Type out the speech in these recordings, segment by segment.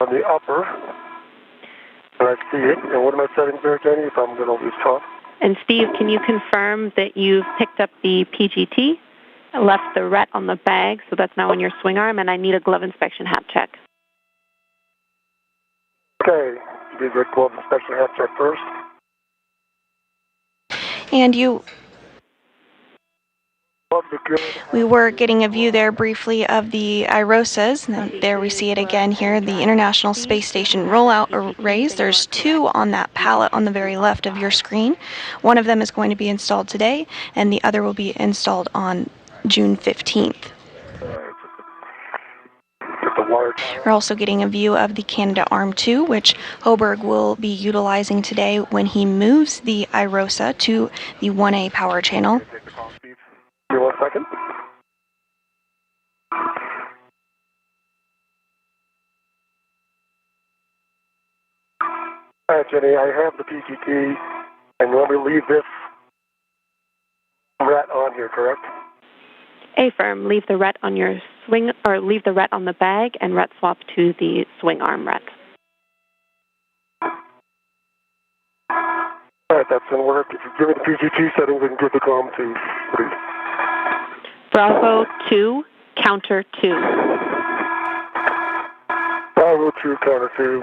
on the upper. And I see it. And what am I setting there, Jenny, if I'm going to lose top? And Steve, can you confirm that you've picked up the PGT, left the RET on the bag, so that's now on your swing arm, and I need a glove inspection hat check. Okay, do the glove inspection hat check first. And we were getting a view there briefly of the IROSAs, and there we see it again here, the International Space Station rollout arrays. There's two on that pallet on the very left of your screen. One of them is going to be installed today, and the other will be installed on June 15th. We're also getting a view of the Canadarm2, which Hoburg will be utilizing today when he moves the IROSA to the 1A power channel. Give me 1 second. All right, Jenny, I have the PGT, and let me leave this RET on here, correct? Affirm. Leave the RET on your swing, or leave the RET on the bag, and RET swap to the swing arm RET. All right, that's going to work. If you give me the PGT settings, I can give the comm to, please. Bravo 2, counter 2. Bravo 2, counter 2.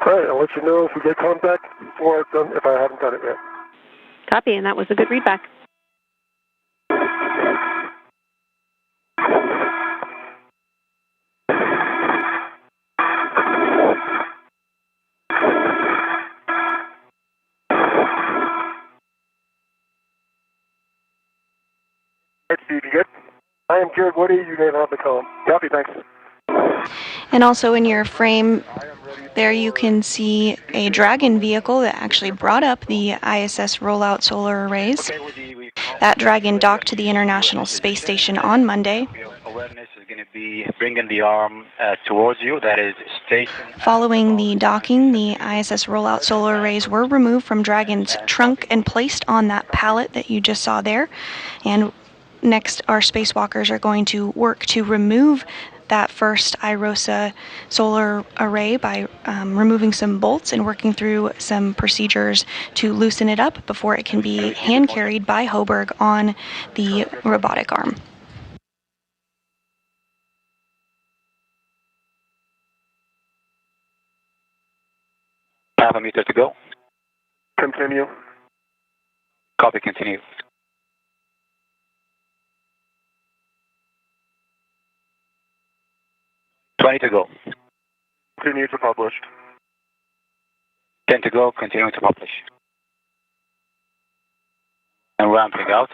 All right, I'll let you know if we get contact before I've done, if I haven't done it yet. Copy, and that was a good readback. Steve, you good? I am Jared Woody. You may have the call. Copy, thanks. And also in your frame there you can see a Dragon vehicle that actually brought up the ISS rollout solar arrays. That Dragon docked to the International Space Station on Monday. Awareness is going to be bringing the arm towards you, that is station. Following the docking, the ISS rollout solar arrays were removed from Dragon's trunk and placed on that pallet that you just saw there. And next, our spacewalkers are going to work to remove that first IROSA solar array by removing some bolts and working through some procedures to loosen it up before it can be hand carried by Hoburg on the robotic arm. Half a meter to go. Continue. Copy, continue. $20 to go. Continue to publish. 10 to go, continuing to publish. And ramping out.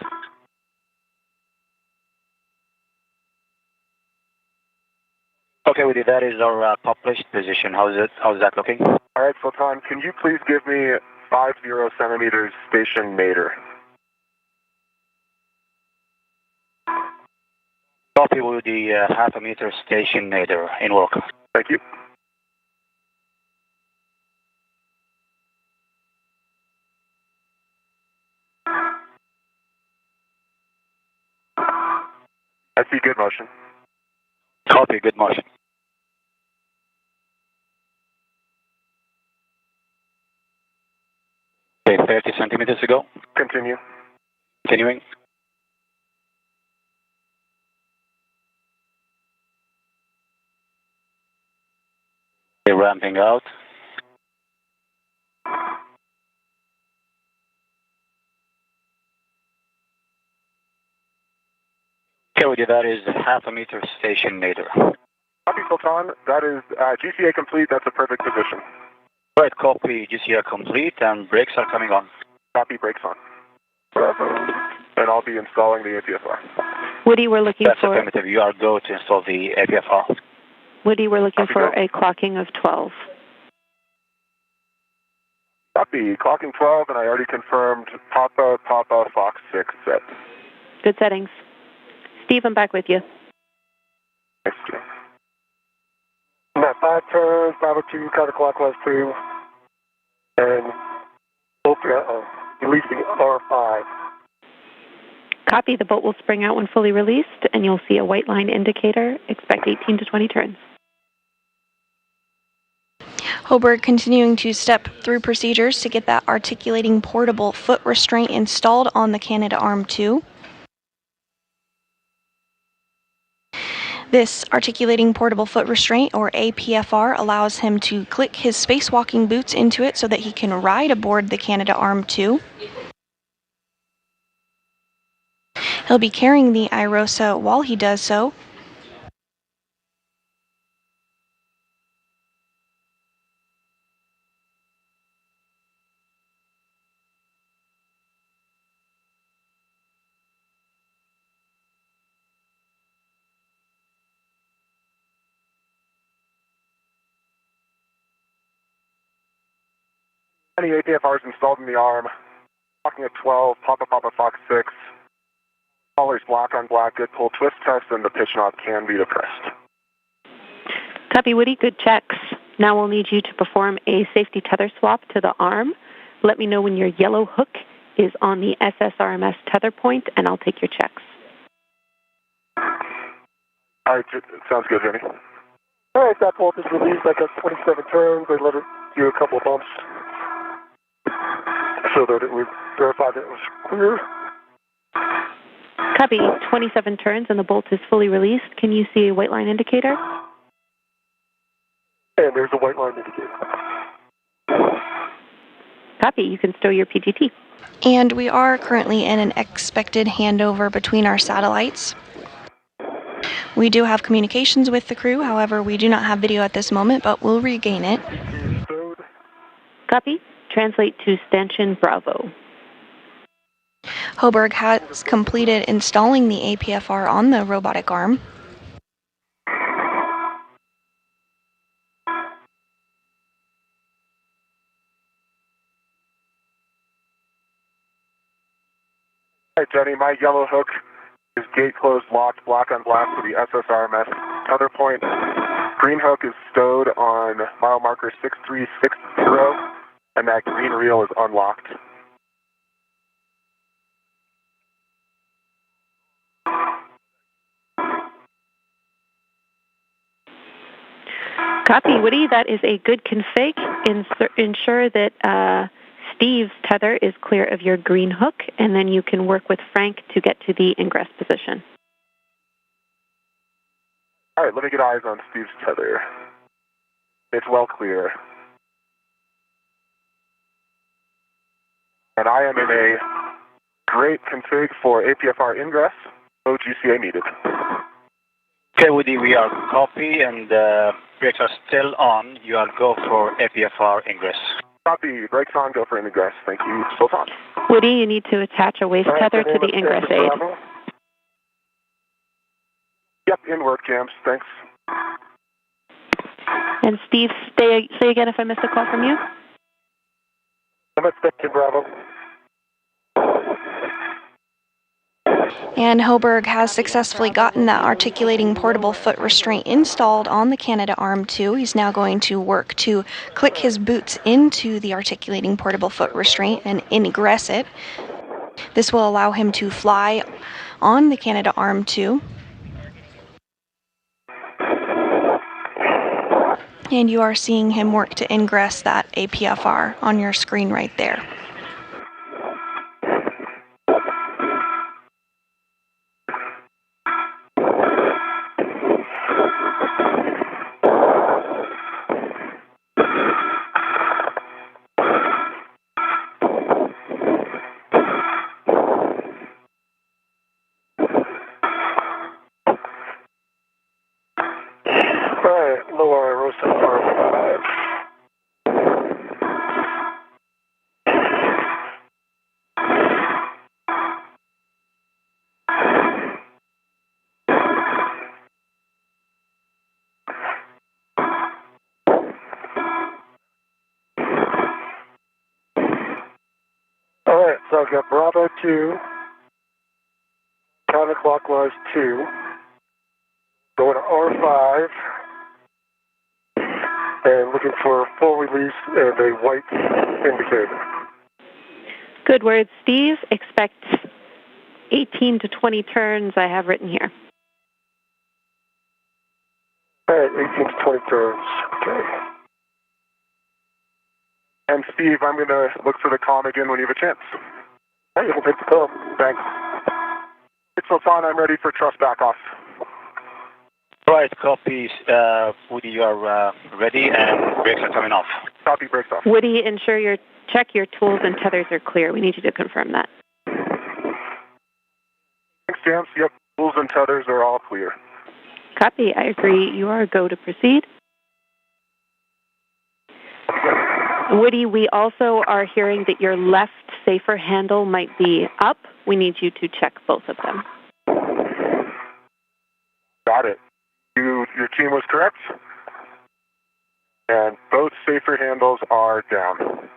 Okay, Woody, that is our published position. How's that looking? All right, Sultan, can you please give me 50 centimeters station nadir? Copy with the half a meter station nadir in work. Thank you. I see good motion. Copy, good motion. Okay, 30 centimeters to go. Continue. Continuing. Okay, ramping out. Okay, Woody, that is half a meter station nadir. Copy, Sultan. That is GCA complete. That's a perfect position. Right, copy, GCA complete, and brakes are coming on. Copy, brakes on. And I'll be installing the APFR. Woody, we're looking That's for... affirmative. You are go to install the APFR. Woody, we're looking Copy, for go. a clocking of 12. Copy, clocking 12, and I already confirmed Papa, Fox 6 set. Good settings. Steve, I'm back with you. Thanks, Jim. About 5 turns, Bravo 2, counterclockwise 2, and releasing R5. Copy. The boat will spring out when fully released, and you'll see a white line indicator. Expect 18 to 20 turns. Hoberg continuing to step through procedures to get that articulating portable foot restraint installed on the Canadarm2. This articulating portable foot restraint, or APFR, allows him to click his spacewalking boots into it so that he can ride aboard the Canadarm2. He'll be carrying the IROSA while he does so. Any APFRs installed in the arm. Locking at 12, Papa Fox 6. Colors black on black, good pull twist test, and the pitch knob can be depressed. Copy, Woody. Good checks. Now we'll need you to perform a safety tether swap to the arm. Let me know when your yellow hook is on the SSRMS tether point, and I'll take your checks. All right, sounds good, Jenny. All right, that bolt is released. I got 27 turns. I let it do a couple of bumps so that it would verify that it was clear. Copy. 27 turns, and the bolt is fully released. Can you see a white line indicator? And there's a white line indicator. Copy. You can stow your PGT. And we are currently in an expected handover between our satellites. We do have communications with the crew, however, we do not have video at this moment, but we'll regain it. Copy. Translate to Stanchion Bravo. Hoberg has completed installing the APFR on the robotic arm. All right, Jenny, my yellow hook is gate closed, locked, black on black for the SSRMS tether point. Green hook is stowed on mile marker 6360, and that green reel is unlocked. Copy, Woody. That is a good config. Ensure that Steve's tether is clear of your green hook, and then you can work with Frank to get to the ingress position. All right, let me get eyes on Steve's tether. It's well clear. And I am in a great config for APFR ingress. No GCA needed. Okay, Woody, we are copy, and brakes are still on. You are go for APFR ingress. Copy. Brakes on. Go for ingress. Thank you. Still on. Woody, you need to attach a waist tether to the ingress aid. Yep, inward jams. Thanks. And Steve, say again if I missed a call from you. I'm at Stanchion Bravo. And Hoberg has successfully gotten that articulating portable foot restraint installed on the Canadarm2. He's now going to work to click his boots into the articulating portable foot restraint and ingress it. This will allow him to fly on the Canadarm2. And you are seeing him work to ingress that APFR on your screen right there. So I've got Bravo 2, counterclockwise 2, going to R5, and looking for full release and a white indicator. Good words, Steve. Expect 18 to 20 turns I have written here. All right, 18 to 20 turns. Okay. And Steve, I'm going to look for the comm again when you have a chance. Hey, we'll take the call. Thanks. It's Sultan. I'm ready for thrust back off. Right, copy. Woody, you are ready and brakes are coming off. Copy, brakes off. Woody, check your tools and tethers are clear. We need you to confirm that. Thanks, James. Yep, tools and tethers are all clear. Copy. I agree. You are go to proceed. Woody, we also are hearing that your left safer handle might be up. We need you to check both of them. Got it. Your team was correct. And both safer handles are down.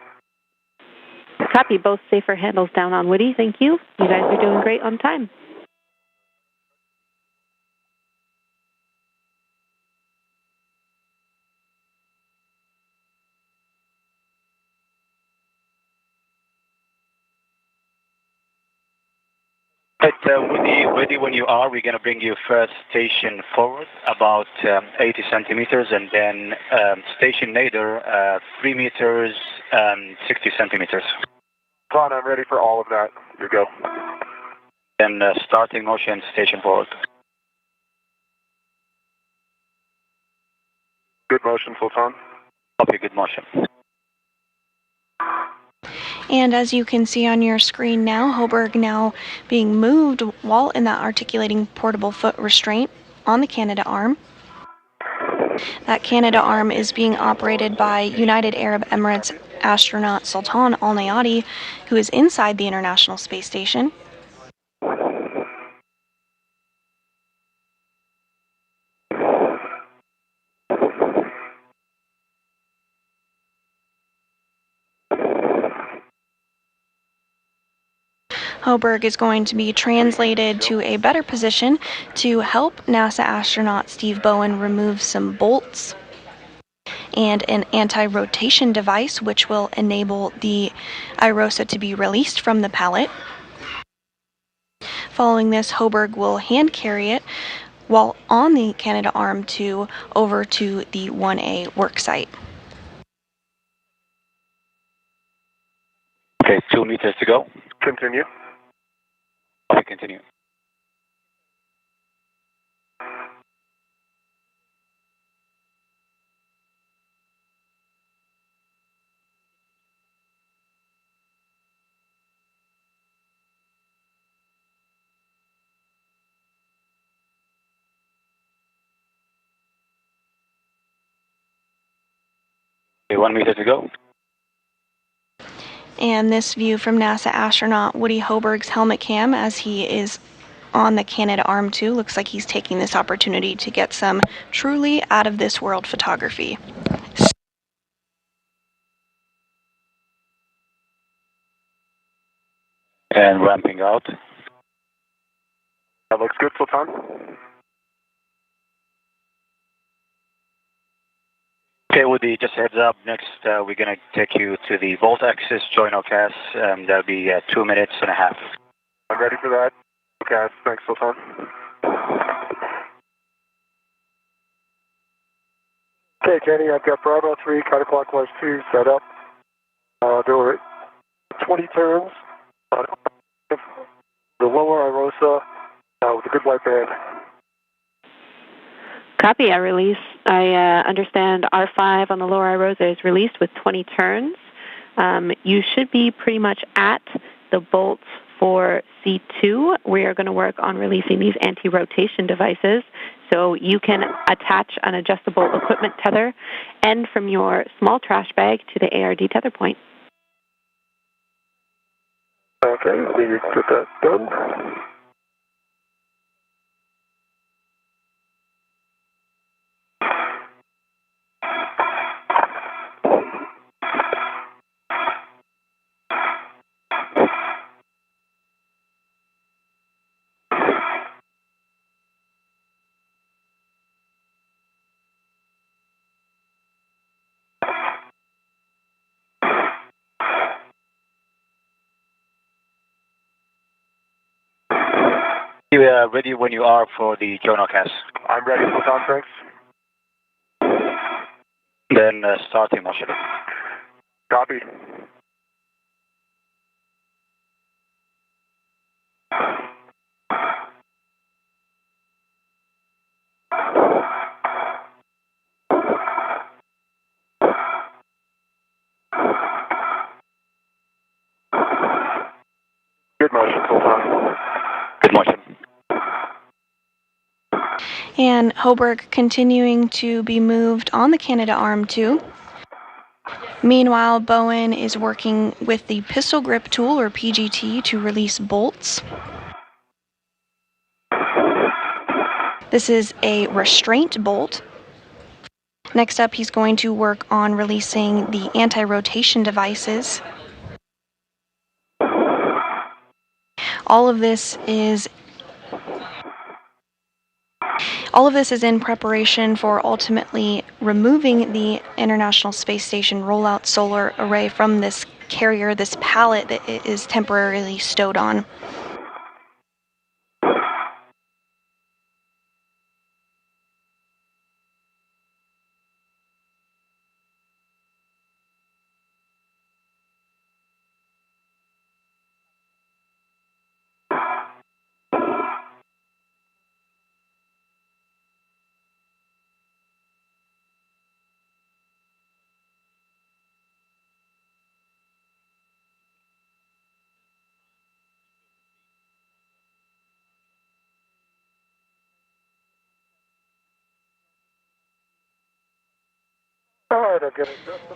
Copy. Both safer handles down on Woody. Thank you. You guys are doing great on time. Woody, ready when you are. We're going to bring you first station forward about 80 centimeters and then station later 3 meters 60 centimeters. Ron, I'm ready for all of that. You go. Then starting motion, station forward. Good motion, Sultan. Copy, good motion. And as you can see on your screen now, Hoburg now being moved while in that articulating portable foot restraint on the Canadarm. That Canadarm is being operated by United Arab Emirates astronaut Sultan Al Nayati, who is inside the International Space Station. Hoburg is going to be translated to a better position to help NASA astronaut Steve Bowen remove some bolts and an anti-rotation device which will enable the IROSA to be released from the pallet. Following this, Hoburg will hand carry it while on the Canadarm2 over to the 1A worksite. Okay, 2 meters to go. Continue. Okay, continue. Okay, 1 meter to go. And this view from NASA astronaut Woody Hoburg's helmet cam as he is on the Canadarm2. Looks like he's taking this opportunity to get some truly out of this world photography. And ramping out. That looks good, Sultan. Okay, Woody, just heads up. Next, we're going to take you to the Volt Axis join-ocas. That'll be 2 minutes and a half. I'm ready for that. Okay, thanks, Sultan. Okay, Jenny, I've got Bravo 3, counterclockwise 2 set up. There were 20 turns. The lower IROSA with a good white band. Copy. I understand R5 on the lower IROSA is released with 20 turns. You should be pretty much at the bolts for C2. We are going to work on releasing these anti-rotation devices so you can attach an adjustable equipment tether end from your small trash bag to the ARD tether point. Okay, let me get that done. You are ready when you are for the join-ocas. I'm ready, Sultan, thanks. Then starting motion. Copy. Good motion, Sultan. Good motion. And Hoburg continuing to be moved on the Canada Arm 2. Meanwhile, Bowen is working with the pistol grip tool, or PGT, to release bolts. This is a restraint bolt. Next up, he's going to work on releasing the anti-rotation devices. All of this is in preparation for ultimately removing the International Space Station rollout solar array from this carrier, this pallet that it is temporarily stowed on.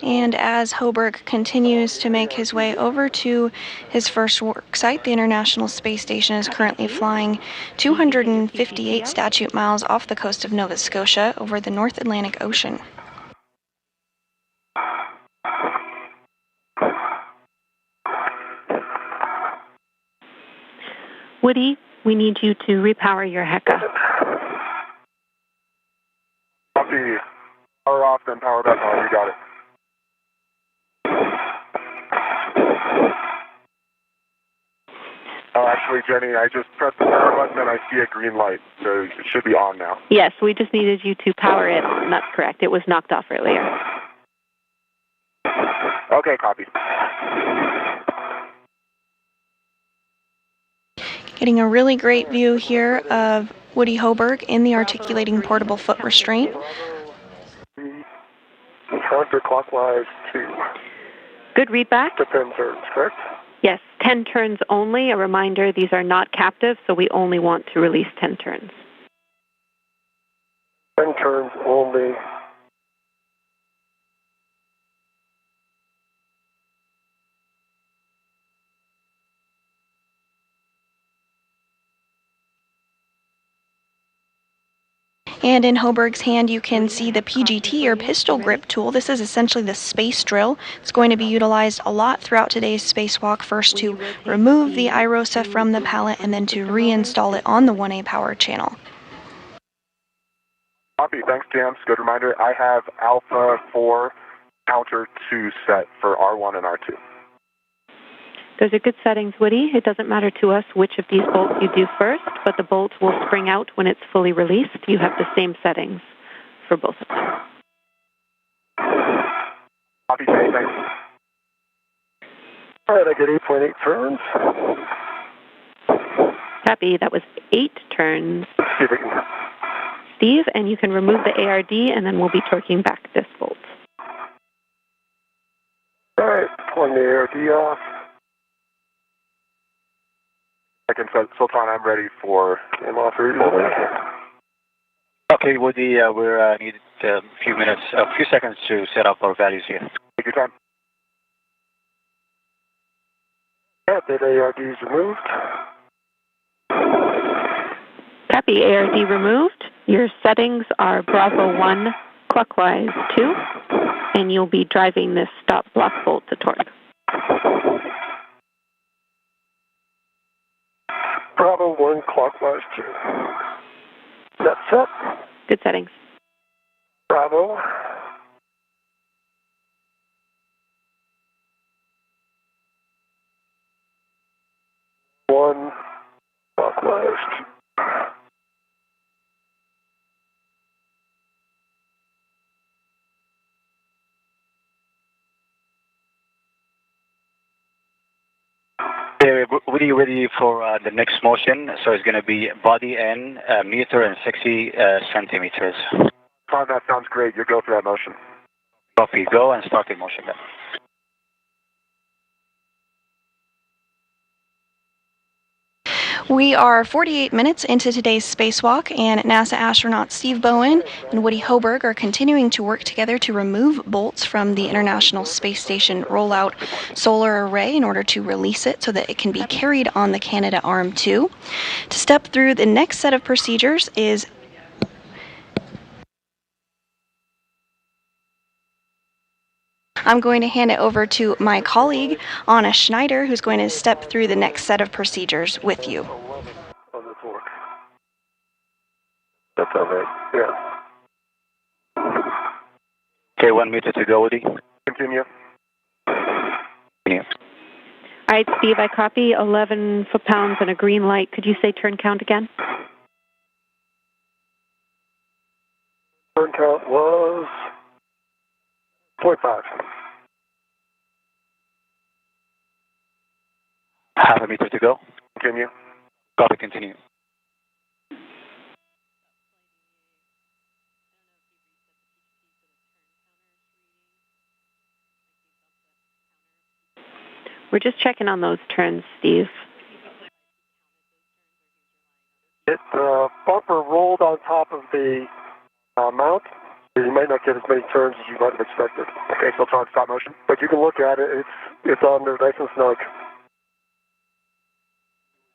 And as Hoburg continues to make his way over to his first work site, the International Space Station is currently flying 258 statute miles off the coast of Nova Scotia over the North Atlantic Ocean. Woody, we need you to repower your HECA. Copy. Power off, then power back on. You got it. Oh, actually, Jenny, I just pressed the power button and I see a green light, so it should be on now. Yes, we just needed you to power it on. That's correct. It was knocked off earlier. Okay, copy. Getting a really great view here of Woody Hoburg in the articulating portable foot restraint. Counterclockwise to Good readback. the 10 turns, correct? Yes, 10 turns only. A reminder, these are not captive, so we only want to release 10 turns. 10 turns only. And in Hoburg's hand, you can see the PGT, or pistol grip tool. This is essentially the space drill. It's going to be utilized a lot throughout today's spacewalk, first to remove the IROSA from the pallet and then to reinstall it on the 1A power channel. Copy. Thanks, James. Good reminder. I have Alpha 4 counter 2 set for R1 and R2. Those are good settings, Woody. It doesn't matter to us which of these bolts you do first, but the bolt will spring out when it's fully released. You have the same settings for both of them. Copy, thanks. All right, I get 8.8 turns. Copy. That was 8 turns. See if we can... Steve, and you can remove the ARD, and then we'll be torquing back this bolt. All right, pulling the ARD off. Second, Sultan, I'm ready for in-law 3. Okay, Woody, we need a few seconds to set up our values here. Take your time. Yeah, that ARD is removed. Copy. ARD removed. Your settings are Bravo 1 clockwise 2, and you'll be driving this stop block bolt to torque. Bravo 1 clockwise 2. That's set. Good settings. Bravo. One clockwise 2. Okay, Woody, ready for the next motion. So it's going to be body in meter and 60 centimeters. Tom, that sounds great. You go for that motion. Copy. Go and start the motion then. We are 48 minutes into today's spacewalk, and NASA astronauts Steve Bowen and Woody Hoberg are continuing to work together to remove bolts from the International Space Station rollout solar array in order to release it so that it can be carried on the Canadarm2. To step through the next set of procedures is I'm going to hand it over to my colleague, Anna Schneider, who's going to step through the next set of procedures with you. That's all right. Yeah. Okay, 1 meter to go, Woody. Continue. Continue. All right, Steve, I copy 11 foot-pounds and a green light. Could you say turn count again? Turn count was 0.5. Half a meter to go. Continue. Copy, continue. We're just checking on those turns, Steve. The bumper rolled on top of the mount. You might not get as many turns as you might have expected. Okay, so it's on stop motion. But you can look at it. It's on there nice and snug.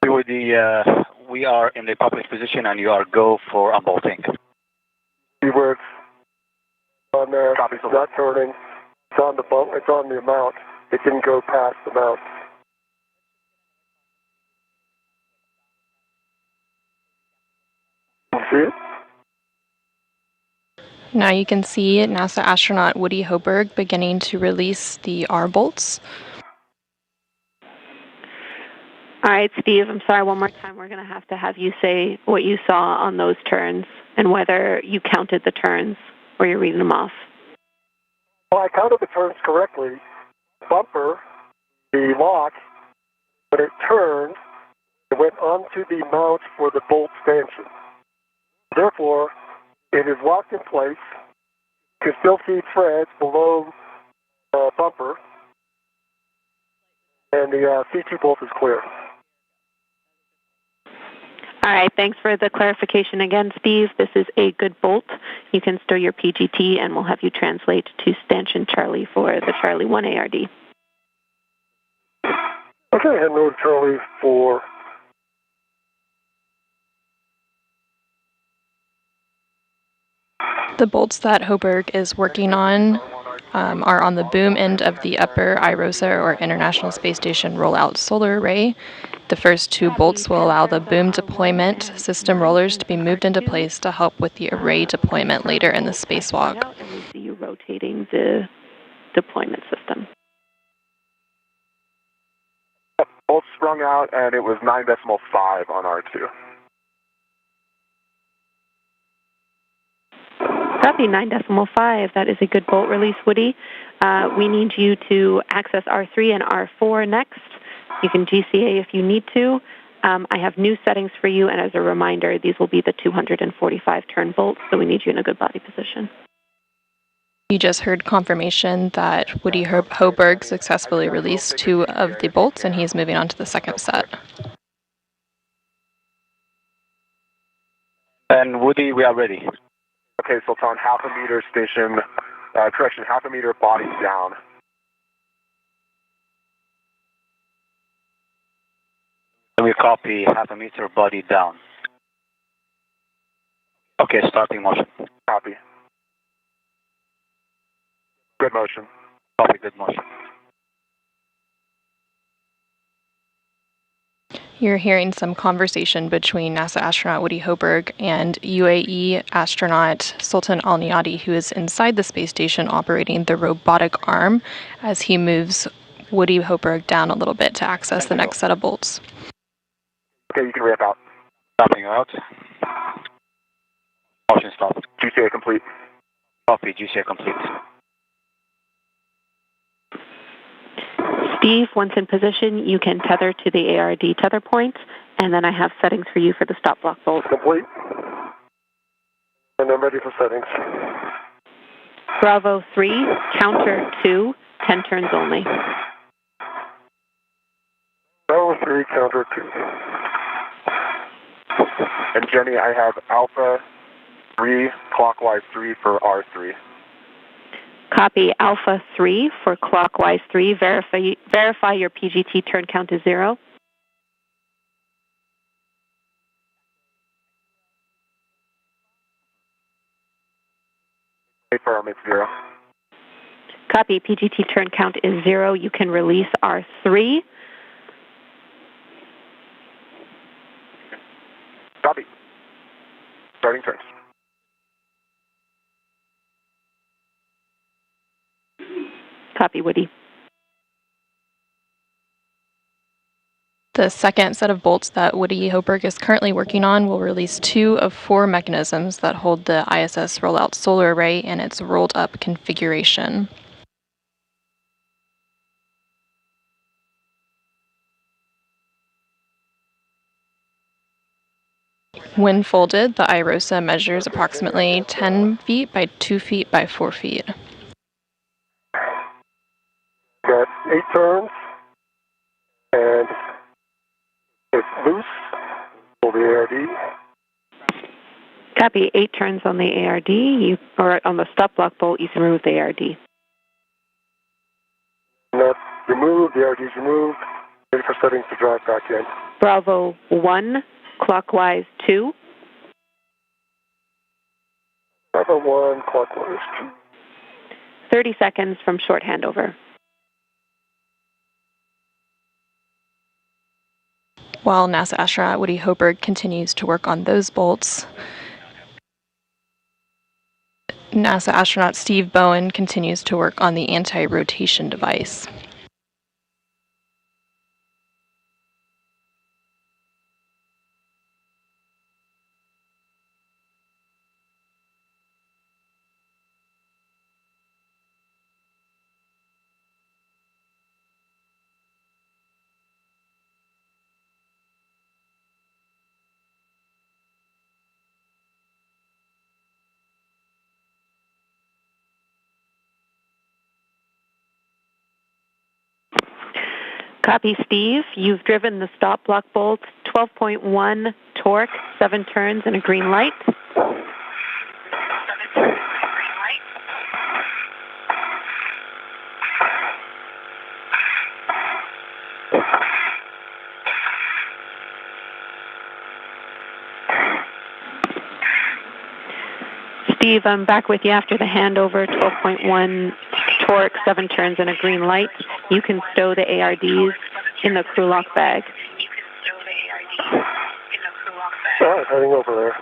Woody, we are in the public position and you are go for unbolting. See where it's on there. It's not turning. It's on the bump. It's on the mount. It didn't go past the mount. You see it? Now you can see NASA astronaut Woody Hoberg beginning to release the R bolts. All right, Steve, I'm sorry, one more time. We're going to have you say what you saw on those turns and whether you counted the turns or you're reading them off. Well, I counted the turns correctly. Bumper, the lock, when it turned, it went onto the mount for the bolt stanchion. Therefore, it is locked in place. You can still see threads below the bumper, and the C2 bolt is clear. All right, thanks for the clarification again, Steve. This is a good bolt. You can store your PGT, and we'll have you translate to stanchion Charlie for the Charlie 1 ARD. Okay, and no Charlie for... The bolts that Hoberg is working on are on the boom end of the upper IROSA, or International Space Station Rollout Solar Array. The first two bolts will allow the boom deployment system rollers to be moved into place to help with the array deployment later in the spacewalk. And we see you rotating the deployment system. Bolt sprung out, and it was 9.5 on R2. Copy, 9.5. That is a good bolt release, Woody. We need you to access R3 and R4 next. You can GCA if you need to. I have new settings for you, and as a reminder, these will be the 245 turn bolts, so we need you in a good body position. You just heard confirmation that Woody Hoberg successfully released 2 of the bolts, and he's moving on to the second set. And Woody, we are ready. Okay, Sultan, half a meter station, half a meter body down. We copy half a meter body down. Okay, starting motion. Copy. Good motion. Copy, good motion. You're hearing some conversation between NASA astronaut Woody Hoberg and UAE astronaut Sultan Al Niyadi, who is inside the space station operating the robotic arm, as he moves Woody Hoberg down a little bit to access the next set of bolts. Okay, you can ramp out. Stopping out. Motion stop. GCA complete. Copy, GCA complete. Steve, once in position, you can tether to the ARD tether point, and then I have settings for you for the stop block bolt. Complete. And I'm ready for settings. Bravo 3, counter 2, 10 turns only. Bravo 3, counter 2. And Jenny, I have Alpha 3, clockwise 3 for R3. Copy Alpha 3 for clockwise 3. Verify your PGT turn count is 0. Confirm it's 0. Copy PGT turn count is 0. You can release R3. Copy. Starting turns. Copy, Woody. The second set of bolts that Woody Hoberg is currently working on will release 2 of 4 mechanisms that hold the ISS rollout solar array in its rolled up configuration. When folded, the IROSA measures approximately 10 feet by 2 feet by 4 feet. Got 8 turns, and it's loose for the ARD. Copy 8 turns on the ARD, or on the stop block bolt, you can remove the ARD. Not removed, the ARD is removed. Ready for settings to drive back in. Bravo 1, clockwise 2. Bravo 1, clockwise 2. 30 seconds from short handover. While NASA astronaut Woody Hoberg continues to work on those bolts, NASA astronaut Steve Bowen continues to work on the anti-rotation device. Copy, Steve. You've driven the stop block bolt, 12.1 torque, 7 turns, and a green light. Steve, I'm back with you after the handover, 12.1 torque, 7 turns, and a green light. You can stow the ARDs in the crew lock bag. All right, heading over there.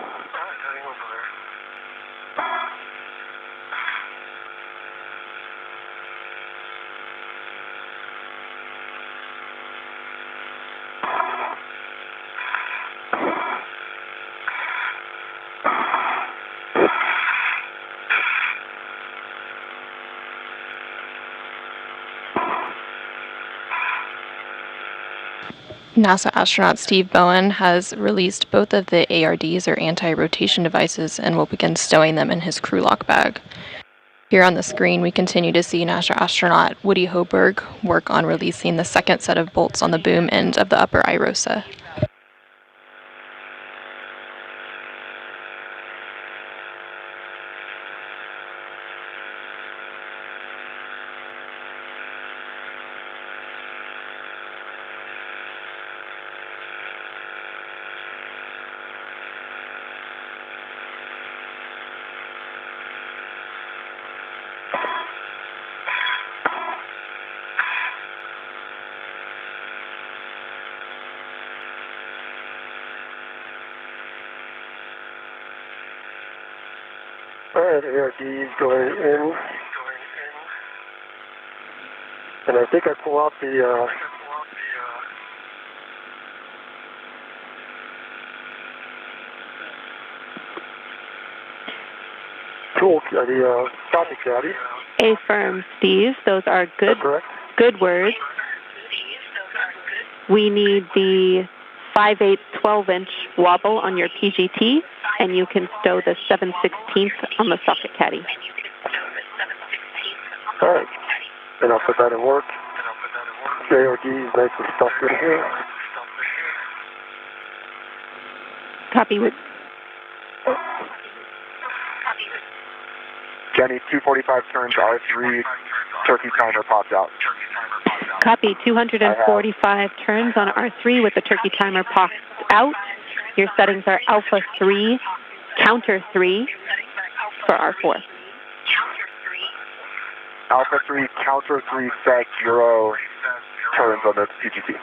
NASA astronaut Steve Bowen has released both of the ARDs, or anti-rotation devices, and will begin stowing them in his crew lock bag. Here on the screen, we continue to see NASA astronaut Woody Hoberg work on releasing the second set of bolts on the boom end of the upper IROSA. All right, ARD is going in. And I think I pull out the tool, the copy caddy. Affirm, Steve. Those are good words. we need the 5/8 12-inch wobble on your PGT, and you can stow the 7/16 on the socket caddy. All right. And I'll put that in work. JOD is nice and stuffed in here. Copy. Jenny, 245 turns, R3, turkey timer popped out. Copy. 245 turns on R3 with the turkey timer popped out. Your settings are alpha 3, counter 3 for R4. Alpha 3, counter 3, set 0 turns on the PGT.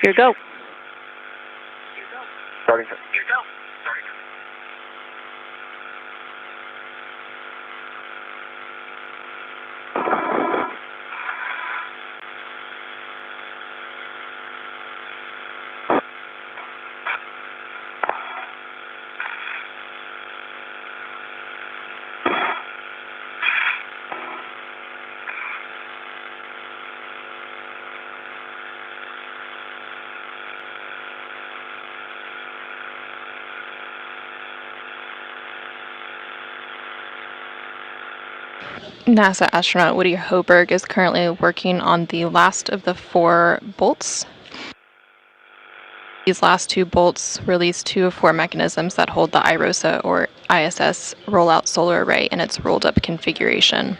Here go. Starting to. NASA astronaut Woody Hoberg is currently working on the last of the 4 bolts. These last 2 bolts release 2 of 4 mechanisms that hold the IROSA or ISS rollout solar array in its rolled up configuration.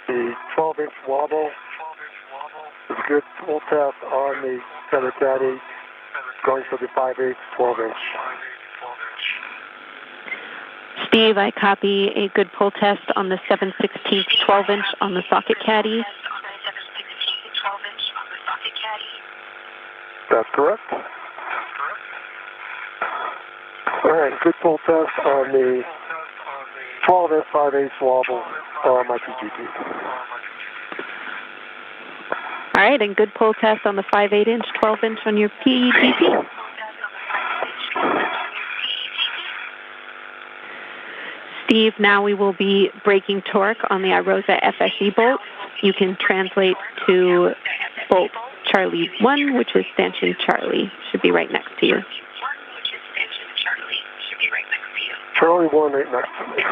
The 12-inch wobble is a good pull test on the tether caddy, going for the 5/8 12-inch. Steve, I copy a good pull test on the 7/16 12-inch on the socket caddy. That's correct. All right, good pull test on the 12-inch 5/8 wobble on my PGT. All right, and good pull test on the 5/8-inch 12-inch on your PGT. Steve, now we will be breaking torque on the IROSA FSE bolts. You can translate to bolt Charlie 1, which is stanchion Charlie. Should be right next to you. Charlie 1 right next to me.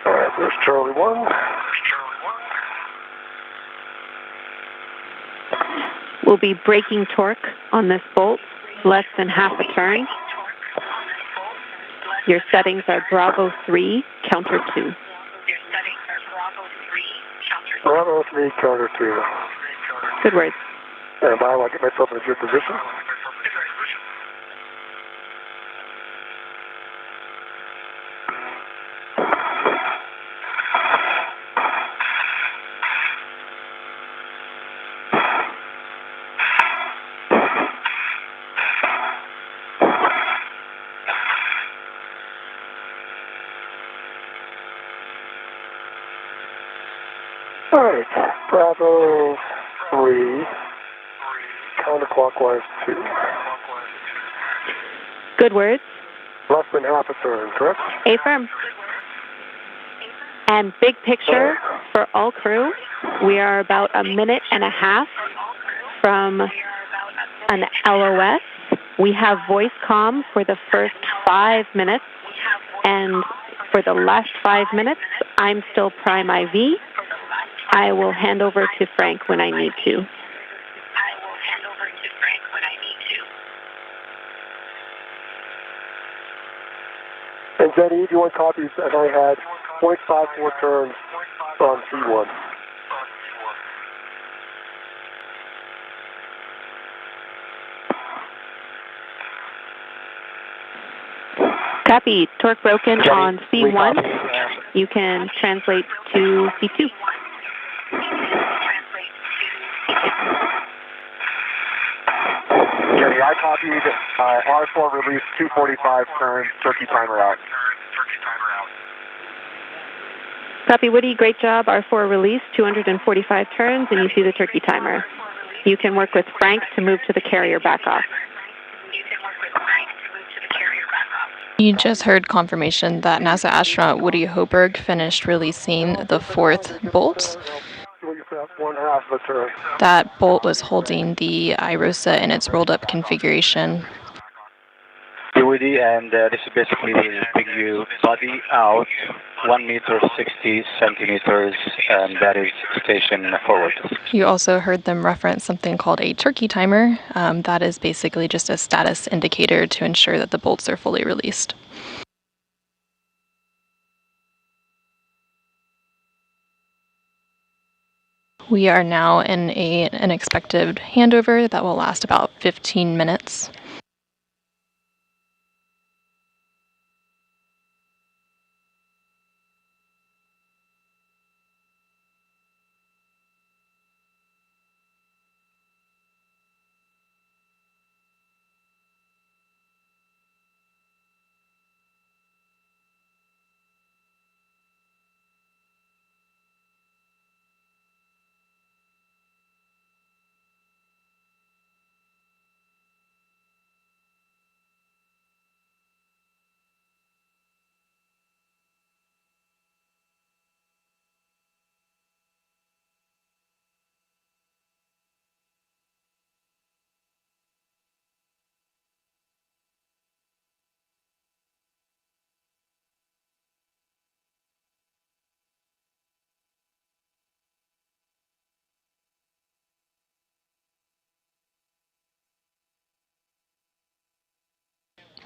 All right, there's Charlie 1. We'll be breaking torque on this bolt, less than half a turn. Your settings are Bravo 3, counter 2. Bravo 3, counter 2. Good words. And I want to get myself in a good position. All right, Bravo 3, counterclockwise 2. Good words. Less than half a turn, correct? Affirm. And big picture for all crew, we are about a minute and a half from an LOS. We have voice comm for the first 5 minutes, and for the last 5 minutes, I'm still prime IV. I will hand over to Frank when I need to. And Jenny, if you want copies, and I had 0.54 turns on C1. Copy. Torque broken on C1. You can translate to C2. Jenny, I copied R4 release 245 turns, turkey timer out. Copy, Woody. Great job. R4 release, 245 turns, and you see the turkey timer. You can work with Frank to move to the carrier back off. You just heard confirmation that NASA astronaut Woody Hoberg finished releasing the fourth bolt. That bolt was holding the IROSA in its rolled up configuration. Woody, and this is basically bring you body out 1 meter 60 centimeters, and that is station forward. You also heard them reference something called a turkey timer. That is basically just a status indicator to ensure that the bolts are fully released. We are now in an expected handover that will last about 15 minutes.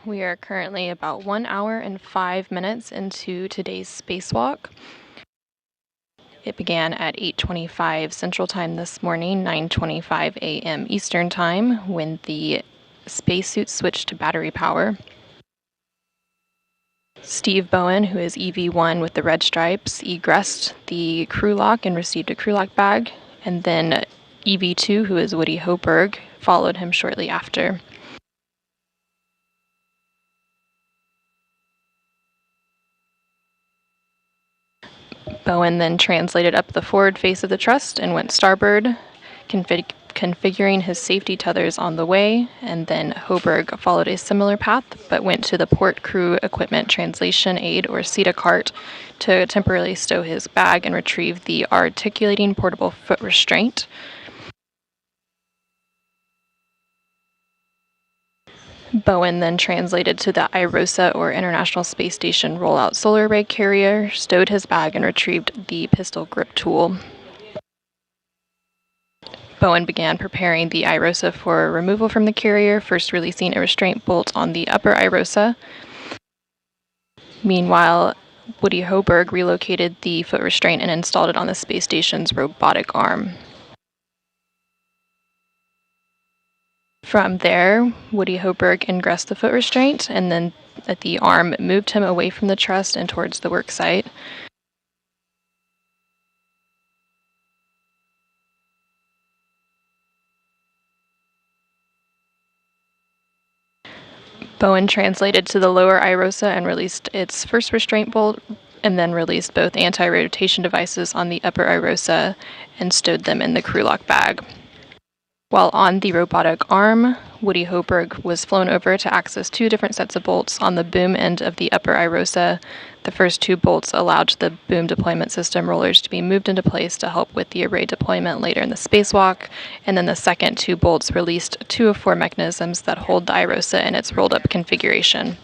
We are currently about 1 hour and 5 minutes into today's spacewalk. It began at 8:25 Central Time this morning, 9:25 a.m. Eastern Time, when the spacesuit switched to battery power. Steve Bowen, who is EV1 with the red stripes, egressed the crew lock and received a crew lock bag, and then EV2, who is Woody Hoberg, followed him shortly after. Bowen then translated up the forward face of the truss and went starboard, configuring his safety tethers on the way, and then Hoberg followed a similar path, but went to the port crew equipment translation aid, or CETA cart, to temporarily stow his bag and retrieve the articulating portable foot restraint. Bowen then translated to the IROSA, or International Space Station Rollout Solar Array carrier, stowed his bag, and retrieved the pistol grip tool. Bowen began preparing the IROSA for removal from the carrier, first releasing a restraint bolt on the upper IROSA. Meanwhile, Woody Hoberg relocated the foot restraint and installed it on the space station's robotic arm. From there, Woody Hoberg ingressed the foot restraint, and then at the arm moved him away from the truss and towards the work site. Bowen translated to the lower IROSA and released its first restraint bolt, and then released both anti-rotation devices on the upper IROSA and stowed them in the crew lock bag. While on the robotic arm, Woody Hoberg was flown over to access two different sets of bolts on the boom end of the upper IROSA. The first two bolts allowed the boom deployment system rollers to be moved into place to help with the array deployment later in the spacewalk, and then the second two bolts released 2 of 4 mechanisms that hold the IROSA in its rolled-up configuration.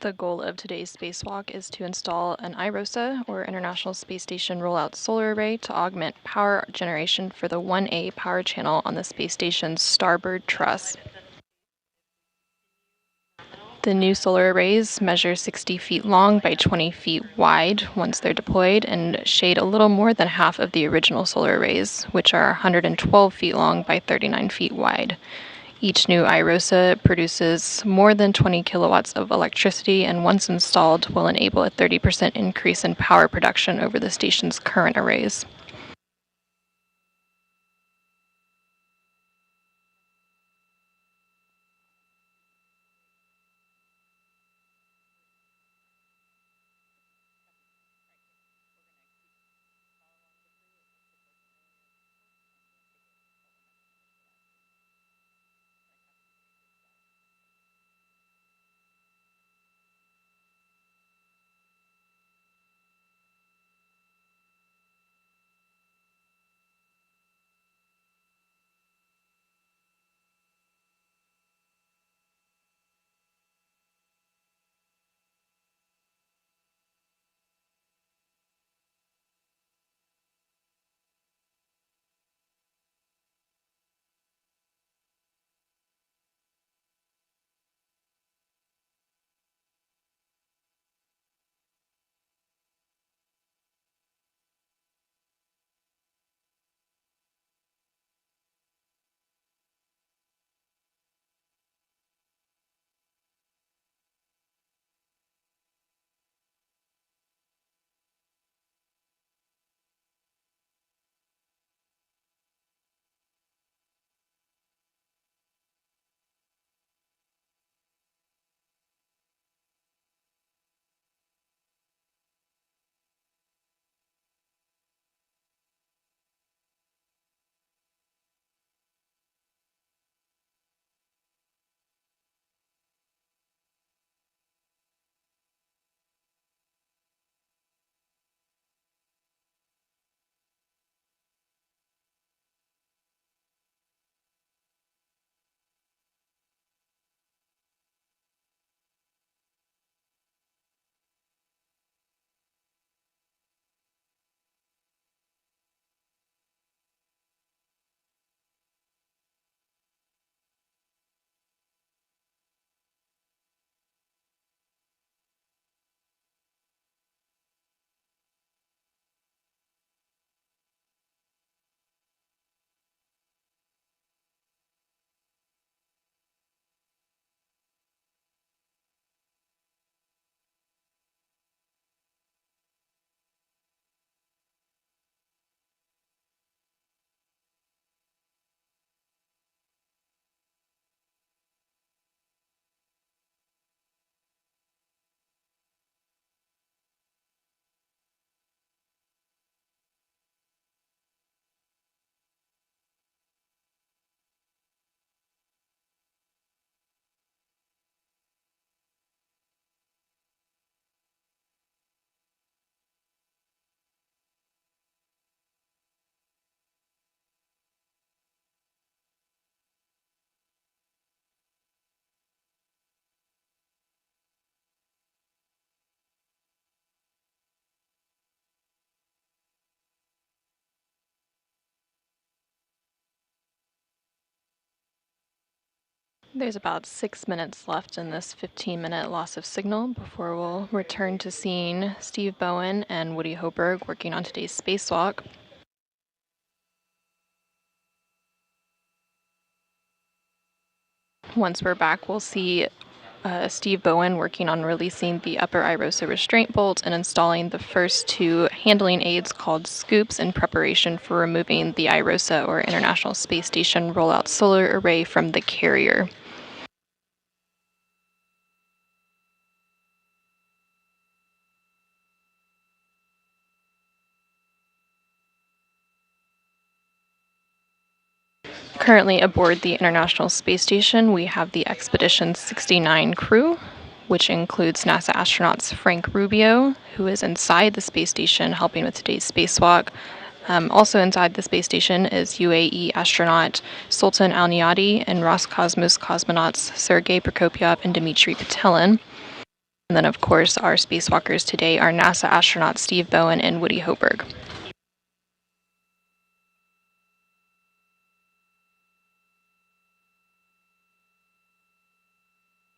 The goal of today's spacewalk is to install an IROSA, or International Space Station Rollout Solar Array, to augment power generation for the 1A power channel on the space station's starboard truss. The new solar arrays measure 60 feet long by 20 feet wide once they're deployed, and shade a little more than half of the original solar arrays, which are 112 feet long by 39 feet wide. Each new IROSA produces more than 20 kilowatts of electricity, and once installed will enable a 30% increase in power production over the station's current arrays. There's about 6 minutes left in this 15-minute loss of signal before we'll return to seeing Steve Bowen and Woody Hoberg working on today's spacewalk. Once we're back, we'll see Steve Bowen working on releasing the upper IROSA restraint bolt and installing the first two handling aids called scoops in preparation for removing the IROSA, or International Space Station Rollout Solar Array, from the carrier. Currently aboard the International Space Station, we have the Expedition 69 crew, which includes NASA astronauts Frank Rubio, who is inside the space station helping with today's spacewalk. Also inside the space station is UAE astronaut Sultan Al-Niyadi and Roscosmos cosmonauts Sergei Prokopyev and Dmitry Petelin. And then, of course, our spacewalkers today are NASA astronauts Steve Bowen and Woody Hoberg.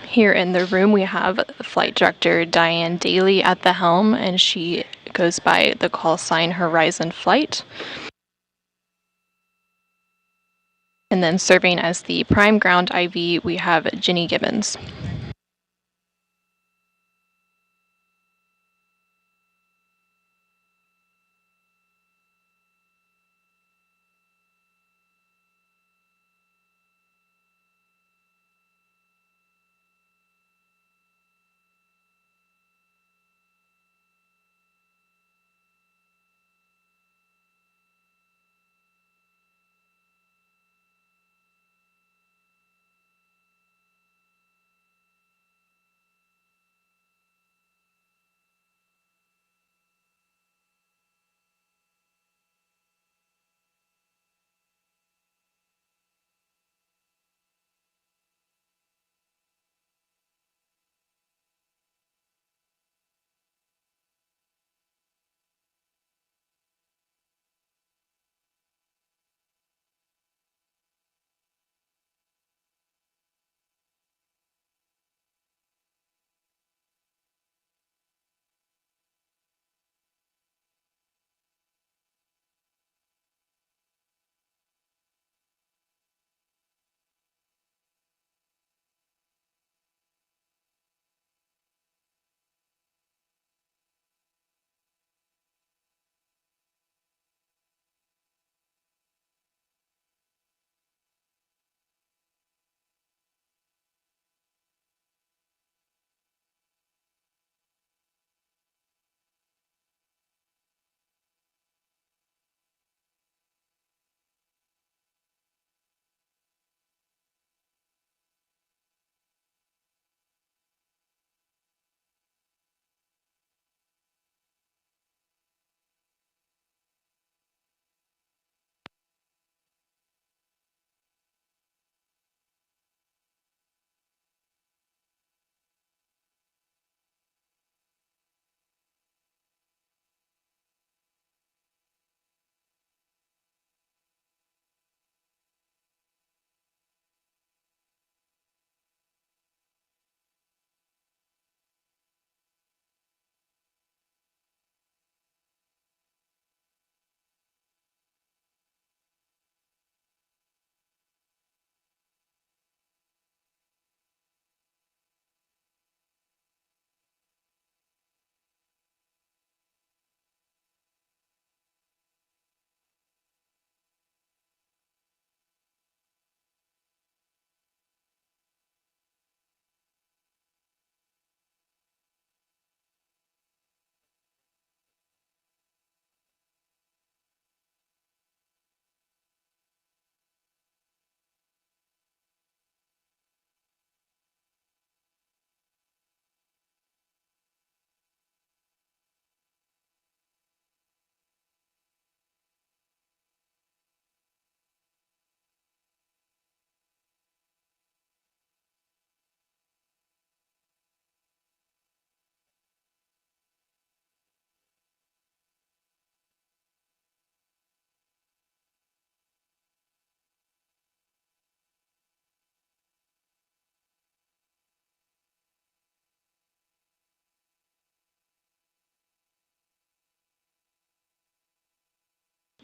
Here in the room, we have Flight Director Diane Daly at the helm, and she goes by the call sign Horizon Flight. And then serving as the prime ground IV, we have Ginny Gibbons.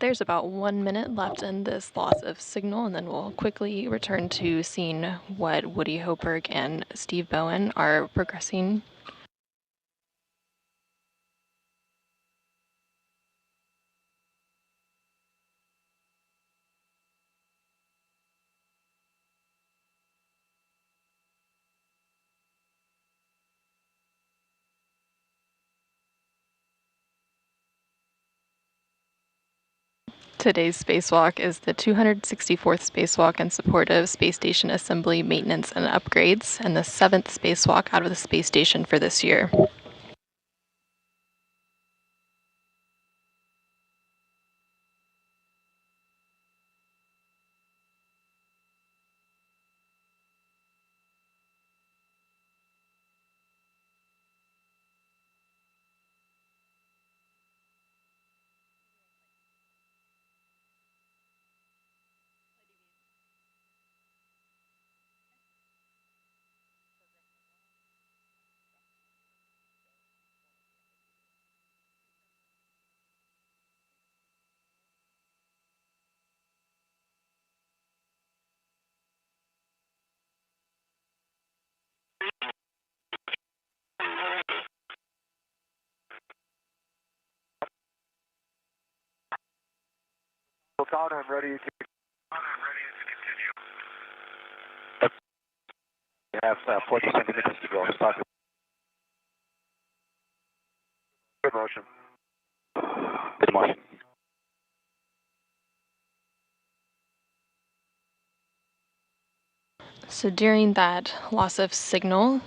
There's about 1 minute left in this loss of signal, and then we'll quickly return to seeing what Woody Hoberg and Steve Bowen are progressing. Today's spacewalk is the 264th spacewalk in support of space station assembly, maintenance, and upgrades, and the 7th spacewalk out of the space station for this year. Sultan, I'm ready to continue. We have 40 centimeters to go. Start. Good motion. Good motion. So during that loss of signal,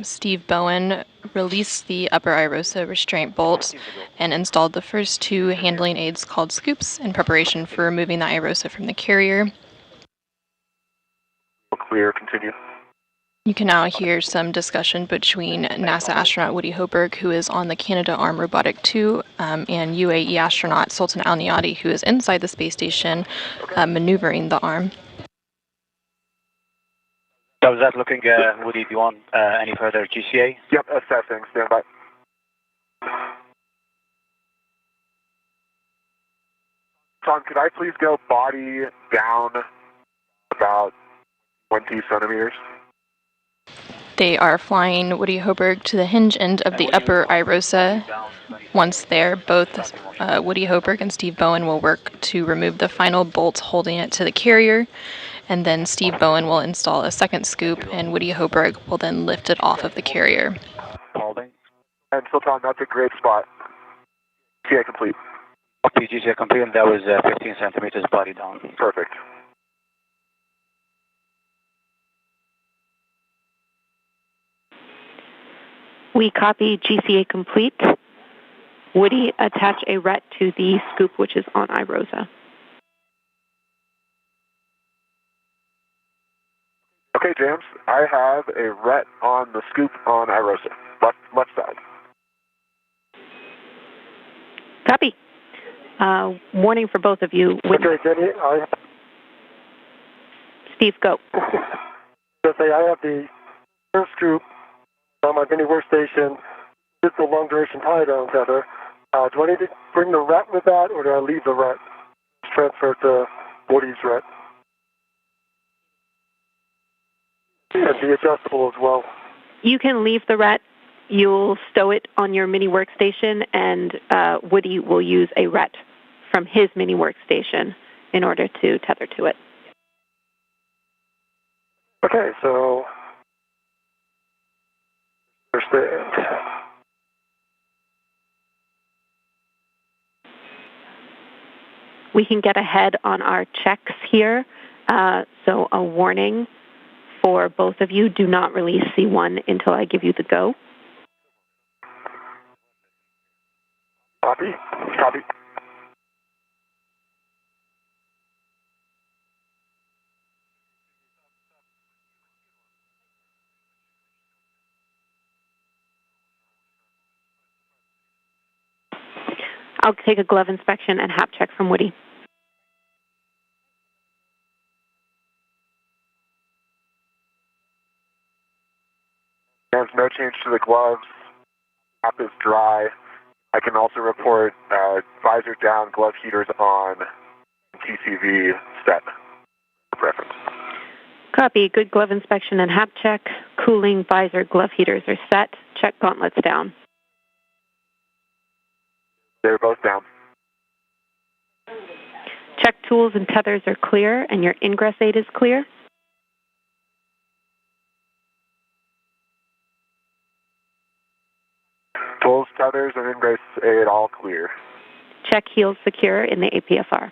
Steve Bowen released the upper iROSA restraint bolts and installed the first two handling aids called scoops in preparation for removing the iROSA from the carrier. Clear, continue. You can now hear some discussion between NASA astronaut Woody Hoburg, who is on the Canadarm Robotic 2, and UAE astronaut Sultan Al Niyadi, who is inside the space station maneuvering the arm. So is that looking, Woody, do you want any further GCA? Yep, assessing. Stand by. Tom, could I please go body down about 20 centimeters? They are flying Woody Hoburg to the hinge end of the upper iROSA. Once there, both Woody Hoburg and Steve Bowen will work to remove the final bolts holding it to the carrier, and then Steve Bowen will install a second scoop, and Woody Hoburg will then lift it off of the carrier. Holding. And Sultan, that's a great spot. GCA complete. Okay, GCA complete, and that was 15 centimeters body down. Perfect. We copy GCA complete. Woody, attach a RET to the scoop, which is on iROSA. Okay, James, I have a RET on the scoop on iROSA, left side. Copy. Warning for both of you. Okay, Jenny, Steve, go. I have the first scoop on my mini workstation. It's a long duration tie down tether. Do I need to bring the RET with that, or do I leave the RET? Transfer to Woody's RET. And be adjustable as well. You can leave the RET. You'll stow it on your mini workstation, and Woody will use a RET from his mini workstation in order to tether to it. Okay, so understand. We can get ahead on our checks here. So a warning for both of you, do not release C1 until I give you the go. Copy. Copy. I'll take a glove inspection and hap check from Woody. There's no change to the gloves. Hap is dry. I can also report visor down, glove heaters on, TCV set reference. Copy. Good glove inspection and hap check. Cooling, visor, glove heaters are set. Check gauntlets down. They're both down. Check tools and tethers are clear, and your ingress aid is clear. Tools, tethers, and ingress aid all clear. Check heels secure in the APFR.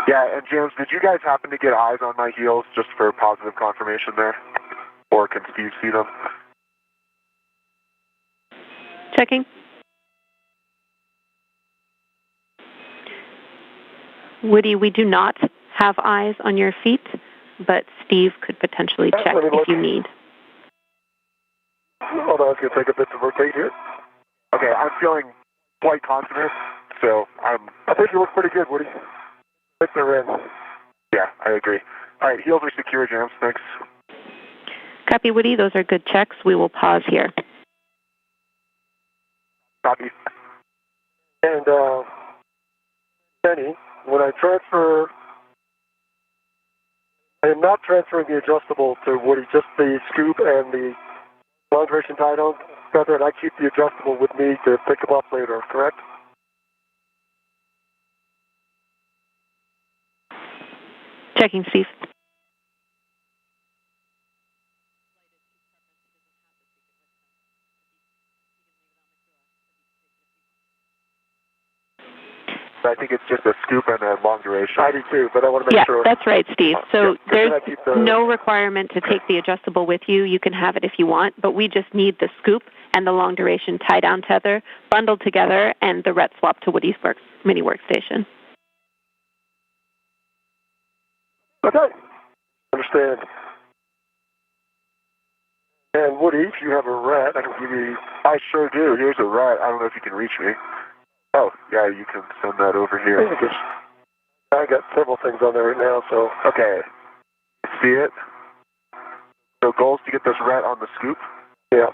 Yeah, and James, did you guys happen to get eyes on my heels just for positive confirmation there? Or can Steve see them? Checking. Woody, we do not have eyes on your feet, but Steve could potentially check if you need. Hold on, it's going to take a bit to rotate here. Okay, I'm feeling quite confident, so I think you look pretty good, Woody. I think they're in. Yeah, I agree. All right, heels are secure, James. Thanks. Copy, Woody. Those are good checks. We will pause here. Copy. And, Benny, when I transfer, I am not transferring the adjustable to Woody, just the scoop and the long duration tie down tether, and I keep the adjustable with me to pick them up later, correct? Checking, Steve. I think it's just a scoop and a long duration. I do too, but I want to make sure. Yeah, that's right, Steve. So there's the... no requirement to take the adjustable with you. You can have it if you want, but we just need the scoop and the long duration tie-down tether bundled together and the ret swap to Woody's mini workstation. Okay. Understand. And Woody, if you have a ret, I can give you... I sure do. Here's a ret. I don't know if you can reach me. Oh, yeah, you can send that over here. I got several things on there right now, so... Okay. See it? So goals to get this ret on the scoop? Yeah.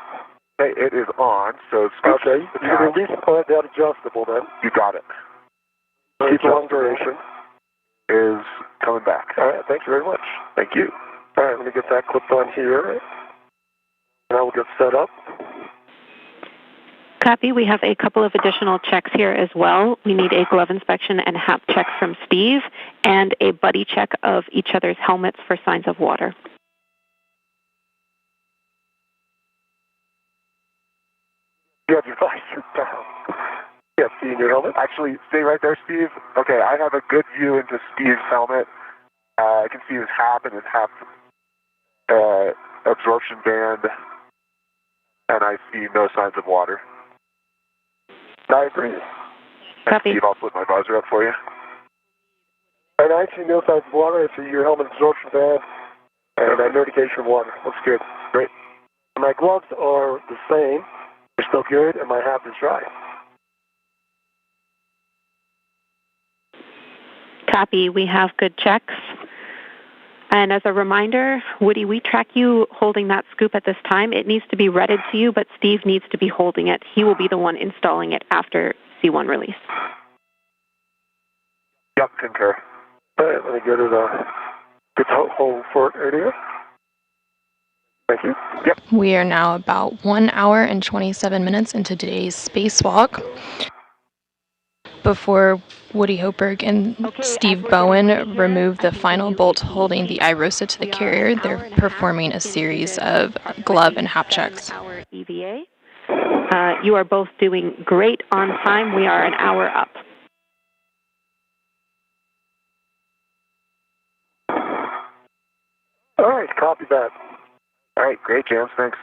Okay, it is on, so scoop. Okay, you can release that adjustable then. You got it. Keep long duration. Is coming back. All right, thank you very much. Thank you. All right, let me get that clipped on here. And I will get set up. Copy. We have a couple of additional checks here as well. We need a glove inspection and HAP check from Steve and a buddy check of each other's helmets for signs of water. You have your visor down. Yeah, see in your helmet? Actually, stay right there, Steve. Okay, I have a good view into Steve's helmet. I can see his HAP and his HAP absorption band, and I see no signs of water. I agree. Copy. Steve, I'll flip my visor up for you. And I see no signs of water. I see your helmet absorption band and notification of water. Looks good. Great. My gloves are the same. They're still good, and my HAP is dry. Copy. We have good checks. And as a reminder, Woody, we track you holding that scoop at this time. It needs to be redded to you, but Steve needs to be holding it. He will be the one installing it after C1 release. Yep, concur. All right, let me go to the home fort area. Thank you. Yep. We are now about 1 hour and 27 minutes into today's spacewalk. Before Woody Hopeberg and Steve Bowen remove the final bolt holding the IROSA to the carrier, they're performing a series of glove and HAP checks. EVA. You are both doing great on time. We are an hour up. All right, copy that. All right, great, James. Thanks.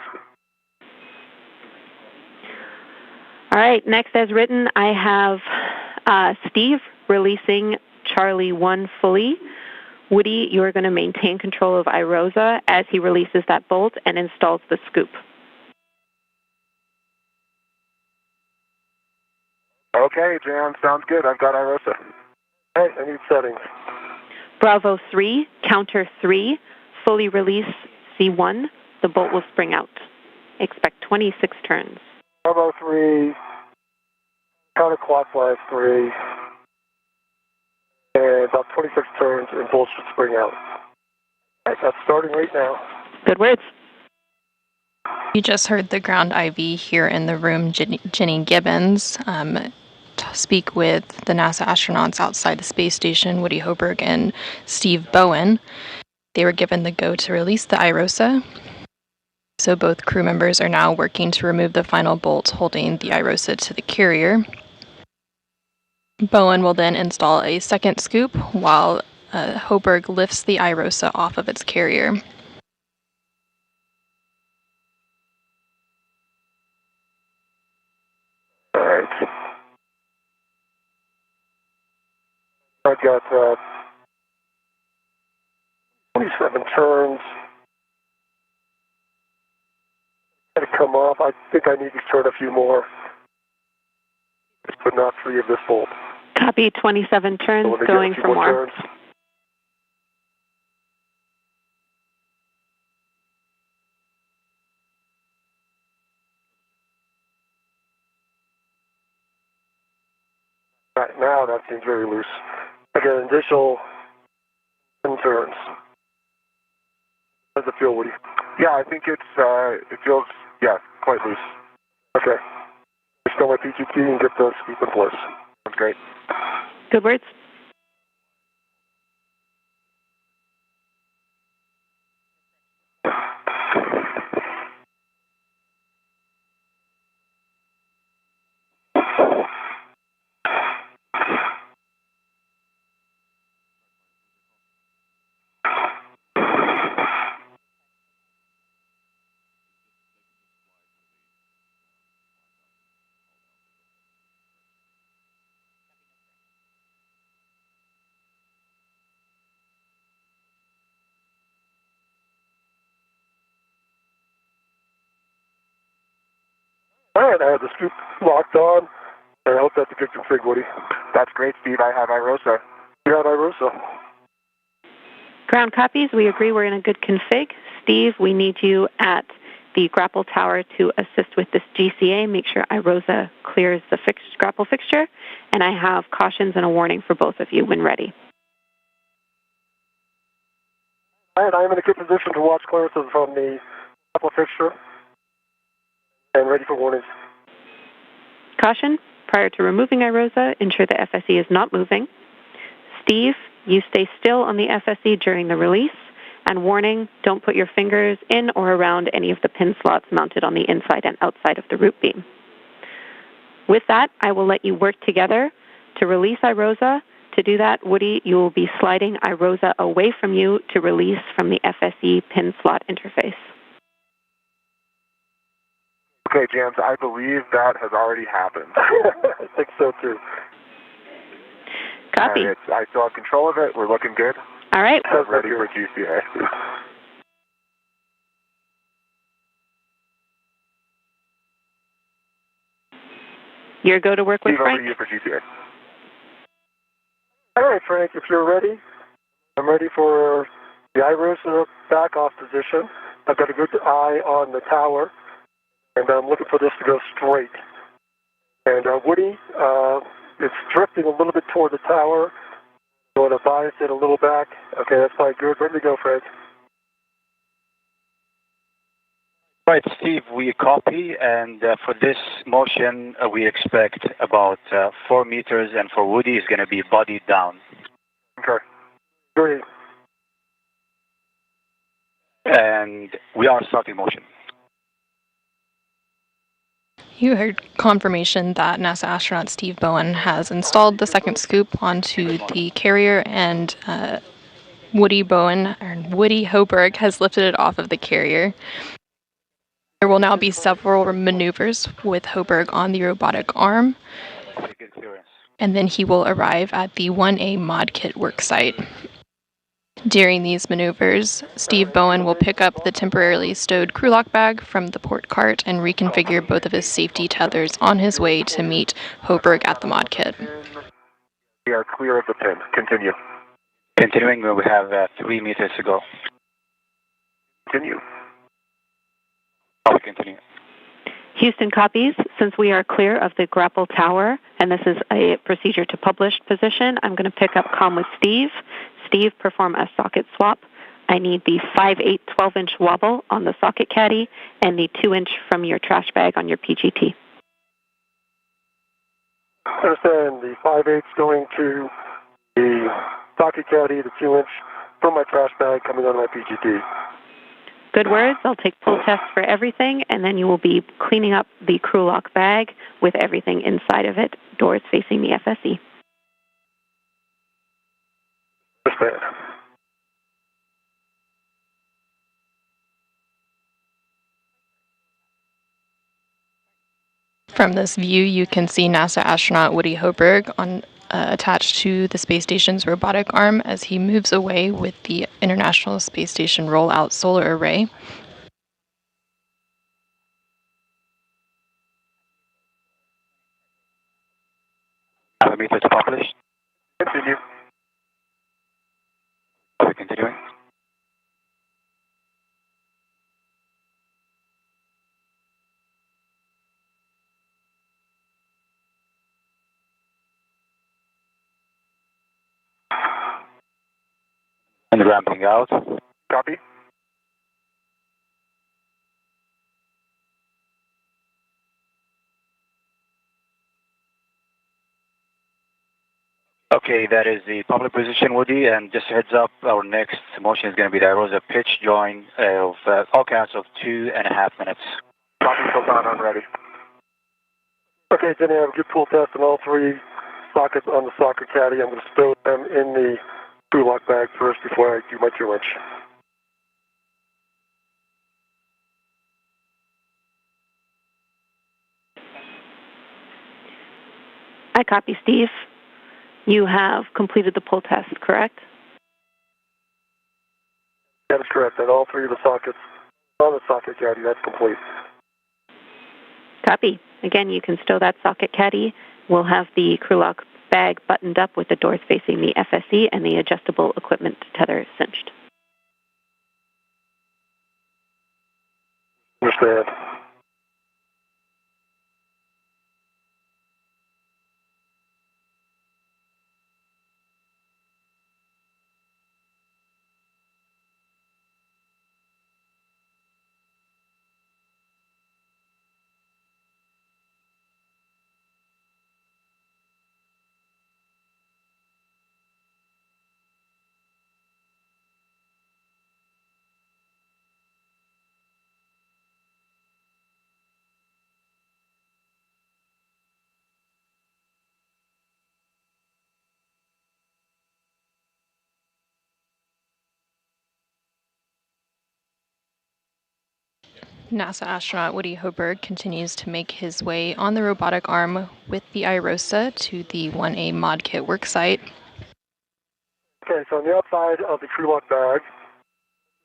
All right, next as written, I have Steve releasing Charlie 1 fully. Woody, you are going to maintain control of IROSA as he releases that bolt and installs the scoop. Okay, Jan, sounds good. I've got IROSA. Hey, I need settings. Bravo 3, counter 3, fully release C1. The bolt will spring out. Expect 26 turns. Bravo 3, counterclockwise 3, and about 26 turns, and bolt should spring out. All right, that's starting right now. Good words. You just heard the ground IV here in the room, Jenny Gibbons, speak with the NASA astronauts outside the space station, Woody Hopeberg and Steve Bowen. They were given the go to release the IROSA. So both crew members are now working to remove the final bolt holding the IROSA to the carrier. Bowen will then install a second scoop while Hopeberg lifts the IROSA off of its carrier. All right. I've got 27 turns. To come off. I think I need to turn a few more, but not free of this bolt. Copy. 27 turns, So going for more. Turns. Right now, that seems very loose. I got an additional 10 turns. How does it feel, Woody? Yeah, I think it feels, quite loose. Okay. Install my PGT and get the scoop in place. Sounds great. Good words. All right, I have the scoop locked on, and I hope that's a good config, Woody. That's great, Steve. I have IROSA. You have IROSA. Ground copies, we agree we're in a good config. Steve, we need you at the grapple tower to assist with this GCA. Make sure IROSA clears the grapple fixture, and I have cautions and a warning for both of you when ready. All right, I am in a good position to watch clearances from the grapple fixture and ready for warnings. Caution, prior to removing IROSA, ensure the FSE is not moving. Steve, you stay still on the FSE during the release. And warning, don't put your fingers in or around any of the pin slots mounted on the inside and outside of the root beam. With that, I will let you work together to release IROSA. To do that, Woody, you will be sliding IROSA away from you to release from the FSE pin slot interface. Okay, James, I believe that has already happened. I think so, too. Copy. I still have control of it. We're looking good. All right. I'm ready for GCA. You're go to work with Steve, Frank? over to you for GCA. All right, Frank, if you're ready, I'm ready for the IROSA back-off position. I've got a good eye on the tower, and I'm looking for this to go straight. And Woody, it's drifting a little bit toward the tower. You want to bias it a little back. Okay, that's probably good. Ready to go, Frank. Right, Steve, we copy, and for this motion, we expect about 4 meters, and for Woody, it's going to be body down. Okay. Great. And we are starting motion. You heard confirmation that NASA astronaut Steve Bowen has installed the second scoop onto the carrier, and Woody Hoberg has lifted it off of the carrier. There will now be several maneuvers with Hoberg on the robotic arm, and then he will arrive at the 1A mod kit worksite. During these maneuvers, Steve Bowen will pick up the temporarily stowed crew lock bag from the port cart and reconfigure both of his safety tethers on his way to meet Hoberg at the mod kit. We are clear of the pin. Continue. Continuing, we have 3 meters to go. Continue. We continue. Houston copies. Since we are clear of the grapple tower, and this is a procedure to published position, I'm going to pick up comm with Steve. Steve, perform a socket swap. I need the 5/8 12-inch wobble on the socket caddy and the 2-inch from your trash bag on your PGT. I understand the 5/8 going to the socket caddy, the 2-inch from my trash bag coming on my PGT. Good words. I'll take pull tests for everything, and then you will be cleaning up the crew lock bag with everything inside of it, doors facing the FSE. Understand. From this view, you can see NASA astronaut Woody Hoberg attached to the space station's robotic arm as he moves away with the International Space Station rollout solar array. Have a meter to publish. Continue. Are we continuing? And ramping out. Copy. Okay, that is the public position, Woody, and just a heads up, our next motion is going to be the IROSA pitch join of all counts of 2.5 minutes. Copy, Sultan, I'm ready. Okay, Jenny, I have a good pull test on all 3 sockets on the socket caddy. I'm going to stow them in the crew lock bag first before I do my 2-inch. I copy, Steve. You have completed the pull test, correct? That is correct. And all 3 of the sockets on the socket caddy, that's complete. Copy. Again, you can stow that socket caddy. We'll have the crew lock bag buttoned up with the doors facing the FSE and the adjustable equipment tether cinched. Understand. NASA astronaut Woody Hoberg continues to make his way on the robotic arm with the iROSA to the 1A mod kit worksite. Okay, so on the outside of the crew lock bag,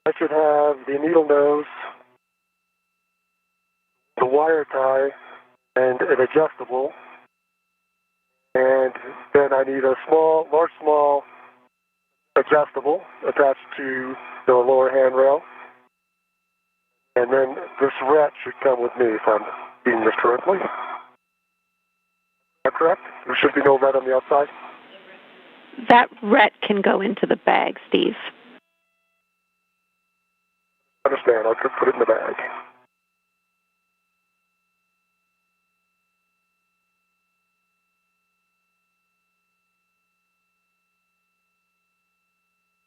I should have the needle nose, the wire tie, and an adjustable. And then I need a small adjustable attached to the lower handrail. And then this rat should come with me if I'm reading this correctly. Is that correct? There should be no rat on the outside? That ret can go into the bag, Steve. Understand. I'll just put it in the bag.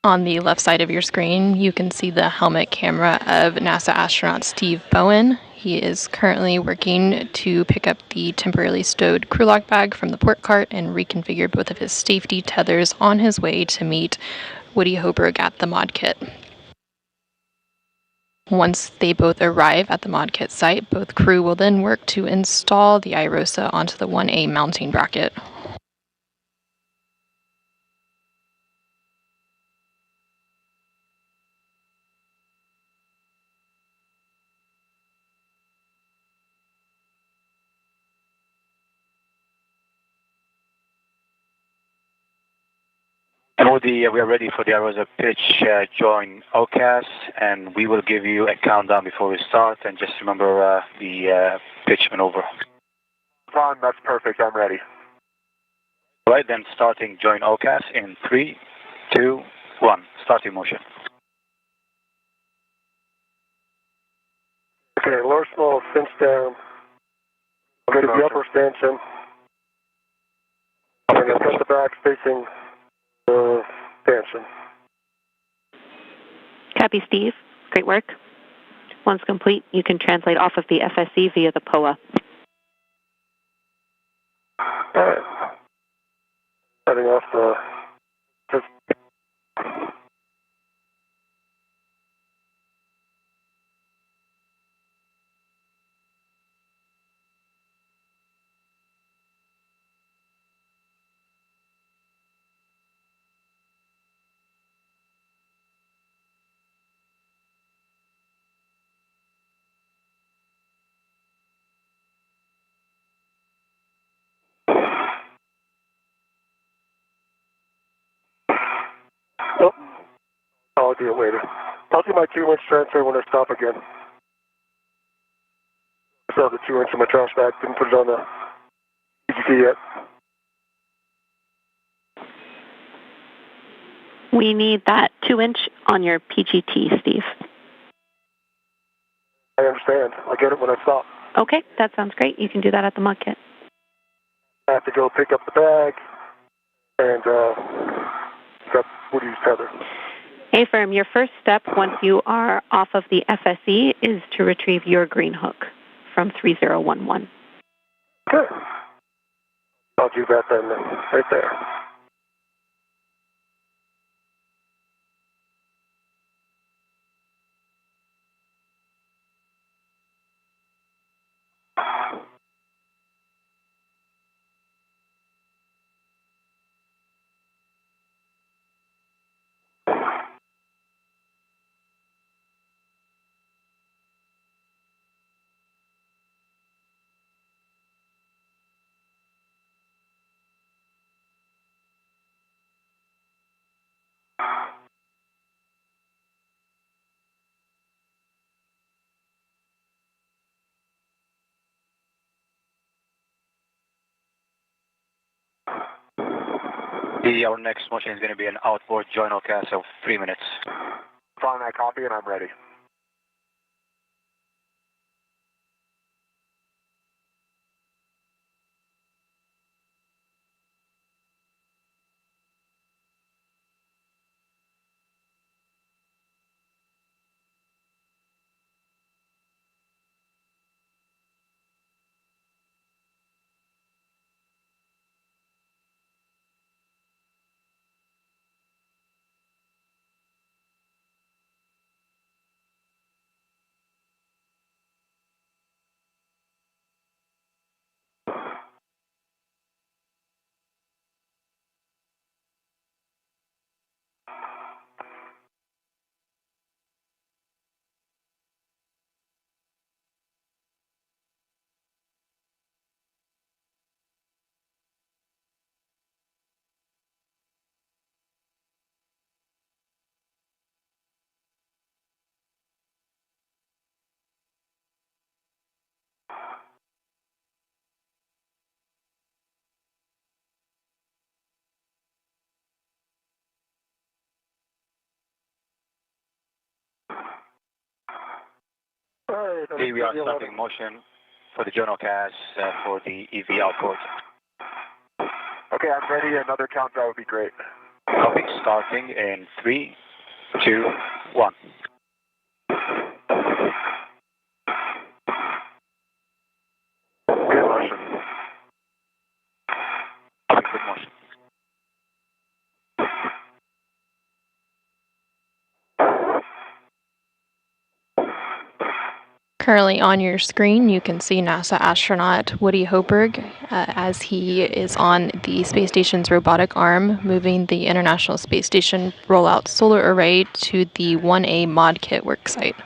On the left side of your screen, you can see the helmet camera of NASA astronaut Steve Bowen. He is currently working to pick up the temporarily stowed crew lock bag from the port cart and reconfigure both of his safety tethers on his way to meet Woody Hoberg at the mod kit. Once they both arrive at the mod kit site, both crew will then work to install the iROSA onto the 1A mounting bracket. And we are ready for the iROSA pitch. Join OCAS, and we will give you a countdown before we start. And just remember the pitch maneuver. Ron, that's perfect. I'm ready. All right, then starting join OCAS in 3, 2, 1. Starting motion. Okay, lower small cinch down. I'll go to the upper stanchion. And then cut the back facing the stanchion. Copy, Steve. Great work. Once complete, you can translate off of the FSE via the POA. All right. Setting off the... Oh, I'll do it later. I'll do my 2-inch transfer when I stop again. I still have the 2-inch in my trash bag. Didn't put it on the PGT yet. We need that 2-inch on your PGT, Steve. I understand. I'll get it when I stop. Okay, that sounds great. You can do that at the mod kit. I have to go pick up the bag and got Woody's tether. A-firm, your first step once you are off of the FSE is to retrieve your green hook from 3011. Okay. I'll do that then, right there. Our next motion is going to be an outboard journal cast of 3 minutes. Following that copy, and I'm ready. Okay, we are starting motion for the journal cast for the EV output. Okay, I'm ready. Another countdown would be great. Copy, starting in 3, 2, 1. Good motion. Copy, good motion. Currently on your screen, you can see NASA astronaut Woody Hoberg as he is on the space station's robotic arm, moving the International Space Station rollout solar array to the 1A mod kit worksite.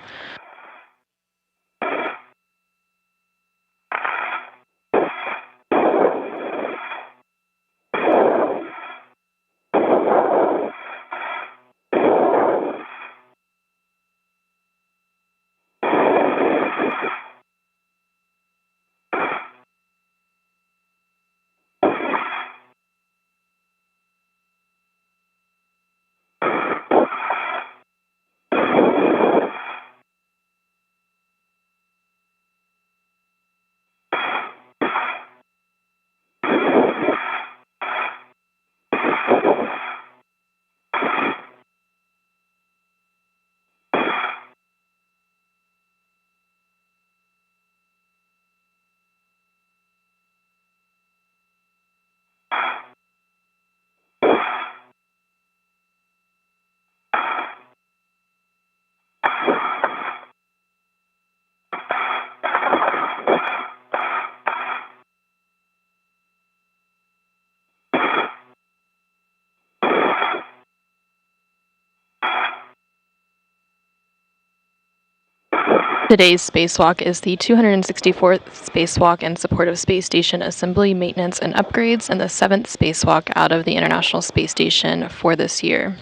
Today's spacewalk is the 264th spacewalk in support of space station assembly, maintenance, and upgrades, and the 7th spacewalk out of the International Space Station for this year.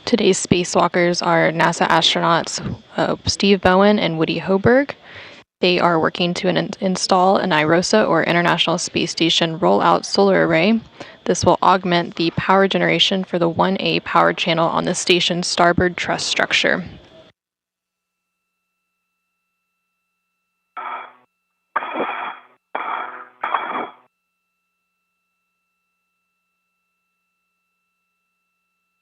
Today's spacewalkers are NASA astronauts Steve Bowen and Woody Hoberg. They are working to install an IROSA, or International Space Station Rollout Solar Array. This will augment the power generation for the 1A power channel on the station's starboard truss structure.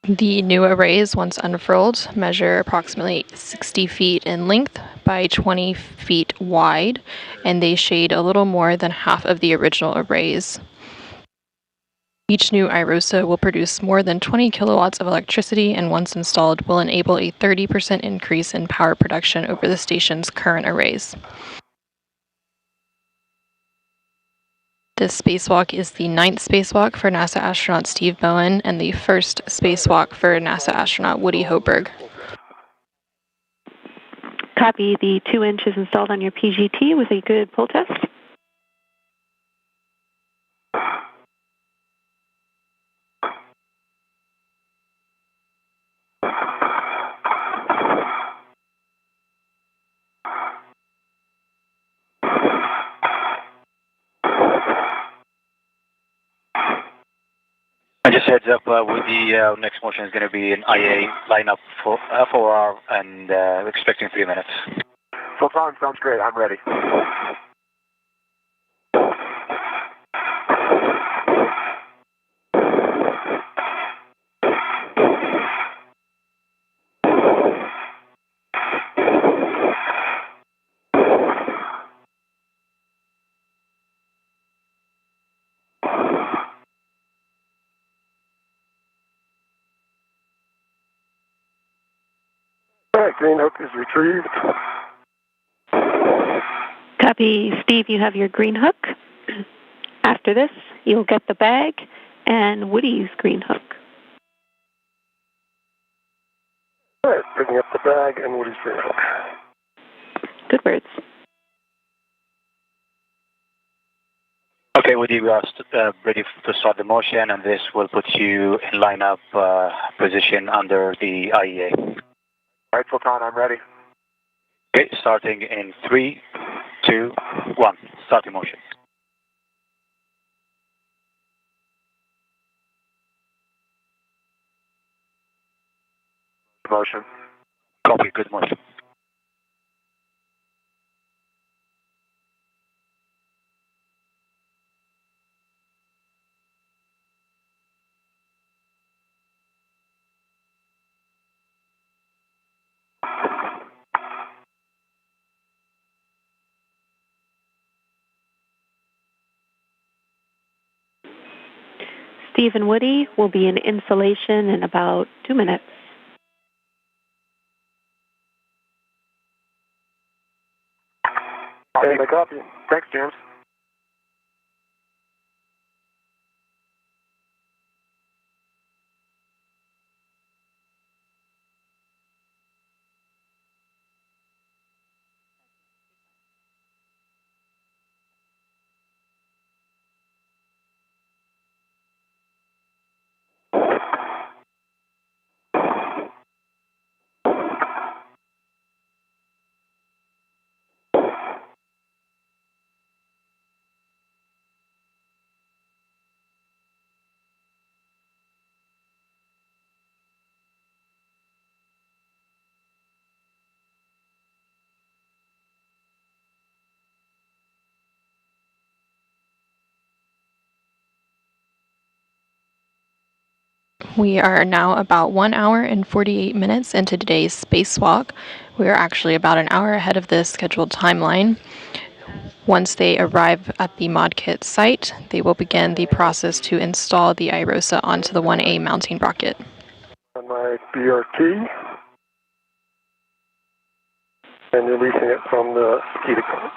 The new arrays, once unfurled, measure approximately 60 feet in length by 20 feet wide, and they shade a little more than half of the original arrays. Each new IROSA will produce more than 20 kilowatts of electricity, and once installed will enable a 30% increase in power production over the station's current arrays. This spacewalk is the 9th spacewalk for NASA astronaut Steve Bowen and the 1st spacewalk for NASA astronaut Woody Hoberg. Copy. The 2-inch is installed on your PGT with a good pull test. Heads up, Woody, next motion is going to be an IA lineup for FOR and expecting 3 minutes. Sultan, sounds great. I'm ready. All right, green hook is retrieved. Copy, Steve, you have your green hook. After this, you'll get the bag and Woody's green hook. All right, picking up the bag and Woody's green hook. Good words. Okay, Woody, we are ready to start the motion, and this will put you in lineup position under the IEA. All right, Sultan, I'm ready. Okay, starting in 3, 2, 1. Starting motion. Motion. Copy, good motion. Steve and Woody will be in installation in about 2 minutes. Hey, I copy. Thanks, James. We are now about 1 hour and 48 minutes into today's spacewalk. We are actually about an hour ahead of the scheduled timeline. Once they arrive at the ModKit site, they will begin the process to install the iROSA onto the 1A mounting rocket. On my BRT and releasing it from the SCADA card.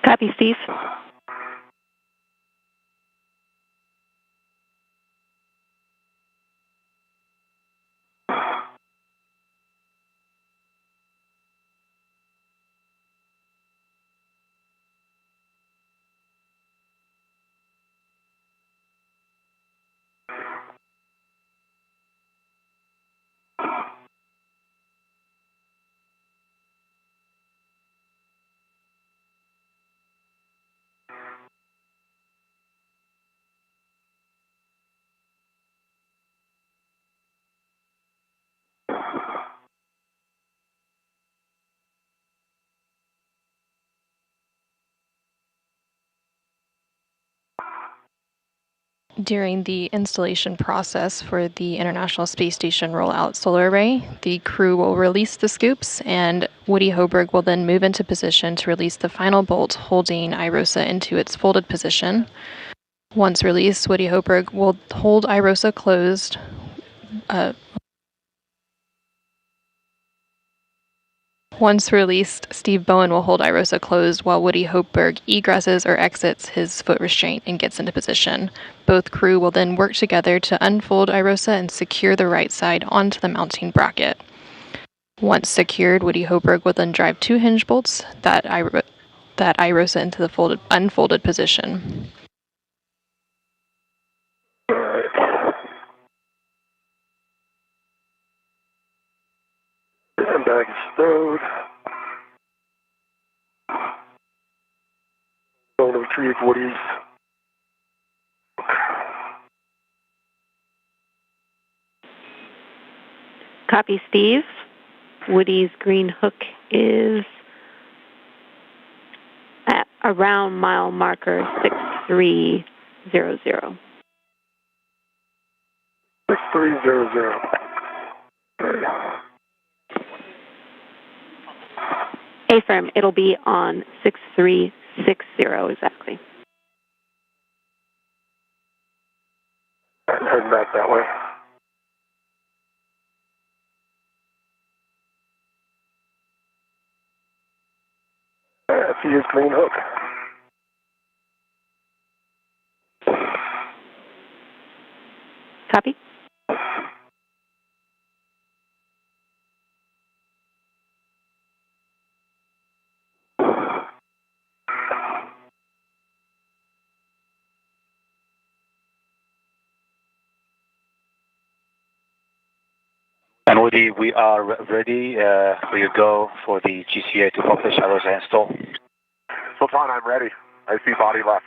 Copy, Steve. During the installation process for the International Space Station Rollout Solar Array, the crew will release the scoops, and Woody Hoberg will then move into position to release the final bolt holding iROSA into its folded position. Once released, Woody Hoberg will hold iROSA closed. Once released, Steve Bowen will hold iROSA closed while Woody Hoberg egresses or exits his foot restraint and gets into position. Both crew will then work together to unfold iROSA and secure the right side onto the mounting bracket. Once secured, Woody Hoberg will then drive 2 hinge bolts that iROSA into the unfolded position. And bag is stowed. Going to retrieve Woody's. Copy, Steve. Woody's green hook is at around mile marker 6300. 6300. Okay. Affirm, it'll be on 6360 exactly. Heading back that way. That's his green hook. Copy. And Woody, we are ready for you go for the GCA to publish our install. Sultan, I'm ready. I see body left.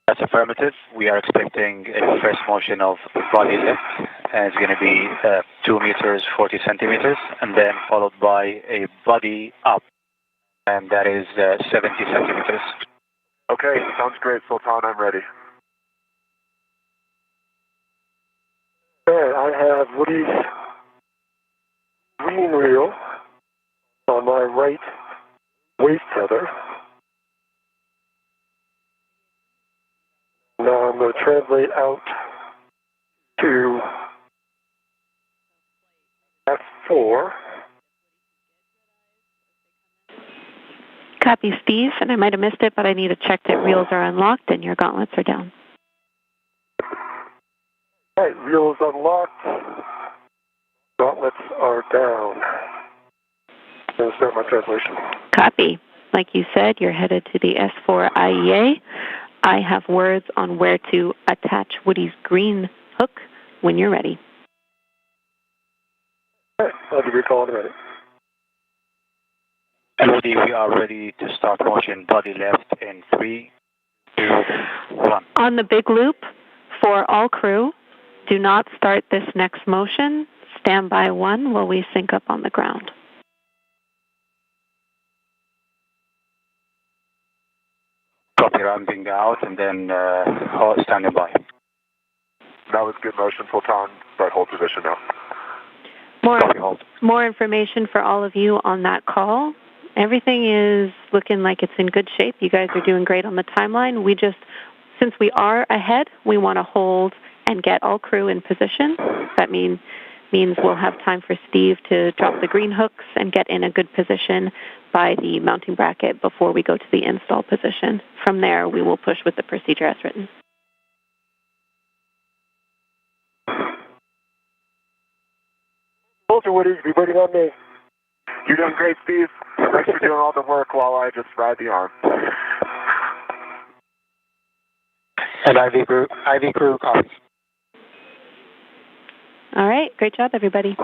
That's affirmative. We are expecting a first motion of body left, and it's going to be 2 meters, 40 centimeters, and then followed by a body up, and that is 70 centimeters. Okay, sounds great, Sultan. I'm ready. And I have Woody's green reel on my right waist tether. Now I'm going to translate out to F4. Copy, Steve. And I might have missed it, but I need to check that reels are unlocked and your gauntlets are down. All right, reels unlocked. Gauntlets are down. I'm going to start my translation. Copy. Like you said, you're headed to the S4 IEA. I have words on where to attach Woody's green hook when you're ready. All right, I'll give you a call in a minute. And Woody, we are ready to start motion body left in 3, 2, 1. On the big loop, for all crew, do not start this next motion. Stand by 1 while we sync up on the ground. Copy, ramping out, and then standing by. That was good motion, Sultan, but hold position now. More information for all of you on that call. Everything is looking like it's in good shape. You guys are doing great on the timeline. Since we are ahead, we want to hold and get all crew in position. That means we'll have time for Steve to drop the green hooks and get in a good position by the mounting bracket before we go to the install position. From there, we will push with the procedure as written. Soldier Woody, be waiting on me. You're doing great, Steve. Thanks for doing all the work while I just ride the arm. And IV crew, copy. All right. Great job, everybody.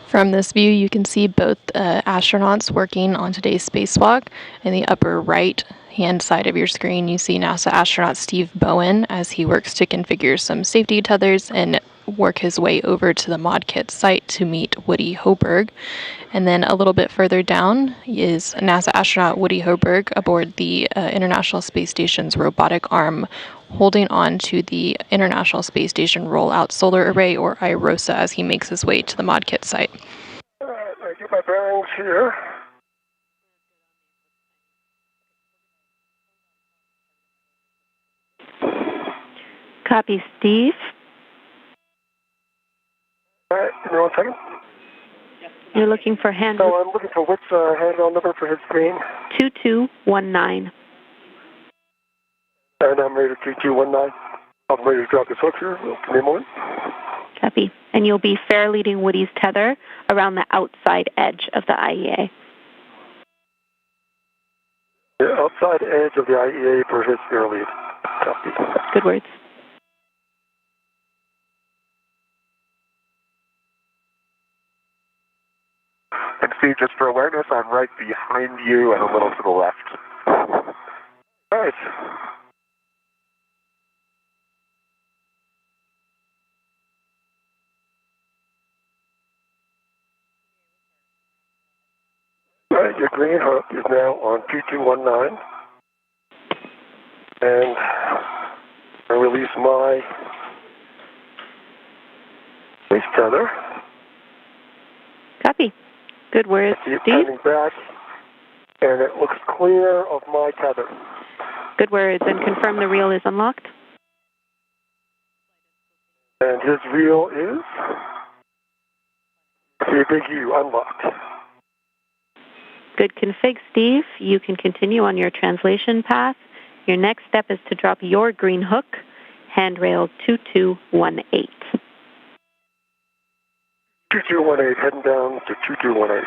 From this view, you can see both astronauts working on today's spacewalk. In the upper right-hand side of your screen, you see NASA astronaut Steve Bowen as he works to configure some safety tethers and work his way over to the ModKit site to meet Woody Hoberg. And then a little bit further down is NASA astronaut Woody Hoberg aboard the International Space Station's robotic arm, holding on to the International Space Station Rollout Solar Array, or IROSA, as he makes his way to the ModKit site. All right, I get my bearings here. Copy, Steve. All right, give me 1 second. You're looking for hand So I'm looking for which handle number for his screen? 2219. And I'm ready to 3219. I'm ready to drop this hook here. Give me a moment. Copy. And you'll be fair leading Woody's tether around the outside edge of the IEA. The outside edge of the IEA for his fair lead. Copy. Good words. And Steve, just for awareness, I'm right behind you and a little to the left. All right. your green hook is now on 2219. And I release my base tether. Copy. Good words, It's Steve. coming back, and it looks clear of my tether. Good words. And confirm the reel is unlocked. And his reel is, see a big U, unlocked. Good config, Steve. You can continue on your translation path. Your next step is to drop your green hook, handrail 2218. 2218, heading down to 2218.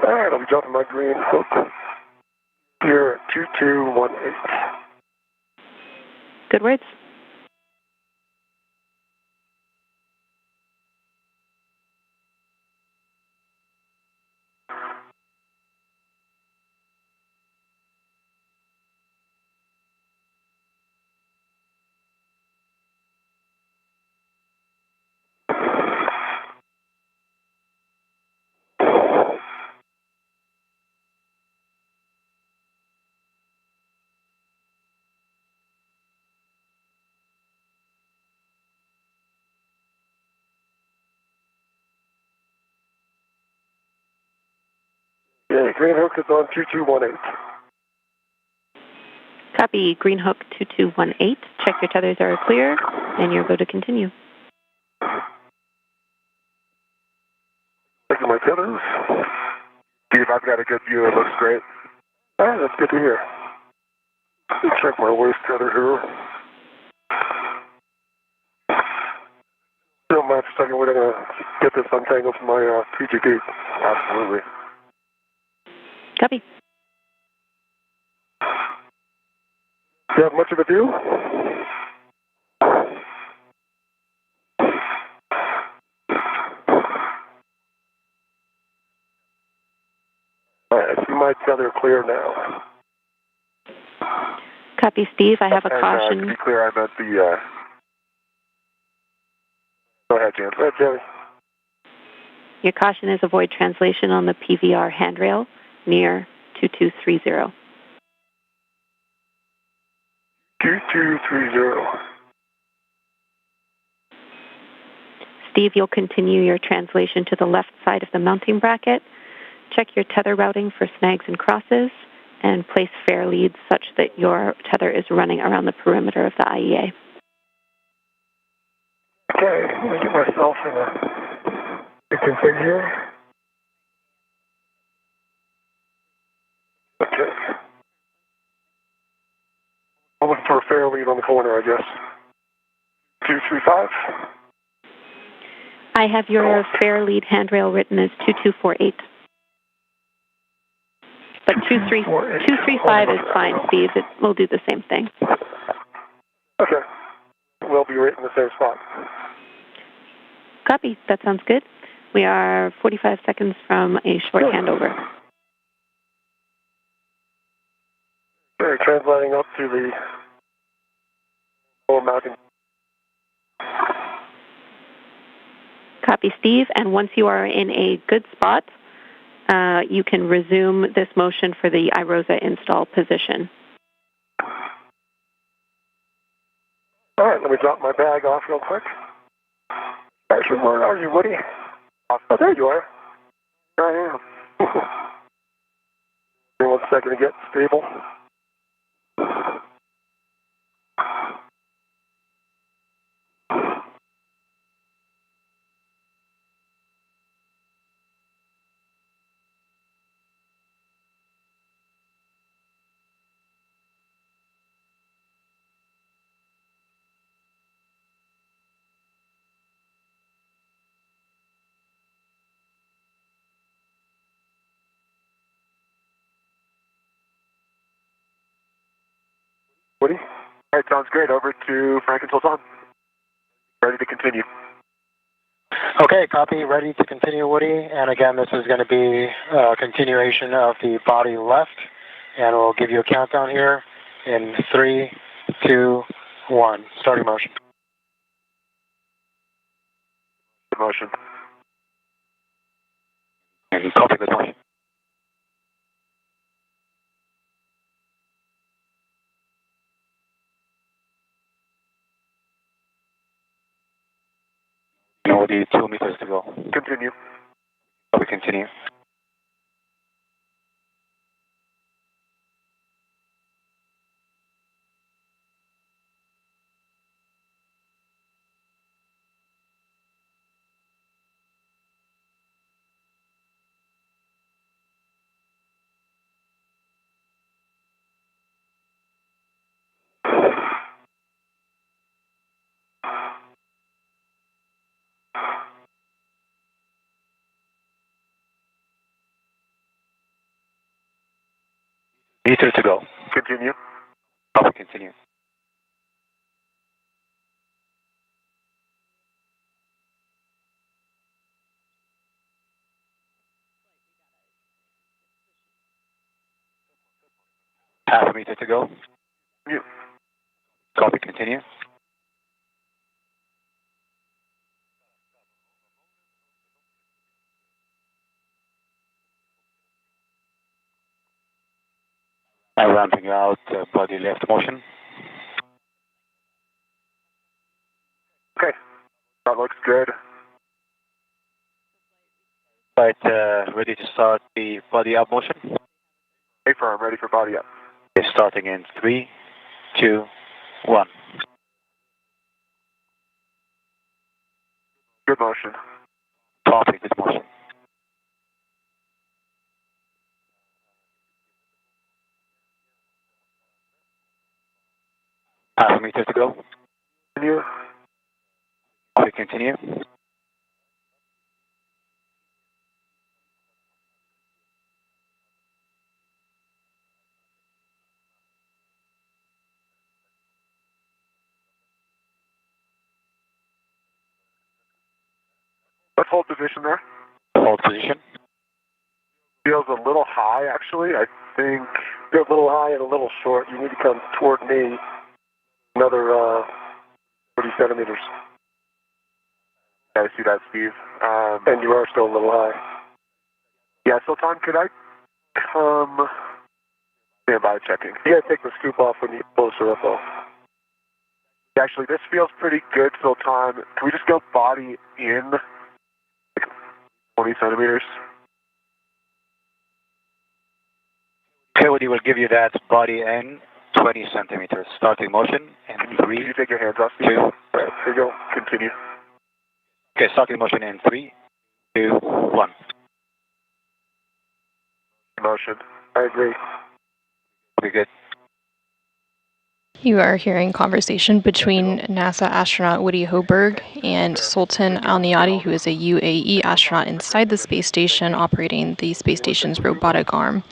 All right, I'll be dropping my green hook here at 2218. Good words. Yeah, green hook is on 2218. Copy. Green hook 2218. Check your tethers are clear, and you're good to continue. Checking my tethers. Steve, I've got a good view. It looks great. All right, that's good to hear. Check my waist tether here. Don't mind for a second, we're going to get this untangled from my PG gate. Absolutely. Copy. Do you have much of a view? All right, I see my tether clear now. Copy, Steve. I have a And, caution. to be clear, I meant the... Go ahead, James. Go ahead, Jerry. Your caution is avoid translation on the PVR handrail near 2230. 2230. Steve, you'll continue your translation to the left side of the mounting bracket. Check your tether routing for snags and crosses, and place fair leads such that your tether is running around the perimeter of the IEA. Okay, let me get myself in a config here. Okay. I'm looking for a fair lead on the corner, I guess. 235. I have your fair lead handrail written as 2248. But 235 is fine, Steve. It will do the same thing. Okay. We'll be right in the same spot. Copy. That sounds good. We are 45 seconds from a short handover. Okay, translating up to the lower mountain. Copy, Steve. And once you are in a good spot, you can resume this motion for the iROSA install position. All right, let me drop my bag off real quick. Actually, where are you, Woody? Oh, there you are. There I am. Give me 1 second to get stable. Woody? All right, sounds great. Over to Frank and Sultan. Ready to continue. Okay, copy. Ready to continue, Woody. And again, this is going to be a continuation of the body left. And we'll give you a countdown here in 3, 2, 1. Starting motion. Good motion. And copy the motion. Now the 2 meters to go. Continue. Copy, continue. Meter to go. Continue. Copy, continue. Half a meter to go. Continue. Copy, continue. Now ramping out body left motion. Okay. That looks good. Right, ready to start the body up motion. Stay firm. Ready for body up. Okay, starting in 3, 2, 1. Good motion. Copy, good motion. Half a meter to go. Continue. Copy, continue. Let's hold position there. Hold position. Feels a little high, actually. I think. Feels a little high and a little short. You need to come toward me another 30 centimeters. I see that, Steve. And you are still a little high. Yeah, Sultan, could I come? Stand by checking. You got to take the scoop off when you get closer, that's all. Actually, this feels pretty good, Sultan. Can we just go body in? Like 20 centimeters? Woody will give you that body in 20 centimeters. Starting motion in Can 3, you take your hands off, Steve? 2. Right, here you go. Continue. Okay, starting motion in 3, 2, 1. Motion. I agree. Okay, good. You are hearing conversation between NASA astronaut Woody Hoberg and Sultan Al-Niyadi, who is a UAE astronaut inside the space station operating the space station's robotic arm.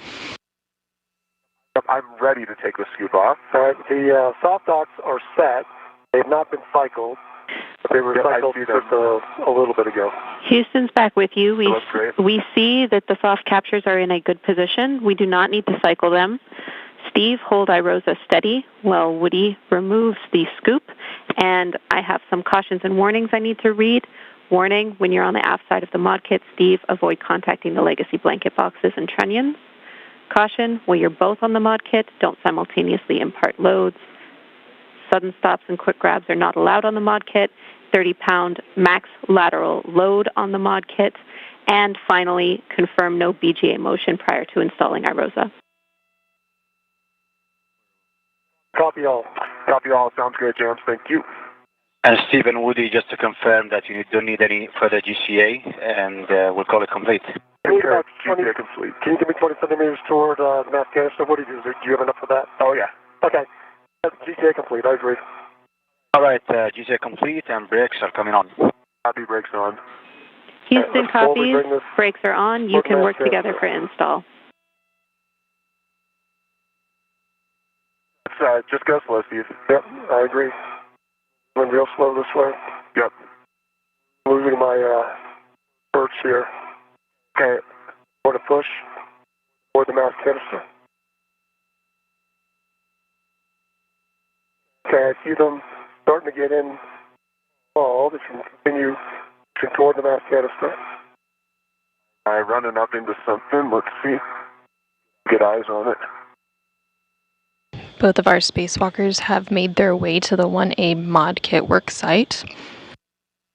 I'm ready to take the scoop off. All right, the soft docks are set. They have not been cycled, but they were cycled just a little bit ago. Houston's back with you. That looks great. We see that the soft captures are in a good position. We do not need to cycle them. Steve, hold iRosa steady while Woody removes the scoop. And I have some cautions and warnings I need to read. Warning, when you're on the aft side of the mod kit, Steve, avoid contacting the legacy blanket boxes and trunnions. Caution, while you're both on the mod kit, don't simultaneously impart loads. Sudden stops and quick grabs are not allowed on the mod kit. 30-pound max lateral load on the mod kit. And finally, confirm no BGA motion prior to installing iRosa. Copy all. Copy all. Sounds great, James. Thank you. And Stephen, Woody, just to confirm that you don't need any further GCA, and we'll call it complete. Okay, GCA complete. Can you give me 20 centimeters toward the mass canister? What do you have enough for that? Oh, yeah. Okay. GCA complete, I agree. All right, GCA complete, and brakes are coming on. Copy, brakes on. Houston copies, brakes are on. You can work together for install. just go slow, Steve. Yep, I agree. Going real slow this way. Yep. Moving my perch here. Okay. Want to push toward the mass canister. Okay, I see them starting to get in. Oh, they can continue toward the mass canister. I'm running up into something. Let's see. Get eyes on it. Both of our spacewalkers have made their way to the 1A mod kit work site.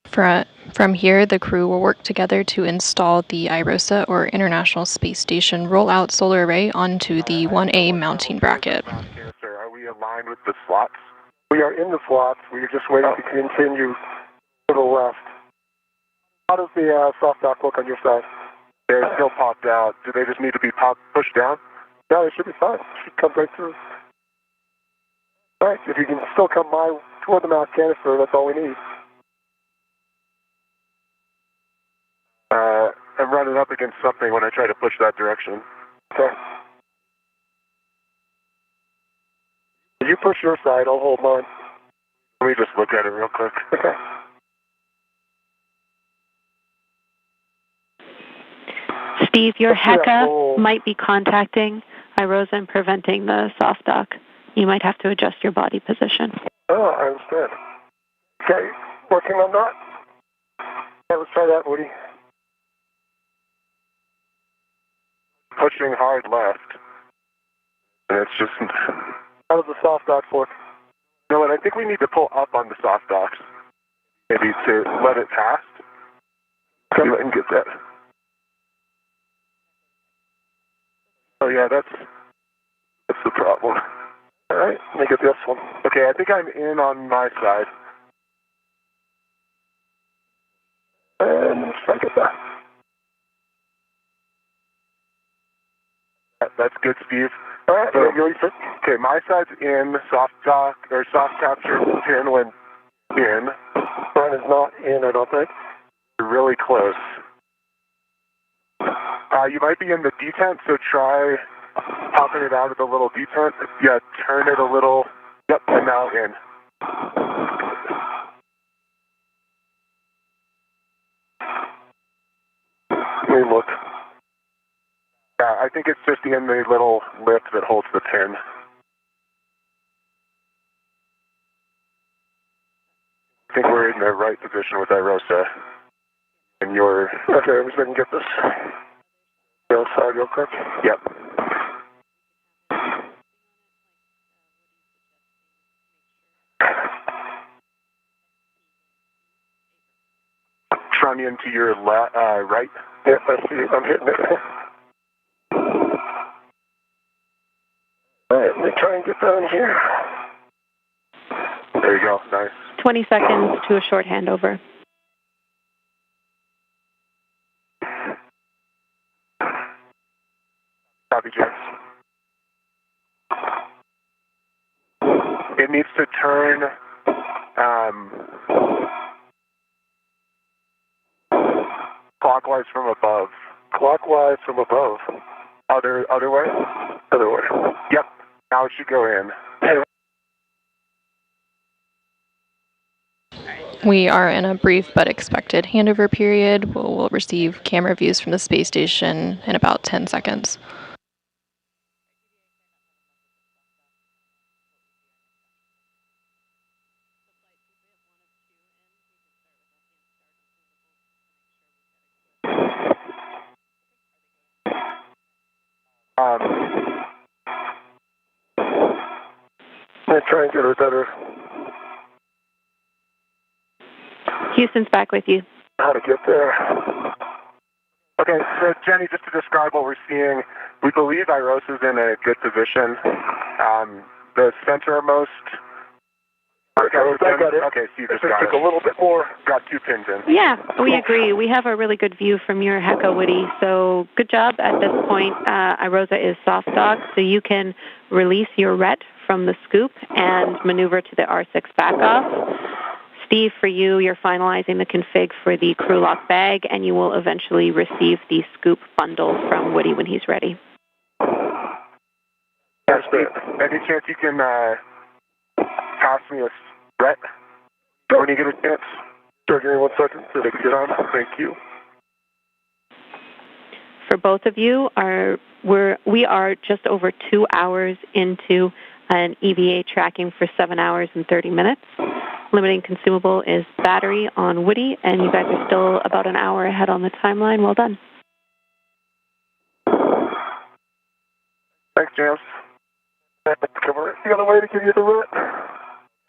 From here, the crew will work together to install the IROSA, or International Space Station Rollout Solar Array, onto the 1A mounting bracket. Are we aligned with the slots? We are in the slots. We are just waiting to continue to the left. How does the soft dock look on your side? They're still popped out. Do they just need to be pushed down? No, they should be fine. Should come right through. All right, if you can still come toward the mass canister, that's all we need. I'm running up against something when I try to push that direction. Okay. If you push your side, I'll hold mine. Let me just look at it real quick. Okay. Steve, your HECA might be contacting IROSA and preventing the soft dock. You might have to adjust your body position. Oh, I understand. Okay, working on that. Yeah, let's try that, Woody. Pushing hard left. And it's just... How does the soft dock look? You know what, I think we need to pull up on the soft docks. Maybe to let it pass. See if I can get that. Oh yeah, that's the problem. All right, let me get this one. Okay, I think I'm in on my side. And let's try to get that. That's good, Steve. All right, okay, my side's in, soft dock, or soft capture pin went in. Mine is not in, I don't think. You're really close. You might be in the detent, so try popping it out of the little detent. Yeah, turn it a little. Yep, and now in. Let me look. Yeah, I think it's just in the little lip that holds the pin. I think we're in the right position with IROSA. And you're... Okay, I'm just going to get this outside real quick. Yep. Trying into your right. Yep, I see it. I'm hitting it. All right, let me try and get down here. There you go. Nice. 20 seconds to a short handover. Copy, James. It needs to turn clockwise from above. Clockwise from above. Other way? Other way. Yep. Now it should go in. We are in a brief but expected handover period. We'll receive camera views from the space station in about 10 seconds. I'm trying to get her better. Houston's back with you. How to get there. Okay, so Jenny, just to describe what we're seeing, we believe IROSA is in a good position. The centermost... I got it. Okay, Steve just got got it. it. A little bit more. Got 2 pins in. Yeah, we agree. We have a really good view from your HECA, Woody. So good job at this point. IROSA is soft docked, so you can release your RET from the scoop and maneuver to the R6 backoff. Steve, for you, you're finalizing the config for the crew lock bag, and you will eventually receive the scoop bundle from Woody when he's ready. Any chance you can pass me a threat when you get a chance? Sure, give me 1 second. Thank you. For both of you, we are just over 2 hours into an EVA tracking for 7 hours and 30 minutes. Limiting consumable is battery on Woody, and you guys are still about an hour ahead on the timeline. Well done. Thanks, James. You got a way to give you the route?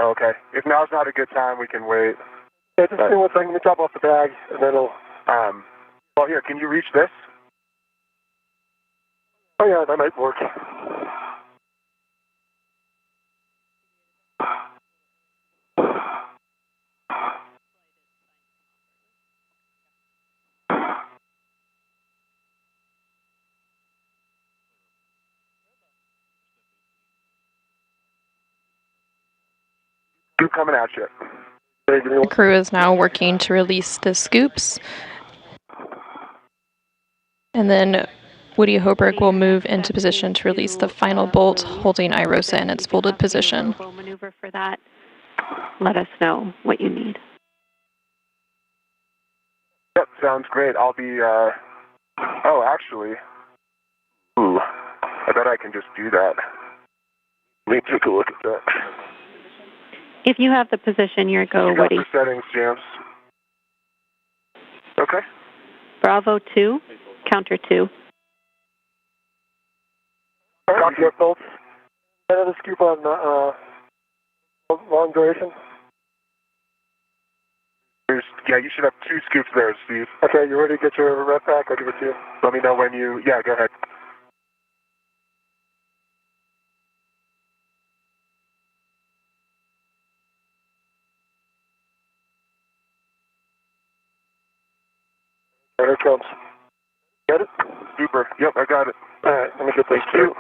Okay. If now's not a good time, we can wait. Yeah, just give me 1 second. Let me drop off the bag, and then it'll... Well, here, can you reach this? Oh, yeah, that might work. Scoop coming at you. The crew is now working to release the scoops. And then Woody Hoberg will move into position to release the final bolt, holding IROSA in its bolted position. Maneuver for that. Let us know what you need. Yep, sounds great. I'll be, oh, actually, I bet I can just do that. Let me take a look at that. If you have the position, you're go, Woody. The settings, James. Okay. Bravo 2, counter 2. Got your bolts. Another scoop on long duration. Yeah, you should have 2 scoops there, Steve. Okay, you ready to get your rep back? I'll give it to you. Let me know when you... Yeah, go ahead. Here it comes. Got it? Super. Yep, I got it. All right, let me get those 2.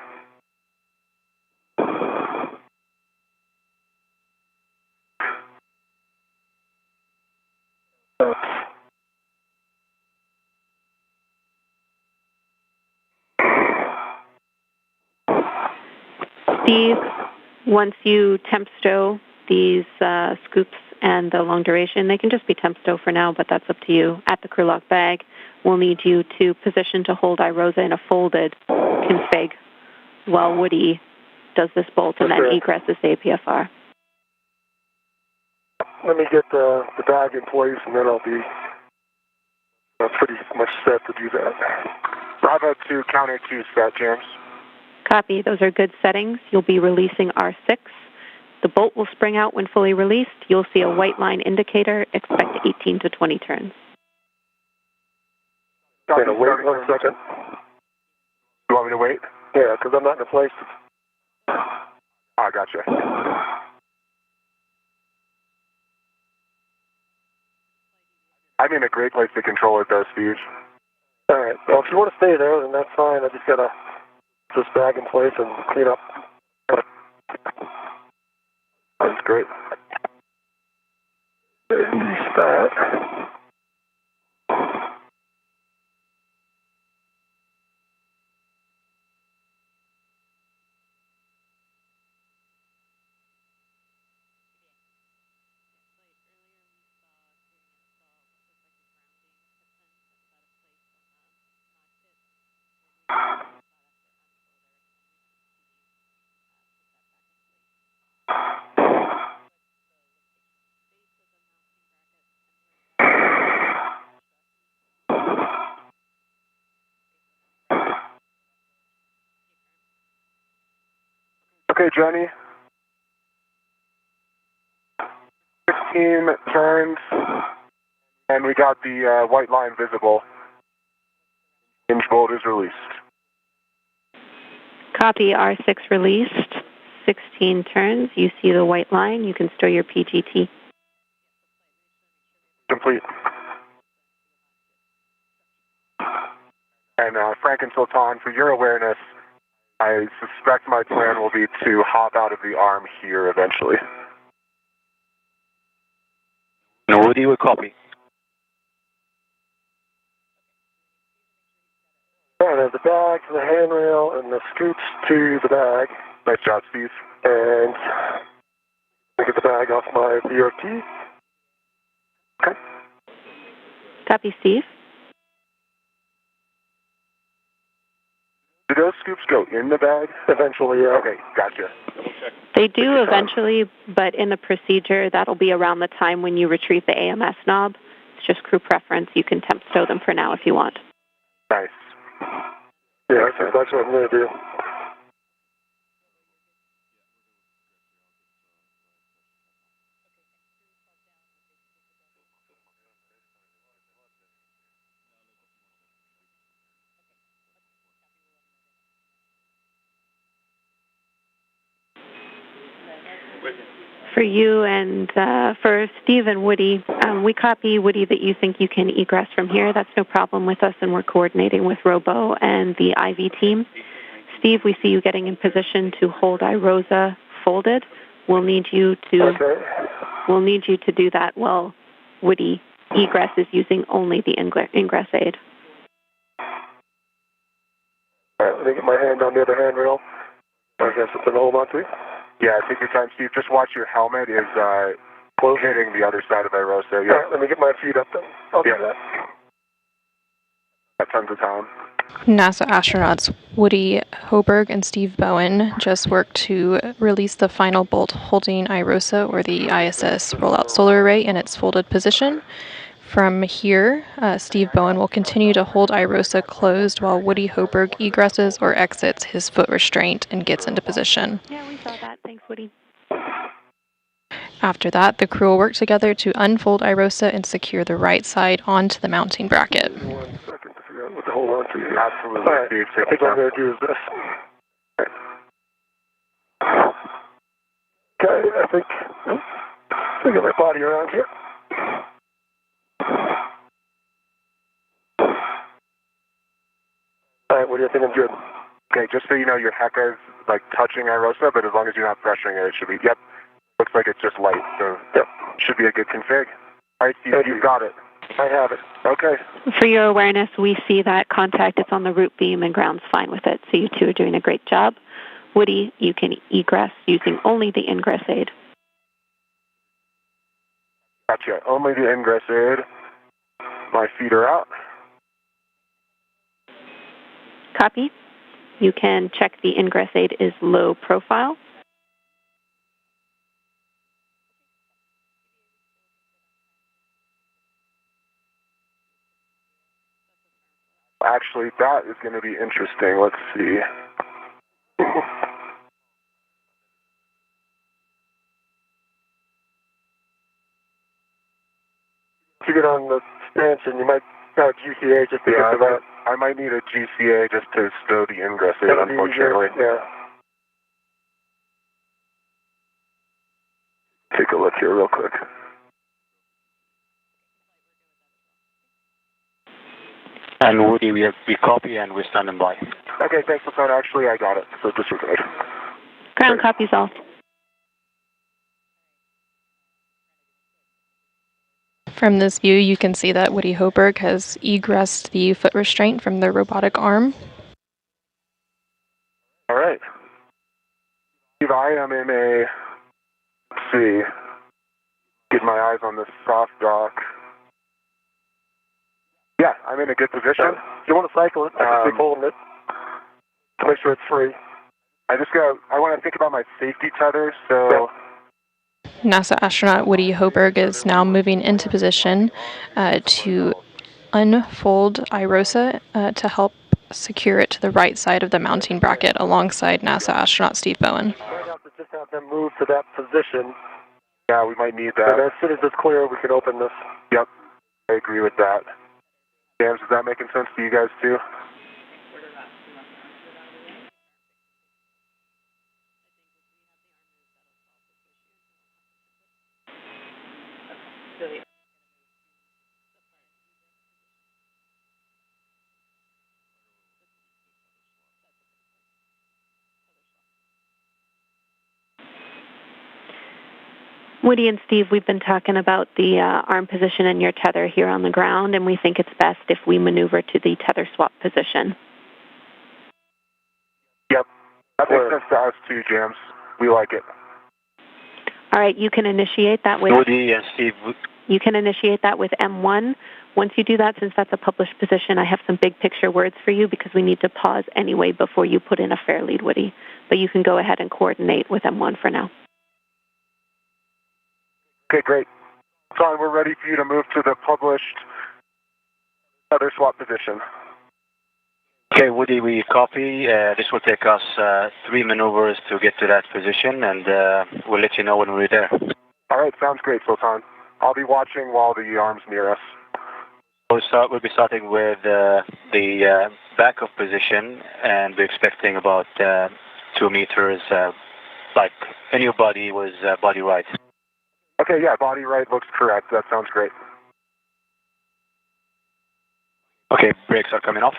Steve, once you temp stow these scoops and the long duration, they can just be temp stow for now, but that's up to you. At the crew lock bag, we'll need you to position to hold IROSA in a folded config while Woody does this bolt and then egresses the APFR. Let me get the bag in place, and then I'll be pretty much set to do that. Bravo 2, counter 2 set, James. Copy. Those are good settings. You'll be releasing R6. The bolt will spring out when fully released. You'll see a white line indicator. Expect 18 to 20 turns. Wait 1 second. You want me to wait? Yeah, because I'm not in a place. I gotcha. I'm in a great place to control it, though, Steve. All right. Well, if you want to stay there, then that's fine. I just got to put this bag in place and clean up. That's great. Release that. Okay, Jenny. 15 turns, and we got the white line visible. Hinge bolt is released. Copy. R6 released. 16 turns. You see the white line. You can store your PGT. Complete. And Frank and Sultan, for your awareness, I suspect my plan will be to hop out of the arm here eventually. No, Woody will copy. All right, I have the bag to the handrail and the scoops to the bag. Nice job, Steve. And I get the bag off my VRT. Okay. Copy, Steve. Do those scoops go in the bag? Eventually, yeah. Okay, gotcha. They do eventually, but in the procedure, that'll be around the time when you retrieve the AMS knob. It's just crew preference. You can temp stow them for now if you want. Nice. Yeah, that's what I'm going to do. For you and for Steve and Woody, we copy, Woody, that you think you can egress from here. That's no problem with us, and we're coordinating with Robo and the IV team. Steve, we see you getting in position to hold iRosa folded. We'll need you to do that while Woody egress is using only the ingress aid. All right, let me get my hand on the other handrail. I guess it's an hold on to. Yeah, take your time, Steve. Just watch your helmet is hitting the other side of iRosa. Yeah. All right, let me get my feet up then. I'll do that. Got tons of time. NASA astronauts Woody Hoberg and Steve Bowen just worked to release the final bolt holding iRosa, or the ISS rollout solar array, in its folded position. From here, Steve Bowen will continue to hold iRosa closed while Woody Hoberg egresses or exits his foot restraint and gets into position. Yeah, we saw that. Thanks, Woody. After that, the crew will work together to unfold iRosa and secure the right side onto the mounting bracket. 1 second to figure out what to hold on to. Absolutely, All right. Steve. I think what I'm going to do is this. Okay, I think I get my body around here. All right, what do you think? I'm good. Okay, just so you know, your HECA is like touching iRosa, but as long as you're not pressuring it, it should be, yep. Looks like it's just light, so yep. Should be a good config. All right, Steve, you've got it. I have it. Okay. For your awareness, we see that contact. It's on the root beam and ground's fine with it, so you two are doing a great job. Woody, you can egress using only the ingress aid. Gotcha. Only the ingress aid. My feet are out. Copy. You can check the ingress aid is low profile. Actually, that is going to be interesting. Let's see. To get on the stanchion, you might have GCA just to get to that. I might need a GCA just to stow the ingress aid, unfortunately. Yeah. Take a look here real quick. And Woody, we copy and we're standing by. Okay, thanks for phone. Actually, I got it, so disregard. Ground copies all. From this view, you can see that Woody Hoberg has egressed the foot restraint from the robotic arm. All right. Steve, I am in a, let's see, get my eyes on this soft dock. Yeah, I'm in a good position. You want to cycle it? I keep holding it to make sure it's free. I want to think about my safety tether, so... Yeah. NASA astronaut Woody Hoberg is now moving into position to unfold iRosa to help secure it to the right side of the mounting bracket alongside NASA astronaut Steve Bowen. We might have to just have them move to that position. Yeah, we might need that. And as soon as it's clear, we can open this. Yep, I agree with that. James, is that making sense to you guys too? Woody and Steve, we've been talking about the arm position and your tether here on the ground, and we think it's best if we maneuver to the tether swap position. Yep. That makes sense to us too, James. We like it. All right, you can initiate that with Woody and Steve. You can initiate that with M1. Once you do that, since that's a published position, I have some big picture words for you because we need to pause anyway before you put in a fair lead, Woody. But you can go ahead and coordinate with M1 for now. Okay, great. John, we're ready for you to move to the published other swap position. Okay, Woody, we copy. This will take us 3 maneuvers to get to that position, and we'll let you know when we're there. All right, sounds great, Sultan. I'll be watching while the arm's near us. We'll be starting with the backup position, and we're expecting about 2 meters, like in your body was body right. Okay, yeah, body right looks correct. That sounds great. Okay, brakes are coming off.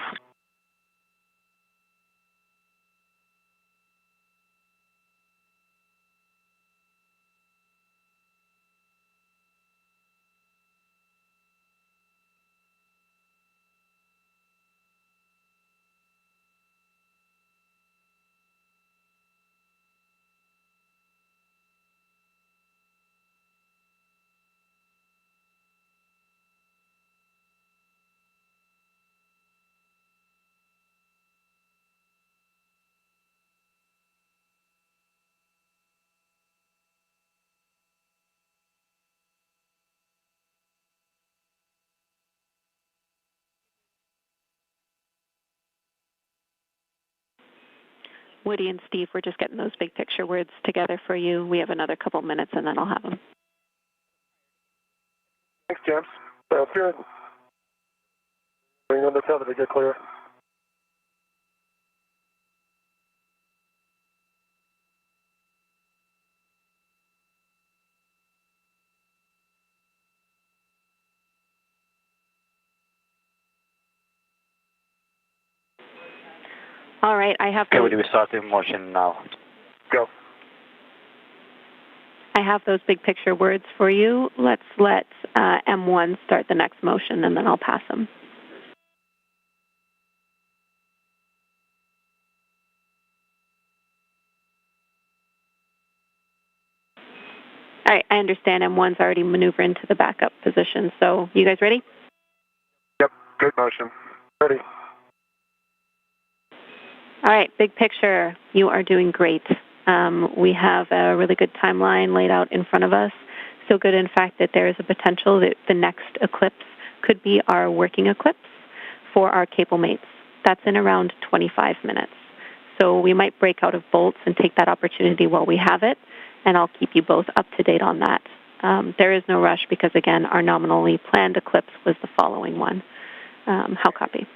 Woody and Steve, we're just getting those big picture words together for you. We have another couple minutes, and then I'll have them. Thanks, James. Sounds good. Bring on the tether to get clear. All right, I have. Okay, Woody, we start in motion now. Go. I have those big picture words for you. Let's let M1 start the next motion, and then I'll pass them. All right, I understand M1's already maneuvering to the backup position. So you guys ready? Yep, good motion. Ready. All right, big picture. You are doing great. We have a really good timeline laid out in front of us. So good, in fact, that there is a potential that the next eclipse could be our working eclipse for our cable mates. That's in around 25 minutes. So we might break out of bolts and take that opportunity while we have it, and I'll keep you both up to date on that. There is no rush because, again, our nominally planned eclipse was the following one. How copy?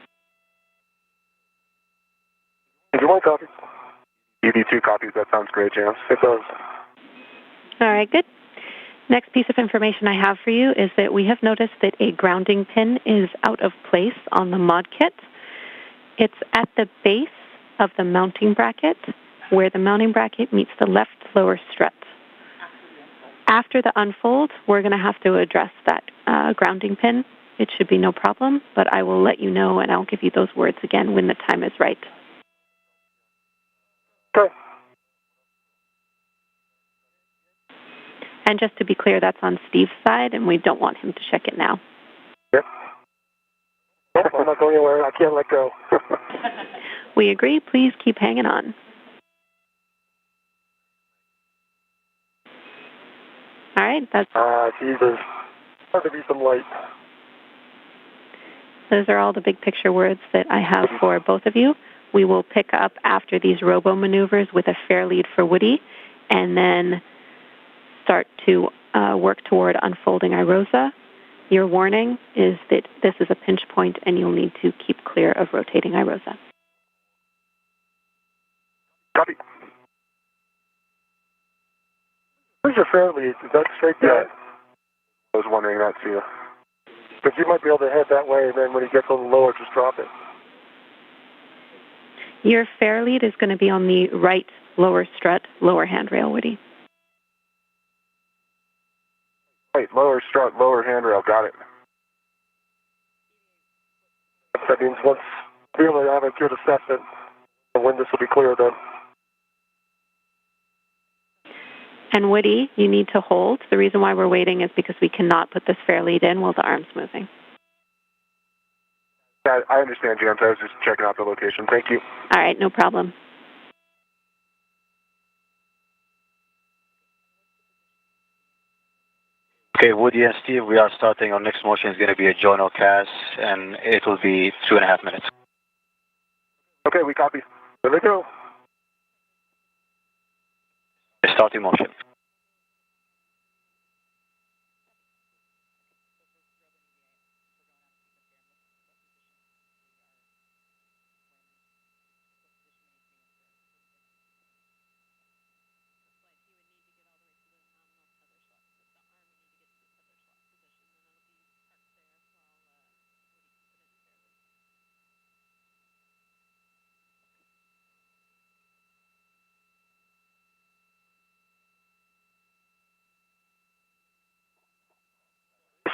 Did you want copies? You need 2 copies. That sounds great, James. It does. All right, good. Next piece of information I have for you is that we have noticed that a grounding pin is out of place on the mod kit. It's at the base of the mounting bracket where the mounting bracket meets the left lower strut. After the unfold, we're going to have to address that grounding pin. It should be no problem, but I will let you know, and I'll give you those words again when the time is right. Okay. And just to be clear, that's on Steve's side, and we don't want him to check it now. Yep. Nope, I'm not going anywhere. I can't let go. We agree. Please keep hanging on. All right. That's. Jesus. Hard to be some light. Those are all the big picture words that I have for both of you. We will pick up after these robo maneuvers with a fair lead for Woody, and then start to work toward unfolding IROSA. Your warning is that this is a pinch point, and you'll need to keep clear of rotating IROSA. Copy. Where's your fair lead? Is that straight Yeah. down? I was wondering that too. Because you might be able to head that way, and then when he gets a little lower, just drop it. Your fair lead is going to be on the right lower strut, lower handrail, Woody. Right, lower strut, lower handrail. Got it. That means once we'll be able to have a good assessment of when this will be clear, then. And Woody, you need to hold. The reason why we're waiting is because we cannot put this fair lead in while the arm's moving. Yeah, I understand, James. I was just checking out the location. Thank you. All right, no problem. Okay, Woody and Steve, we are starting. Our next motion is going to be a journal cast, and it will be 2.5 minutes. Okay, we copy. There they go. Starting motion.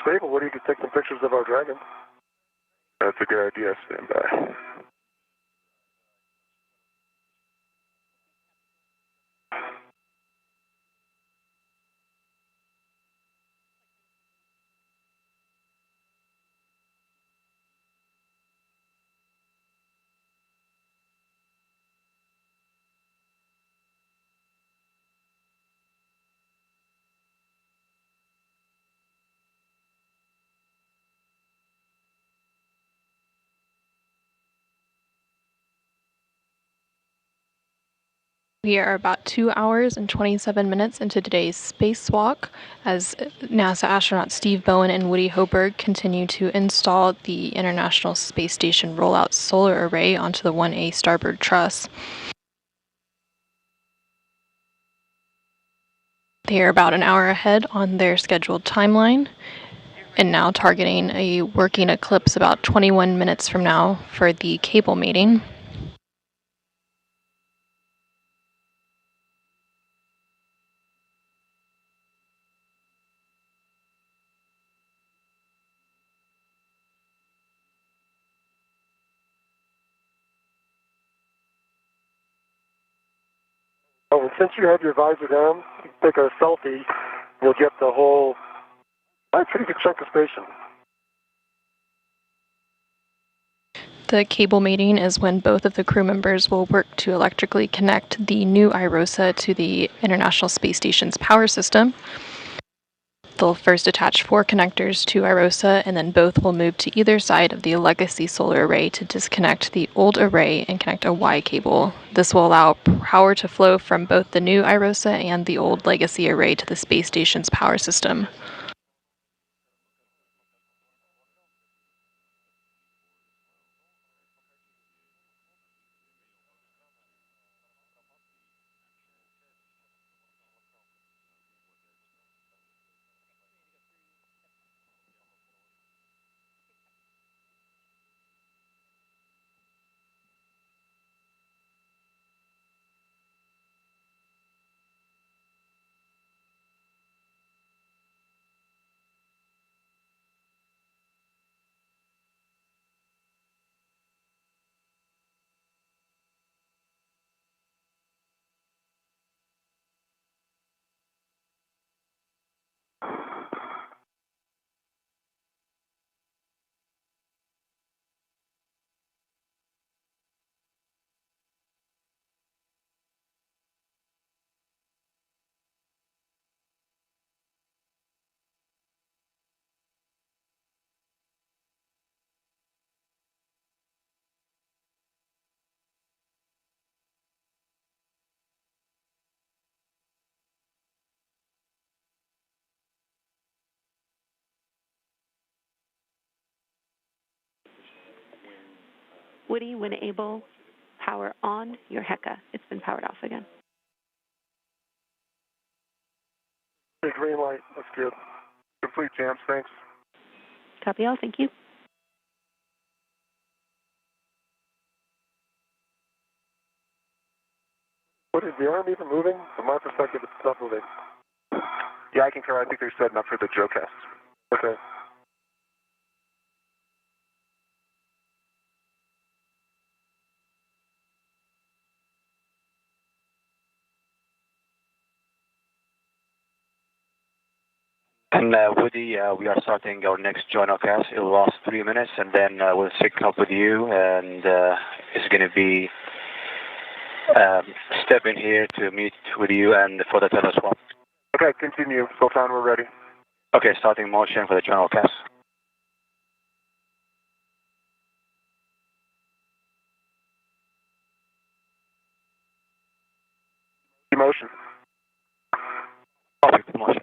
Stable, Woody, you could take some pictures of our dragon. That's a good idea. Stand by. We are about 2 hours and 27 minutes into today's spacewalk as NASA astronauts Steve Bowen and Woody Hoburg continue to install the International Space Station rollout solar array onto the 1A starboard truss. They are about an hour ahead on their scheduled timeline and now targeting a working eclipse about 21 minutes from now for the cable mating. Oh, and since you have your visor down, take a selfie, you'll get the whole, pretty good chunk of station. The cable mating is when both of the crew members will work to electrically connect the new IROSA to the International Space Station's power system. They'll first attach 4 connectors to IROSA, and then both will move to either side of the legacy solar array to disconnect the old array and connect a Y cable. This will allow power to flow from both the new IROSA and the old legacy array to the space station's power system. Woody, when able, power on your HECA. It's been powered off again. Green light, that's good. Complete, James. Thanks. Copy all. Thank you. What is the arm even moving? From my perspective, it's not moving. Yeah, I concur. I think they're setting up for the Joe cast. Okay. And Woody, we are starting our next journal cast. It will last 3 minutes, and then we'll sync up with you, and it's going to be step in here to meet with you and for the tether swap. Okay, continue. Sultan, we're ready. Okay, starting motion for the journal cast. Motion. Copy, motion.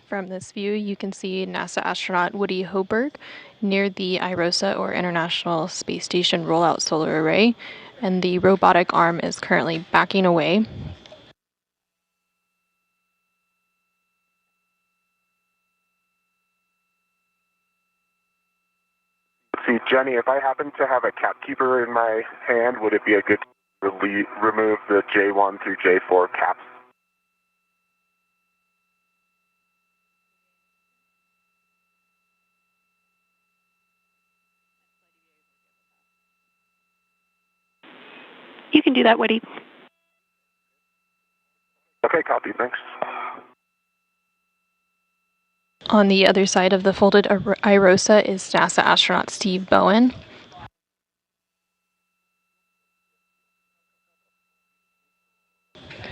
From this view, you can see NASA astronaut Woody Hoberg near the IROSA, or International Space Station Rollout Solar Array, and the robotic arm is currently backing away. Let's see, Jenny, if I happen to have a cap keeper in my hand, would it be a good to remove the J1 through J4 caps? You can do that, Woody. Okay, copy, thanks. On the other side of the folded IROSA is NASA astronaut Steve Bowen.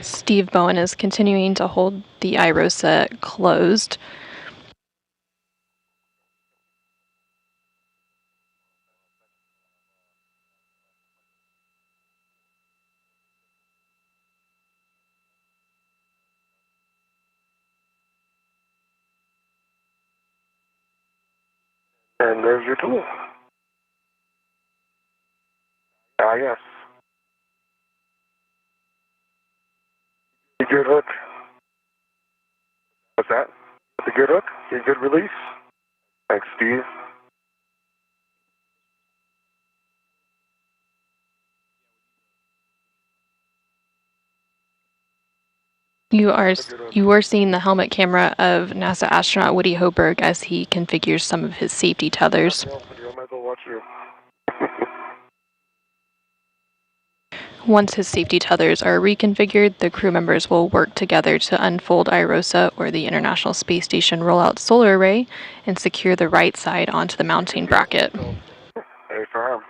Steve Bowen is continuing to hold the IROSA closed. And there's your tool. Yes. A good hook. What's that? A good hook. A good release. Thanks, Steve. You are seeing the helmet camera of NASA astronaut Woody Hoberg as he configures some of his safety tethers. Once his safety tethers are reconfigured, the crew members will work together to unfold IROSA, or the International Space Station Rollout Solar Array, and secure the right side onto the mounting bracket. Hey, firm.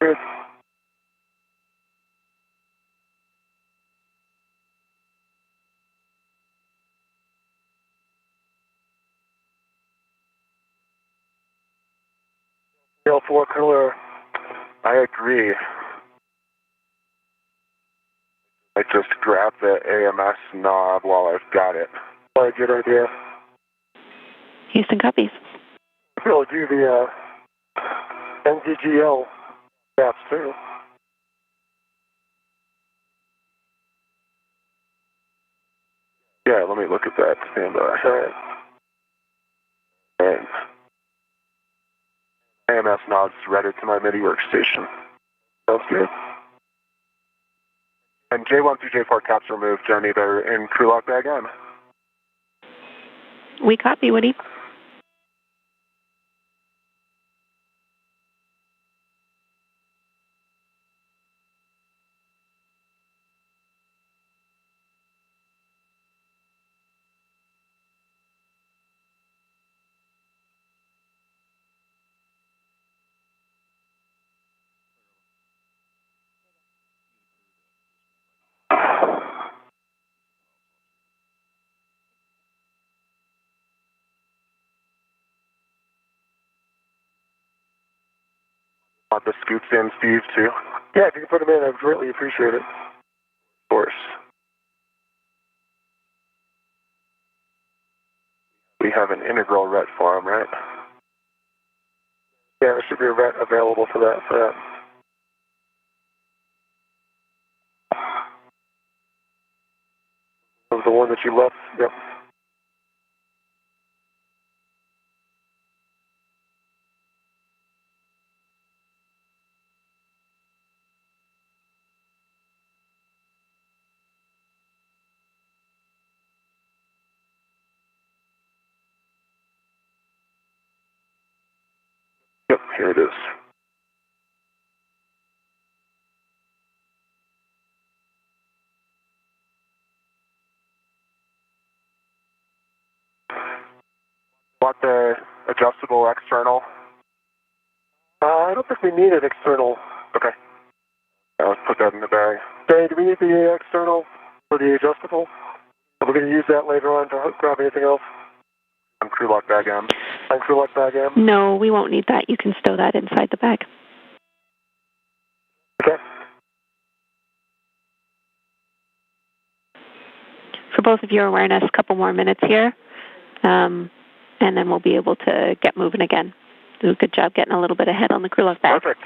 Good. L4 color I agree. I just grab the AMS knob while I've got it. Probably a good idea. Houston copies. We'll do the NZGL maps too. Yeah, let me look at that. Stand by. All right. And AMS knob's routed to my MIDI workstation. Sounds good. And J1 through J4 caps removed, Johnny. They're in crew lock bag M. We copy, Woody. Want the scoops in, Steve, too? Yeah, if you can put them in, I'd greatly appreciate it. Of course. We have an integral ret for them, right? Yeah, there should be a ret available for that. That was the one that you left. Yep. Yep, here it is. Want the adjustable external? I don't think we need an external. Okay. Let's put that in the bag. Okay, do we need the external for the adjustable? Are we going to use that later on to grab anything else? On crew lock bag M. On crew lock bag M? No, we won't need that. You can stow that inside the bag. Okay. For both of your awareness, a couple more minutes here, and then we'll be able to get moving again. Do a good job getting a little bit ahead on the crew lock bag. Perfect.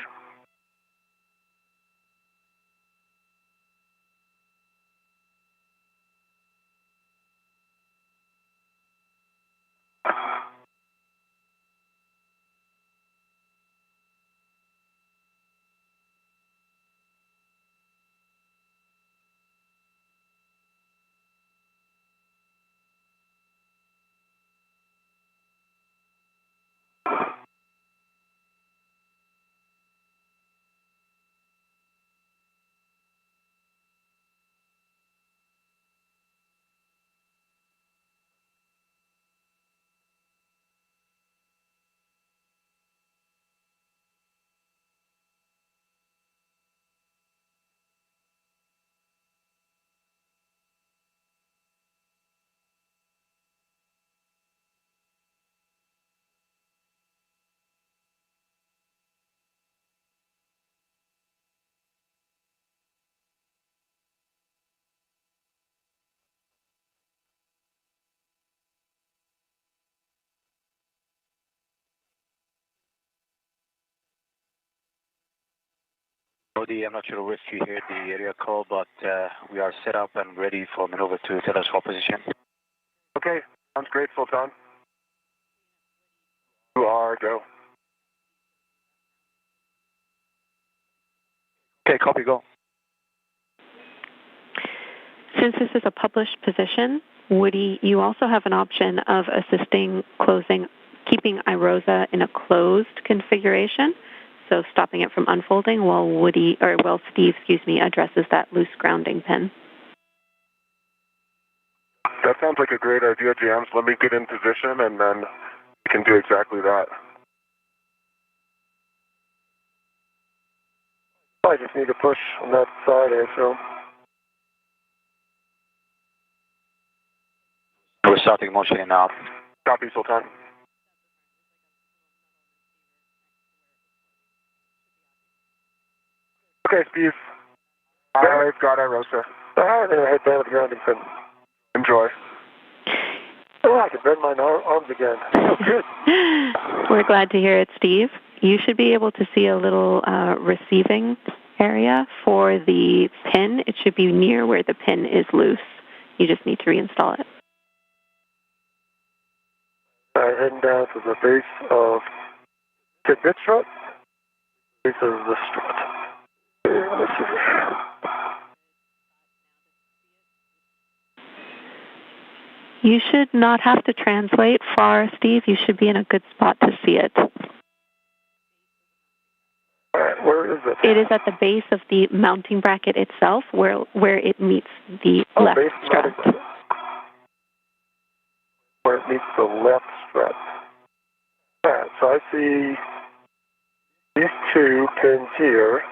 I'm not sure if you heard the area call, but we are set up and ready for maneuver to telescope position. Okay, sounds great, Sultan. You are go. Okay, copy, go. Since this is a published position, Woody, you also have an option of assisting keeping iROSA in a closed configuration, so stopping it from unfolding while Steve, addresses that loose grounding pin. That sounds like a great idea, Jams. Let me get in position, and then we can do exactly that. I just need to push on that side there, so. We're starting motion now. Copy, Sultan. Okay, Steve. I've got Irosa. All right, then I head down to the grounding pin. Enjoy. Oh, I can bend my arms again. Oh, good. We're glad to hear it, Steve. You should be able to see a little receiving area for the pin. It should be near where the pin is loose. You just need to reinstall it. All right, heading down to the base of tidbit strut. Base of the strut. Let's see. You should not have to translate far, Steve. You should be in a good spot to see it. All right, where is it? It is at the base of the mounting bracket itself, where it meets the left strut. Where it meets the left strut. All right, so I see these two pins here.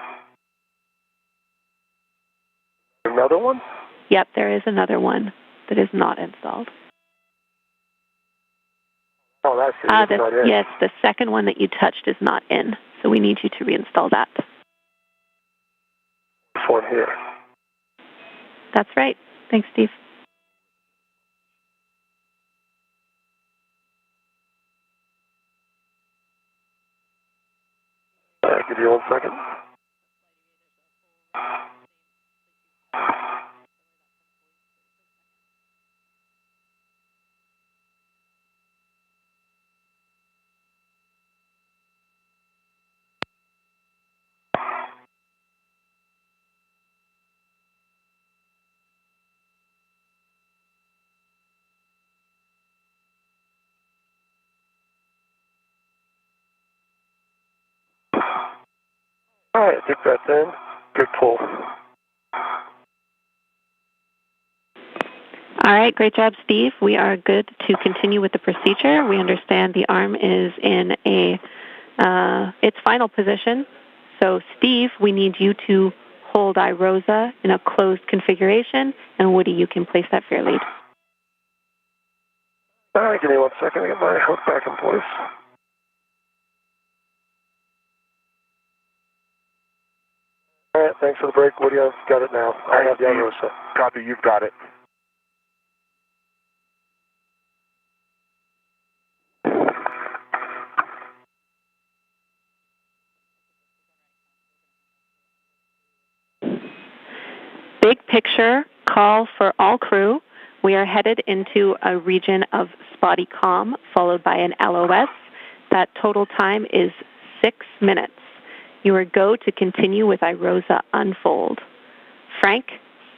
Another one? Yep, there is another one that is not installed. Oh, that's it. Not in. Yes, the second one that you touched is not in, so we need you to reinstall that. This one here. That's right. Thanks, Steve. Give you 1 second. All right, I think that's in. Good pull. All right, great job, Steve. We are good to continue with the procedure. We understand the arm is in its final position. So, Steve, we need you to hold Irosa in a closed configuration, and Woody, you can place that for your lead. All right, give me 1 second to get my hook back in place. All right, thanks for the break, Woody. I've got it now. I have the Irosa. Copy, you've got it. Big picture call for all crew. We are headed into a region of spotty calm, followed by an LOS. That total time is 6 minutes. You are go to continue with Irosa unfold. Frank,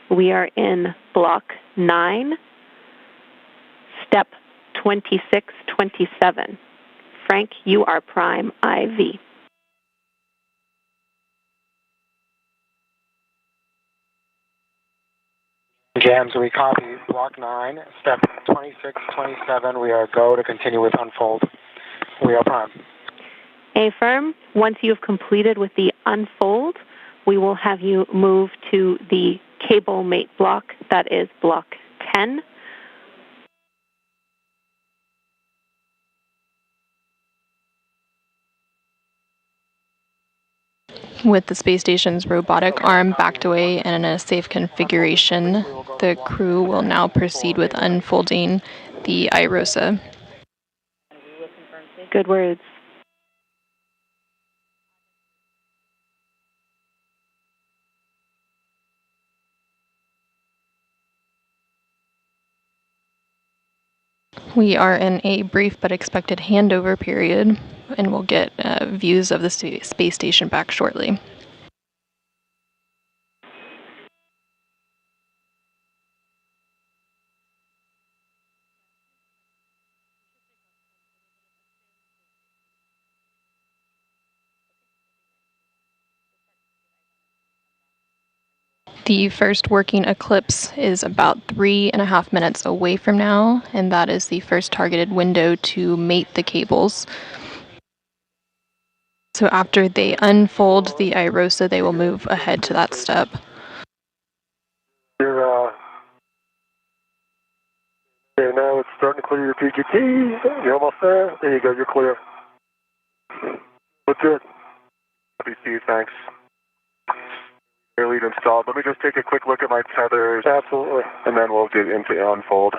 we are in block 9, step 2627. Frank, you are prime IV. Jams, we copy block 9, step 2627. We are go to continue with unfold. We are prime. Affirm. Once you have completed with the unfold, we will have you move to the cable mate block. That is block 10. With the space station's robotic arm backed away and in a safe configuration, the crew will now proceed with unfolding the Irosa. Good words. We are in a brief but expected handover period, and we'll get views of the space station back shortly. The first working eclipse is about 3.5 minutes away from now, and that is the first targeted window to mate the cables. So after they unfold the Irosa, they will move ahead to that step. Okay, now it's starting to clear your PGT. You're almost there. There you go, you're clear. What's it? Copy, Steve, thanks. Air lead installed. Let me just take a quick look at my tethers. Absolutely. And then we'll get into unfold.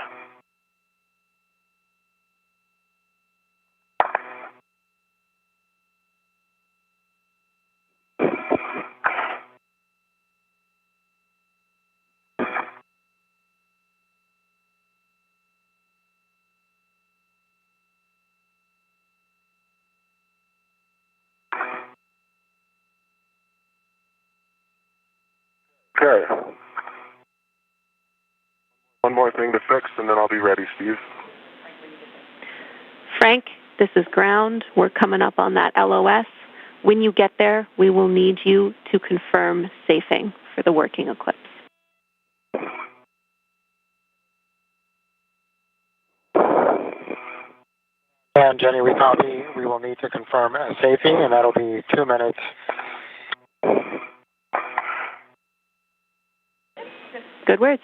Okay. One more thing to fix, and then I'll be ready, Steve. Frank, this is ground. We're coming up on that LOS. When you get there, we will need you to confirm safing for the working eclipse. And Jenny, we copy. We will need to confirm safety, and that'll be 2 minutes. Good words.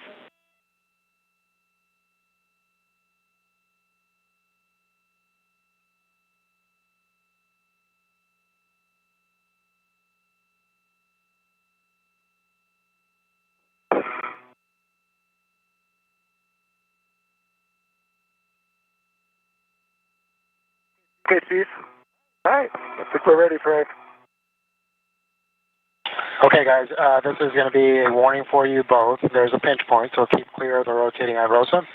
Okay, Steve. All right. I think we're ready, Frank. Okay, guys, this is going to be a warning for you both. There's a pinch point, so keep clear of the rotating iROSA.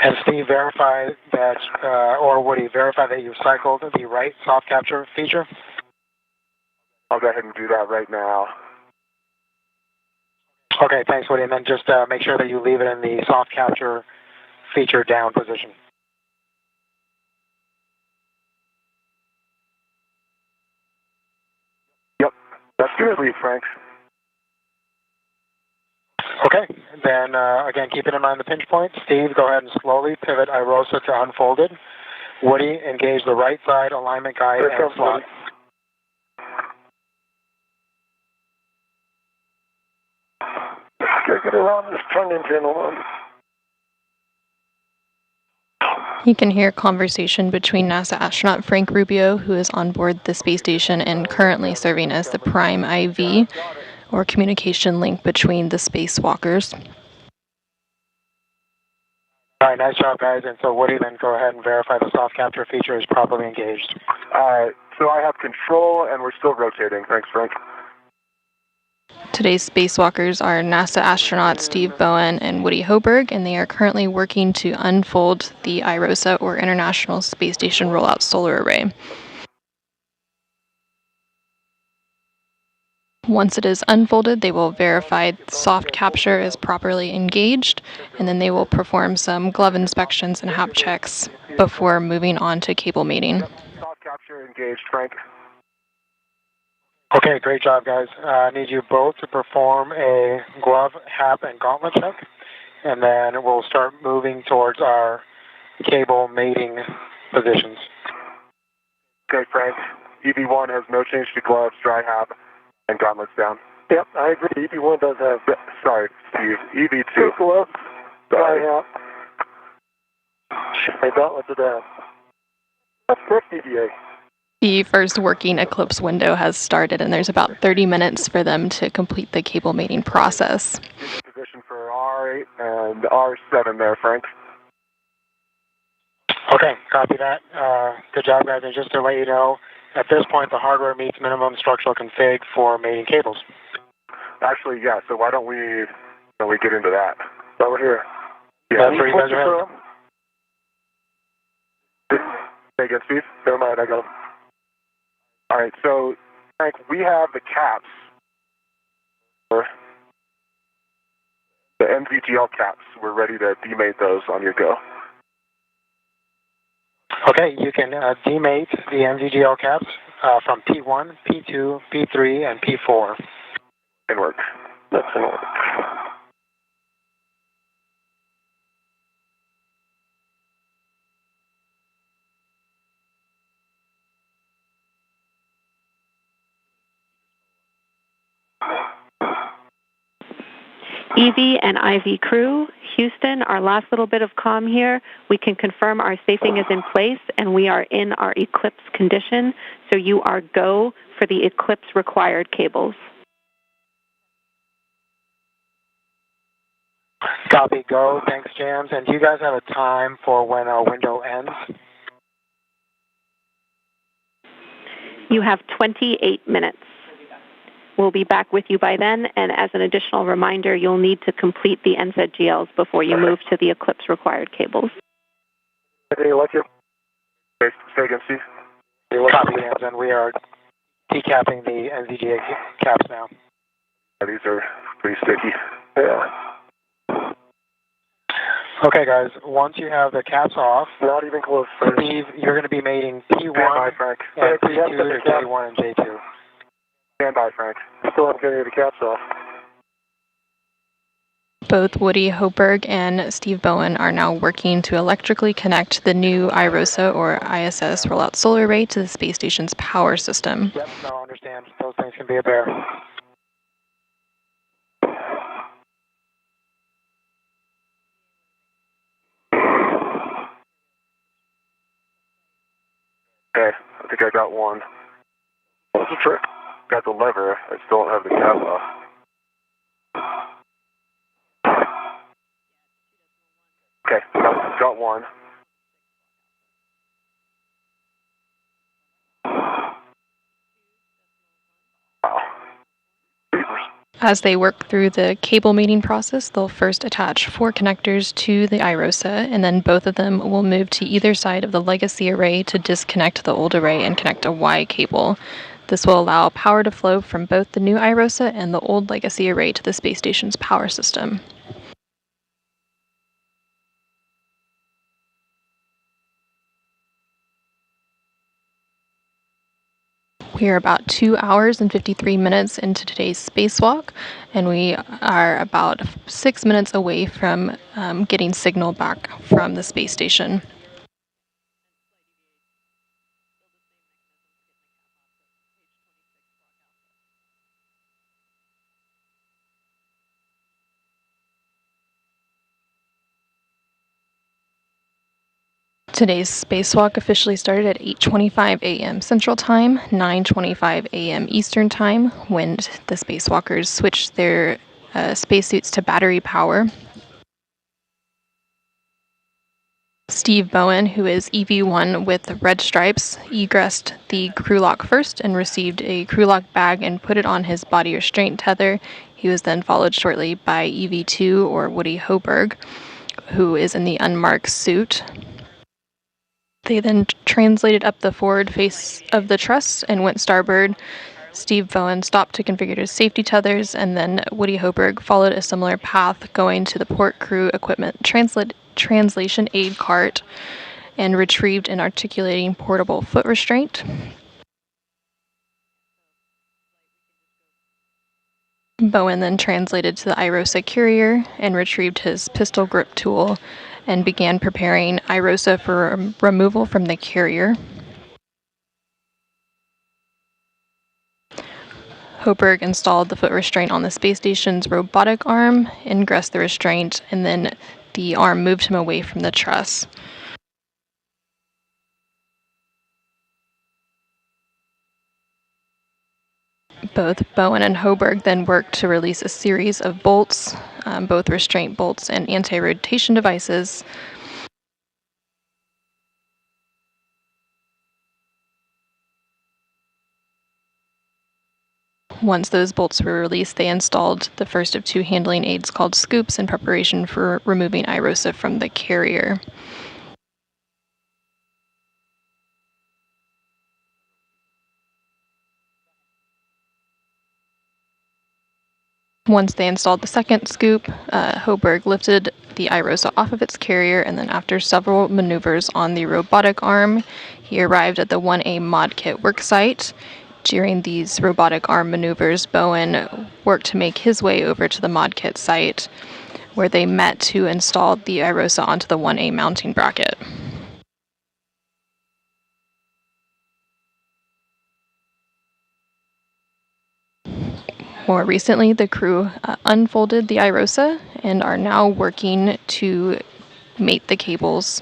And Steve, verify that, or Woody, verify that you've cycled the right soft capture feature. I'll go ahead and do that right now. Okay, thanks, Woody. And then just make sure that you leave it in the soft capture feature down position. Yep, that's good, Frank. Okay, then again, keeping in mind the pinch point, Steve, go ahead and slowly pivot iROSA to unfolded. Woody, engage the right side alignment guide and slot. Okay, get around this turn-in channel. You can hear conversation between NASA astronaut Frank Rubio, who is on board the space station and currently serving as the prime IV, or communication link between the spacewalkers. All right, nice job, guys. And so Woody, then go ahead and verify the soft capture feature is properly engaged. So I have control, and we're still rotating. Thanks, Frank. Today's spacewalkers are NASA astronauts Steve Bowen and Woody Hoberg, and they are currently working to unfold the iROSA, or International Space Station Rollout Solar Array. Once it is unfolded, they will verify soft capture is properly engaged, and then they will perform some glove inspections and hap checks before moving on to cable mating. Soft capture engaged, Frank. Okay, great job, guys. I need you both to perform a glove, hap, and gauntlet check, and then we'll start moving towards our cable mating positions. Okay, Frank. EV1 has no change to gloves, dry hap, and gauntlets down. Yep, I agree. EV1 does have. Sorry, Steve. EV2. Gloves, dry Sorry. hap, and gauntlets are down. That's correct, EVA. The first working eclipse window has started, and there's about 30 minutes for them to complete the cable mating process. Position for R8 and R7 there, Frank. Okay, copy that. Good job, guys. And just to let you know, at this point, the hardware meets minimum structural config for mating cables. Actually, yeah, so why don't we get into that? While we're here. Yeah, That's where you guys are headed. Say again, Steve? Never mind, I got them. All right, so, Frank, we have the caps, the MVGL caps. We're ready to demate those on your go. Okay, you can demate the MVGL caps from P1, P2, P3, and P4. In work. That's in order. EV and IV crew, Houston, our last little bit of comm here. We can confirm our safing is in place and we are in our eclipse condition, so you are go for the eclipse required cables. Copy, go. Thanks, Jams. And do you guys have a time for when our window ends? You have 28 minutes. We'll be back with you by then, and as an additional reminder, you'll need to complete the NZGLs before you move to the Eclipse required cables. Any electric? Okay, say again, Steve. Copy, Jams, and we are decapping the NZGA caps now. Yeah, these are pretty sticky. Yeah. Okay, guys, once you have the caps off, Not even close. Steve, you're going to be mating Stand by, P1 Frank. and P2 to J1 and J2. Stand by, Frank. Still haven't getting the caps off. Both Woody Hoberg and Steve Bowen are now working to electrically connect the new IROSA or ISS rollout solar array to the space station's power system. Yep, no, I understand. Those things can be a bear. Okay, I think I got one. What's the trick? Got the lever. I still don't have the cap off. Okay, got one. Wow. As they work through the cable mating process, they'll first attach 4 connectors to the IROSA, and then both of them will move to either side of the legacy array to disconnect the old array and connect a Y cable. This will allow power to flow from both the new IROSA and the old legacy array to the space station's power system. We are about 2 hours and 53 minutes into today's spacewalk, and we are about 6 minutes away from getting signal back from the space station. Today's spacewalk officially started at 8:25 a.m. Central Time, 9:25 a.m. Eastern Time, when the spacewalkers switched their spacesuits to battery power. Steve Bowen, who is EV1 with red stripes, egressed the crew lock first and received a crew lock bag and put it on his body restraint tether. He was then followed shortly by EV2, or Woody Hoberg, who is in the unmarked suit. They then translated up the forward face of the truss and went starboard. Steve Bowen stopped to configure his safety tethers, and then Woody Hoberg followed a similar path, going to the port crew equipment translation aid cart and retrieved an articulating portable foot restraint. Bowen then translated to the IROSA carrier and retrieved his pistol grip tool and began preparing IROSA for removal from the carrier. Hoberg installed the foot restraint on the space station's robotic arm, ingressed the restraint, and then the arm moved him away from the truss. Both Bowen and Hoberg then worked to release a series of bolts, both restraint bolts and anti-rotation devices. Once those bolts were released, they installed the first of 2 handling aids called scoops in preparation for removing IROSA from the carrier. Once they installed the second scoop, Hoberg lifted the IROSA off of its carrier, and then after several maneuvers on the robotic arm, he arrived at the 1A mod kit worksite. During these robotic arm maneuvers, Bowen worked to make his way over to the mod kit site, where they met to install the IROSA onto the 1A mounting bracket. More recently, the crew unfolded the IROSA and are now working to mate the cables.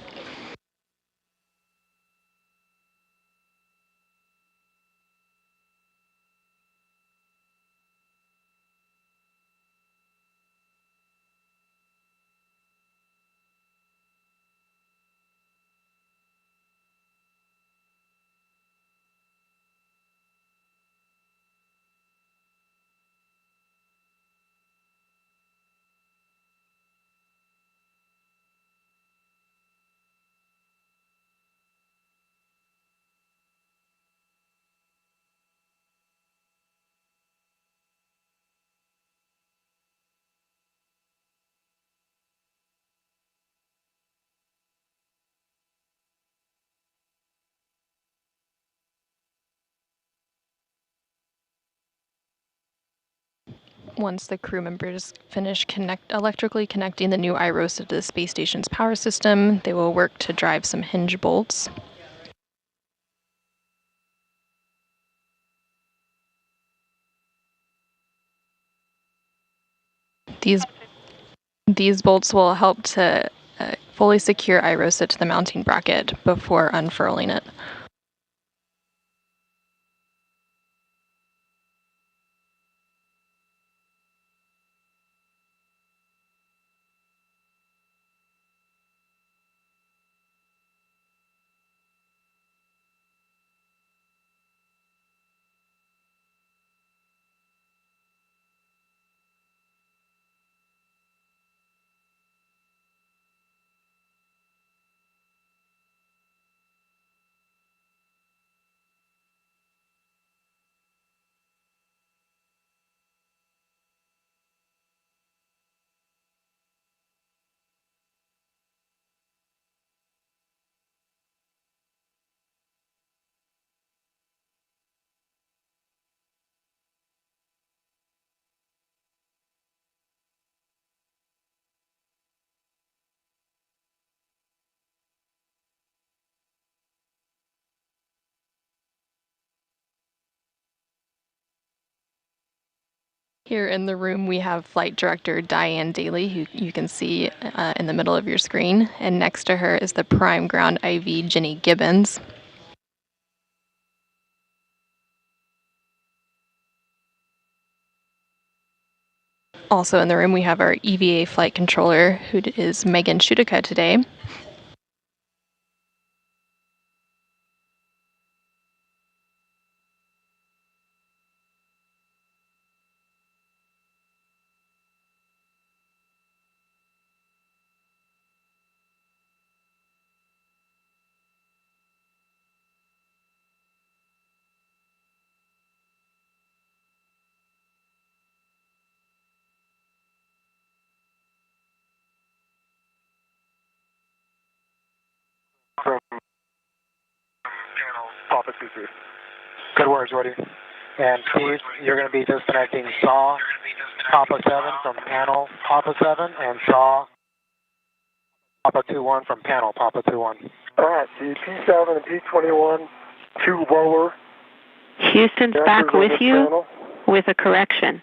Once the crew members finish electrically connecting the new iRosa to the space station's power system, they will work to drive some hinge bolts. These bolts will help to fully secure iRosa to the mounting bracket before unfurling it. Here in the room, we have Flight Director Diane Daly, who you can see in the middle of your screen. And next to her is the Prime Ground IV, Jenny Gibbons. Also in the room, we have our EVA Flight Controller, who is Megan Shudica today. From Papa Suzu. Good words, Woody. And Steve, you're going to be disconnecting SAW Papa 7 from panel Papa 7 and SAW Papa 21 from panel Papa 21. All right, the P7 and P21, two lower. Houston's back with you panel. with a correction.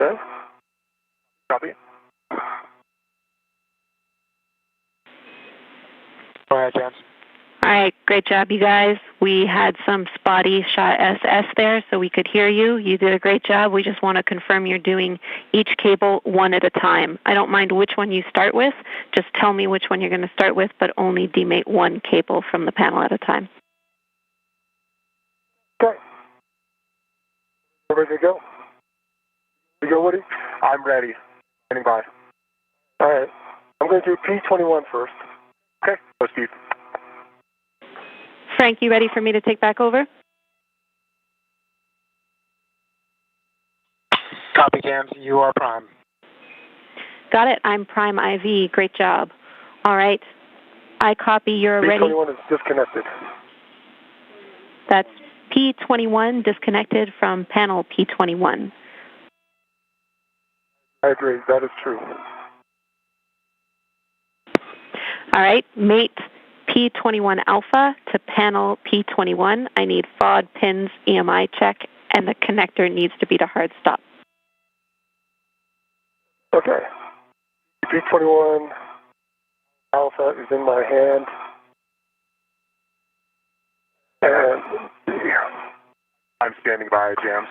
Okay. Copy. Go ahead, James. All right, great job, you guys. We had some spotty shot SS there, so we could hear you. You did a great job. We just want to confirm you're doing each cable one at a time. I don't mind which one you start with. Just tell me which one you're going to start with, but only demate one cable from the panel at a time. Okay. Ready to go? You go, Woody? I'm ready. Standing by. All right. I'm going to do P21 first. Okay. Go, Steve. Frank, you ready for me to take back over? Copy, James. You are Prime. Got it. I'm Prime IV. Great job. All right. I copy. You're ready. P21 is disconnected. That's P21 disconnected from panel P21. I agree. That is true. All right. Mate P21 alpha to panel P21. I need FOD, pins, EMI check, and the connector needs to be to hard stop. Okay. P21 alpha is in my hand. And I'm standing by, James.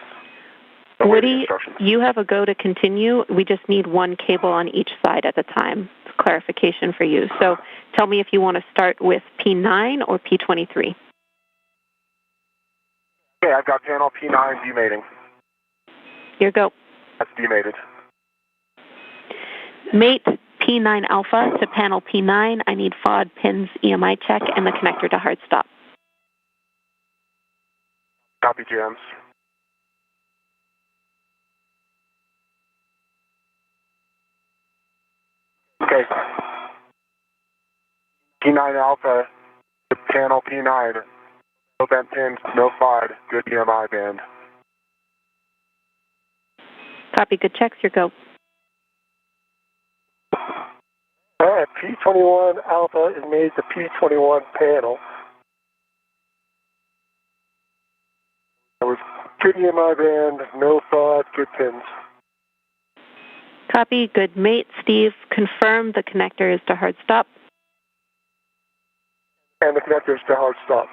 Woody, you have a go to continue. We just need one cable on each side at a time. It's clarification for you. So tell me if you want to start with P9 or P23. Okay, I've got panel P9 demating. Your go. That's demated. Mate P9 alpha to panel P9. I need FOD, pins, EMI check, and the connector to hard stop. Copy, James. Okay. P9 alpha to panel P9. no bent pins, no FOD, good EMI band. Copy, good checks, your go. All right, P21 Alpha is made to P21 panel. There was good EMI band, no FOD, good pins. Copy, good mate. Steve, confirm the connector is to hard stop. And the connector is to hard stop.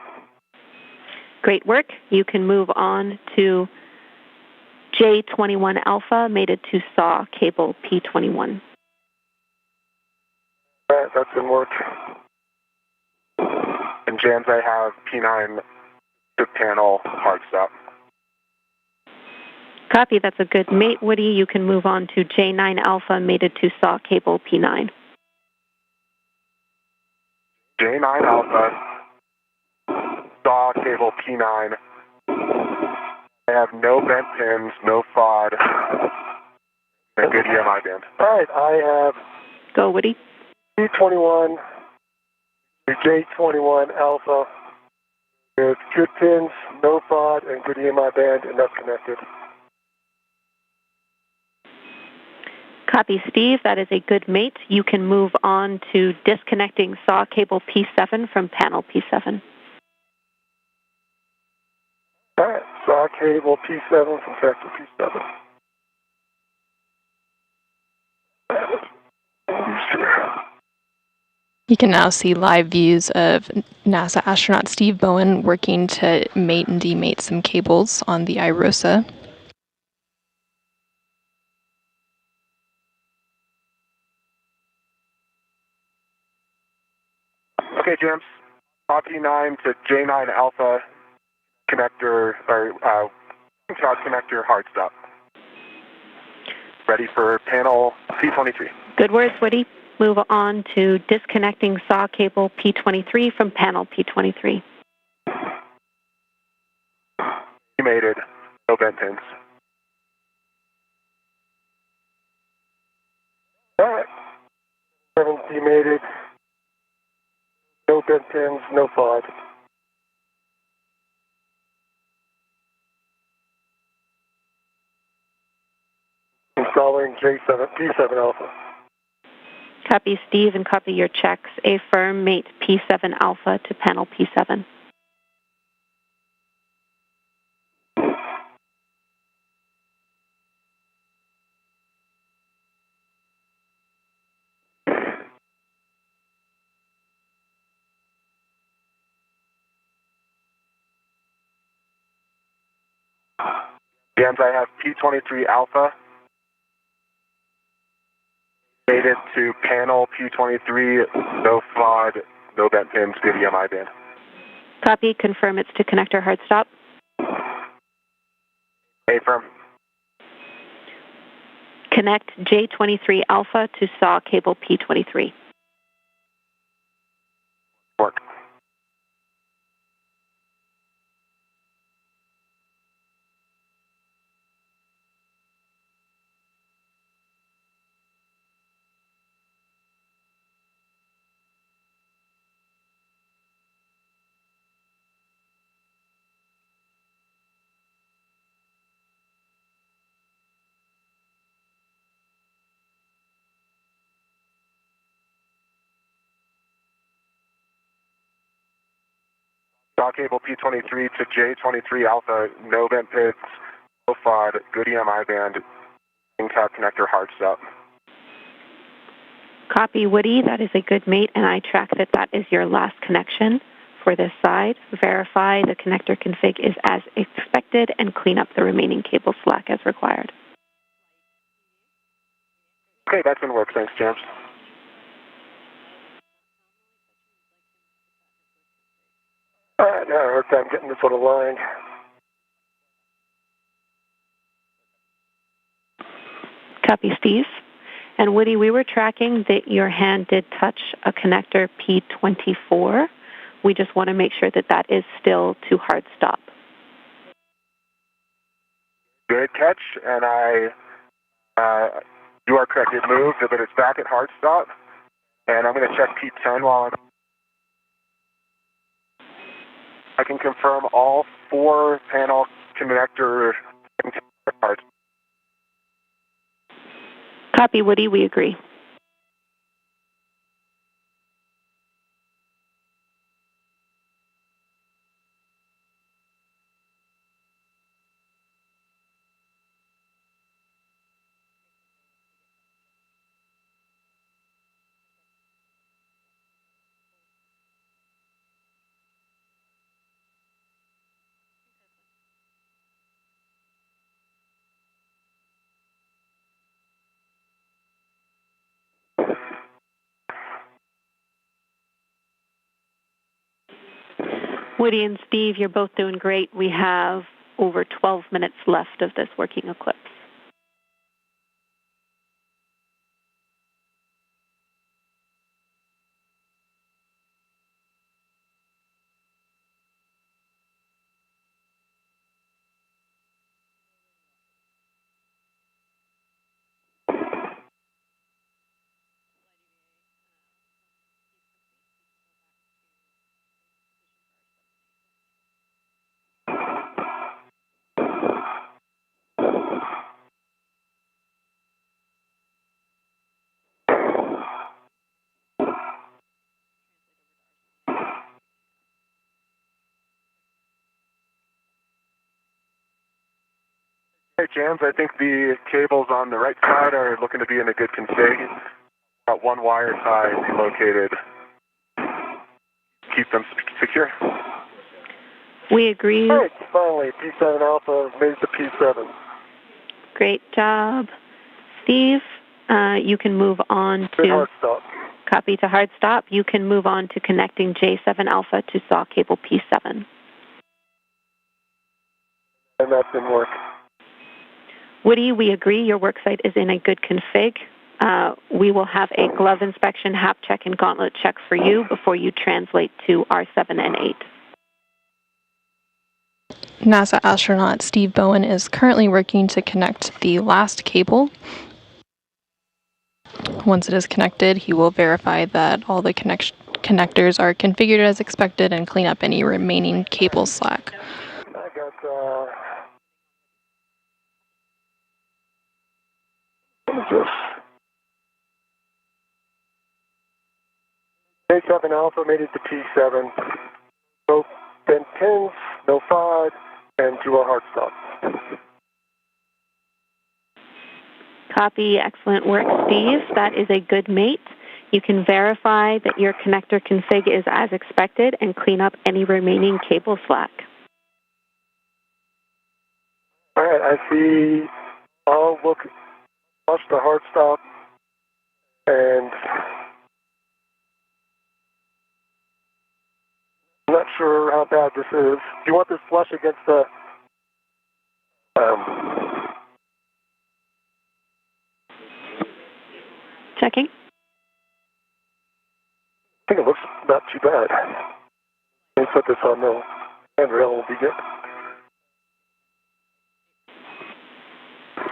Great work. You can move on to J21 Alpha, mated to SAW cable P21. All right, that's in work. And Jams, I have P9 to panel hard stop. Copy, that's a good mate. Woody, you can move on to J9 Alpha, mated to SAW cable P9. J9 Alpha, SAW cable P9. I have no bent pins, no FOD, and good EMI band. All right, I have Go, Woody. P21 to J21 Alpha with good pins, no FOD, and good EMI band, and that's connected. Copy, Steve. That is a good mate. You can move on to disconnecting SAW cable P7 from panel P7. All right, SAW cable P7 from sector P7. You can now see live views of NASA astronaut Steve Bowen working to mate and demate some cables on the IROSA. Okay, Jams. P9 to J9 Alpha connector, or shot connector hard stop. Ready for panel P23. Good words, Woody. Move on to disconnecting SAW cable P23 from panel P23. Mated, no bent pins. All right, 7 demated, no bent pins, no FOD. Installing P7 Alpha. Copy, Steve, and copy your checks. A firm mate P7 Alpha to panel P7. Jams, I have P23 Alpha mated to panel P23, no FOD, no bent pins, good EMI band. Copy, confirm it's to connector hard stop. A firm. Connect J23 Alpha to SAW cable P23. Work. SAW cable P23 to J23 Alpha, no bent pins, no FOD, good EMI band, in-cap connector hard stop. Copy, Woody. That is a good mate, and I track that that is your last connection for this side. Verify the connector config is as expected and clean up the remaining cable slack as required. Okay, that's in work. Thanks, Jams. All right, now I worked on getting this one aligned. Copy, Steve. And Woody, we were tracking that your hand did touch a connector P24. We just want to make sure that that is still to hard stop. Good catch, and you are correct. It moved, but it's back at hard stop. And I'm going to check P10 while I'm... I can confirm all 4 panel connector parts. Copy, Woody. We agree. Woody and Steve, you're both doing great. We have over 12 minutes left of this working eclipse. Hey, Jams, I think the cables on the right side are looking to be in a good config. Got 1 wire tie located. Keep them secure. We agree. All right, finally, P7 Alpha made it to P7. Great job. Steve, you can move on Good to... hard stop. Copy to hard stop. You can move on to connecting J7 Alpha to SAW cable P7. And that didn't work. Woody, we agree your worksite is in a good config. We will have a glove inspection, hap check, and gauntlet check for you before you translate to R7 and 8. NASA astronaut Steve Bowen is currently working to connect the last cable. Once it is connected, he will verify that all the connectors are configured as expected and clean up any remaining cable slack. I got, what is this? J7 Alpha made it to P7. No bent pins, no FOD, and to a hard stop. Copy. Excellent work, Steve. That is a good mate. You can verify that your connector config is as expected and clean up any remaining cable slack. All right, I see. I'll watch the hard stop, and I'm not sure how bad this is. Do you want this flush against the Checking. I think it looks not too bad. Let me put this on the handrail, will be good.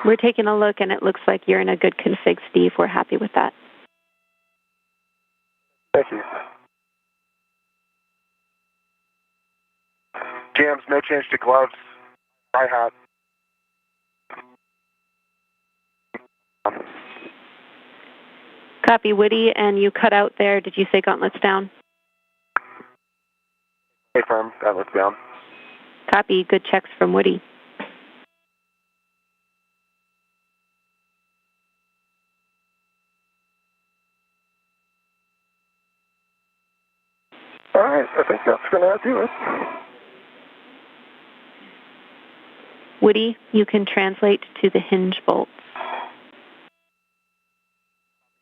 We're taking a look, and it looks like you're in a good config, Steve. We're happy with that. Thank you. Jams, no change to gloves. Hi-hat. Copy, Woody, and you cut out there. Did you say gauntlets down? Hey, firm. Gauntlets down. Copy. Good checks from Woody. All right, I think that's going to do it. Woody, you can translate to the hinge bolts.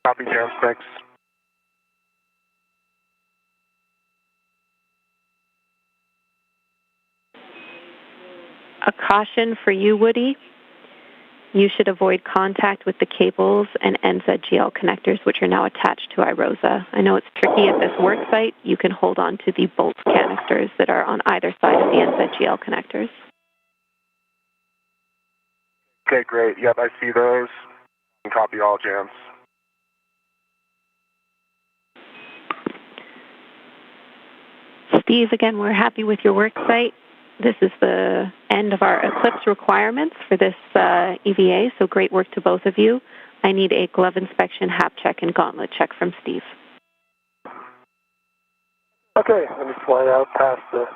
Copy, Jams. Thanks. A caution for you, Woody. You should avoid contact with the cables and NZGL connectors, which are now attached to iROSA. I know it's tricky at this work site. You can hold on to the bolt canisters that are on either side of the NZGL connectors. Okay, great. Yep, I see those. And copy all, Jams. Steve, again, we're happy with your work site. This is the end of our Eclipse requirements for this EVA, so great work to both of you. I need a glove inspection, hap check, and gauntlet check from Steve. Okay, let me fly out past the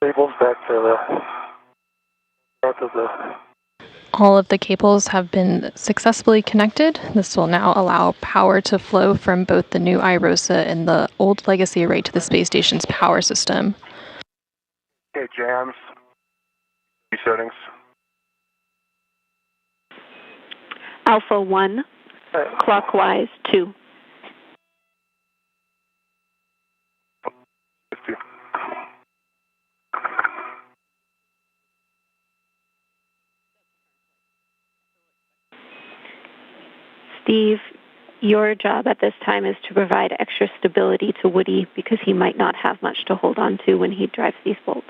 cables back to the front of the... All of the cables have been successfully connected. This will now allow power to flow from both the new iROSA and the old legacy array to the space station's power system. Okay, jams. Settings. Alpha 1, clockwise 2. Steve, your job at this time is to provide extra stability to Woody because he might not have much to hold on to when he drives these bolts.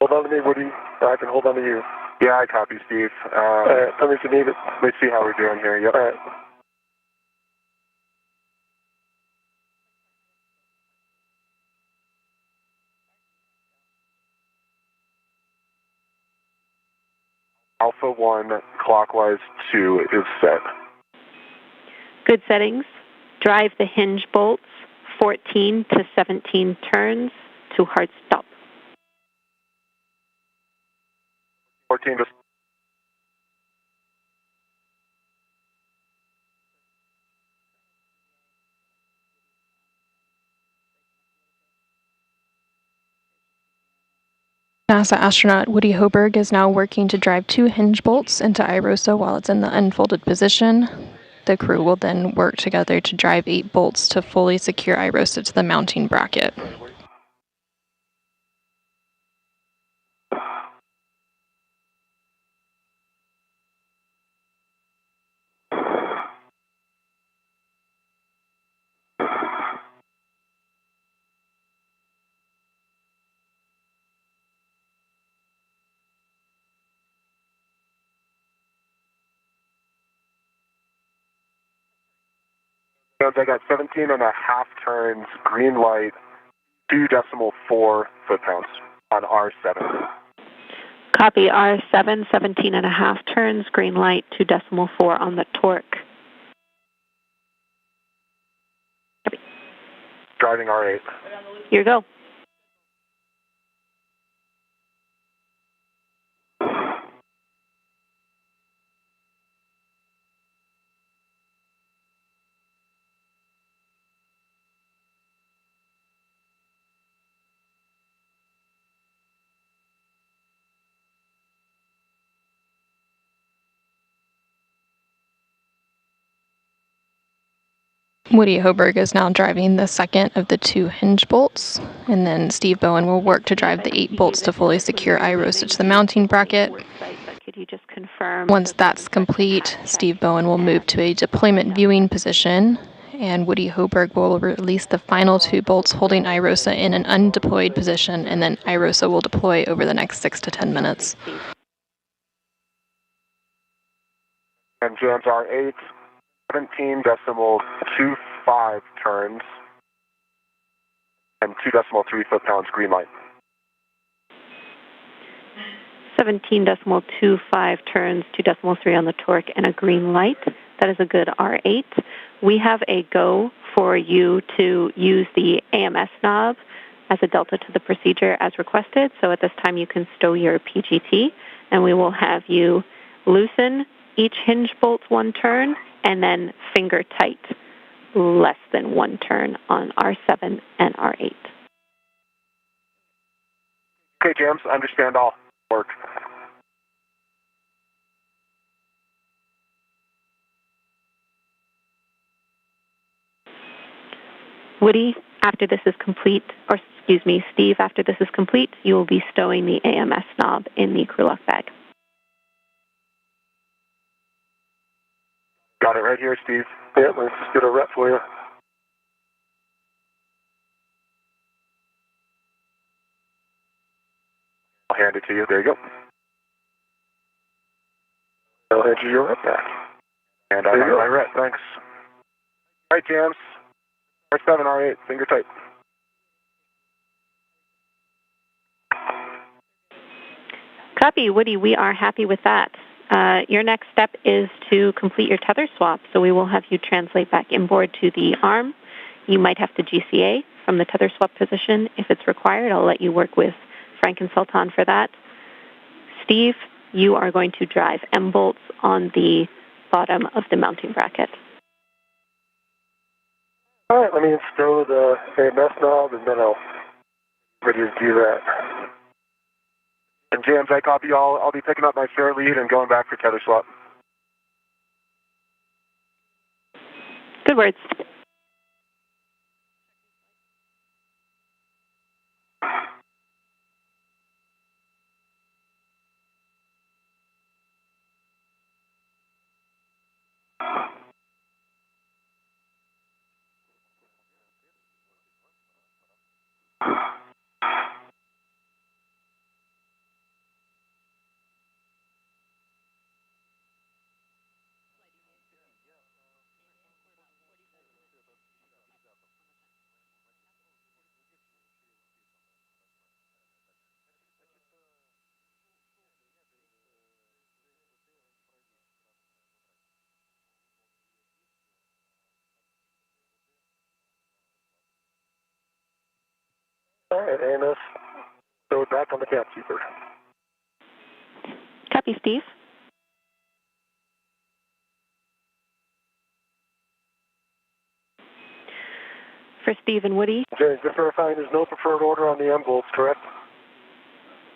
Hold on to me, Woody. I can hold on to you. Yeah, I copy, Steve. All right, tell me if you need it. Let's see how we're doing here. Yep. All right. Alpha 1, clockwise 2 is set. Good settings. Drive the hinge bolts 14 to 17 turns to hard stop. 14 to... NASA astronaut Woody Hoberg is now working to drive 2 hinge bolts into iROSA while it's in the unfolded position. The crew will then work together to drive 8 bolts to fully secure iROSA to the mounting bracket. I got 17 and a half turns, green light, 2.4 foot-pounds on R7. Copy R7, 17 and a half turns, green light, 2.4 on the torque. Copy. Driving R8. Here you go. Woody Hoberg is now driving the second of the 2 hinge bolts, and then Steve Bowen will work to drive the 8 bolts to fully secure iROSA to the mounting bracket. Could you just confirm? Once that's complete, Steve Bowen will move to a deployment viewing position, and Woody Hoberg will release the final 2 bolts holding iROSA in an undeployed position, and then iROSA will deploy over the next 6 to 10 minutes. And jams R8. 17.25 turns and 2.3 foot-pounds green light. 17.25 turns, 2.3 on the torque, and a green light. That is a good R8. We have a go for you to use the AMS knob as a delta to the procedure as requested. So at this time you can stow your PGT, and we will have you loosen each hinge bolt 1 turn, and then finger tight less than 1 turn on R7 and R8. Okay, jams, understand all. Work. Woody, after this is complete, or excuse me, Steve, after this is complete, you will be stowing the AMS knob in the crew lock bag. Got it right here, Steve. Yeah, let's just get a rep for you. I'll hand it to you. There you go. I'll hand you your rep back. And I got my rep, thanks. All right, jams. R7, R8, finger tight. Copy, Woody. We are happy with that. Your next step is to complete your tether swap, so we will have you translate back inboard to the arm. You might have to GCA from the tether swap position if it's required. I'll let you work with Frank and Sultan for that. Steve, you are going to drive M bolts on the bottom of the mounting bracket. All right, let me install the AMS knob, and then I'll ready to do that. And James, I copy all. I'll be picking up my spare lead and going back for tether swap. Good words. All right, AMS, throw it back on the cap keeper. Copy, Steve. For Steve and Woody. James, just verifying there's no preferred order on the M bolts, correct?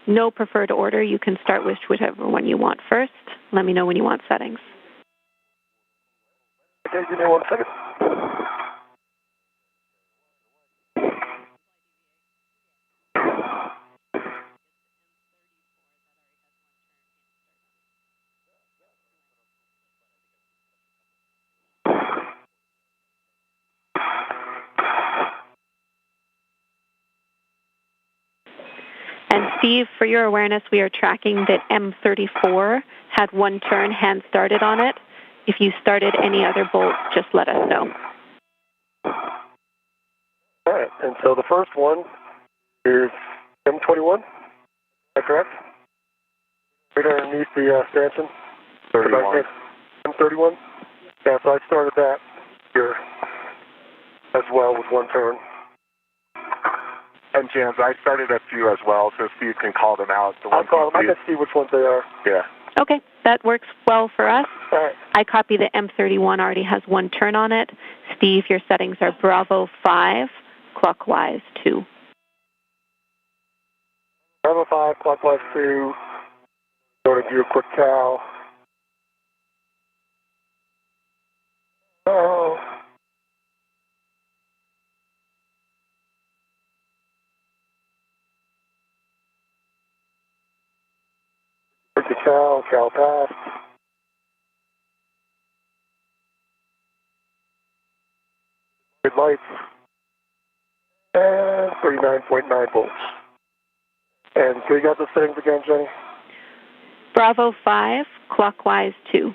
No preferred order. You can start with whichever one you want first. Let me know when you want settings. Okay, give me 1 second. And Steve, for your awareness, we are tracking that M34 had one turn hand started on it. If you started any other bolts, just let us know. All right, and so the first one is M21, is that correct? Right underneath the stanchion? 31. M31? Yeah, so I started that here as well with one turn. And James, I started a few as well, so Steve can call them out. I'll call them. I can see which ones they are. Yeah. Okay, that works well for us. All right. I copy the M31 already has one turn on it. Steve, your settings are Bravo 5, clockwise 2. Bravo 5, clockwise 2. Going to do a quick cow. Oh. Quick the cow passed. Good lights. And 39.9 volts. And so you got the settings again, Jenny? Bravo 5, clockwise 2.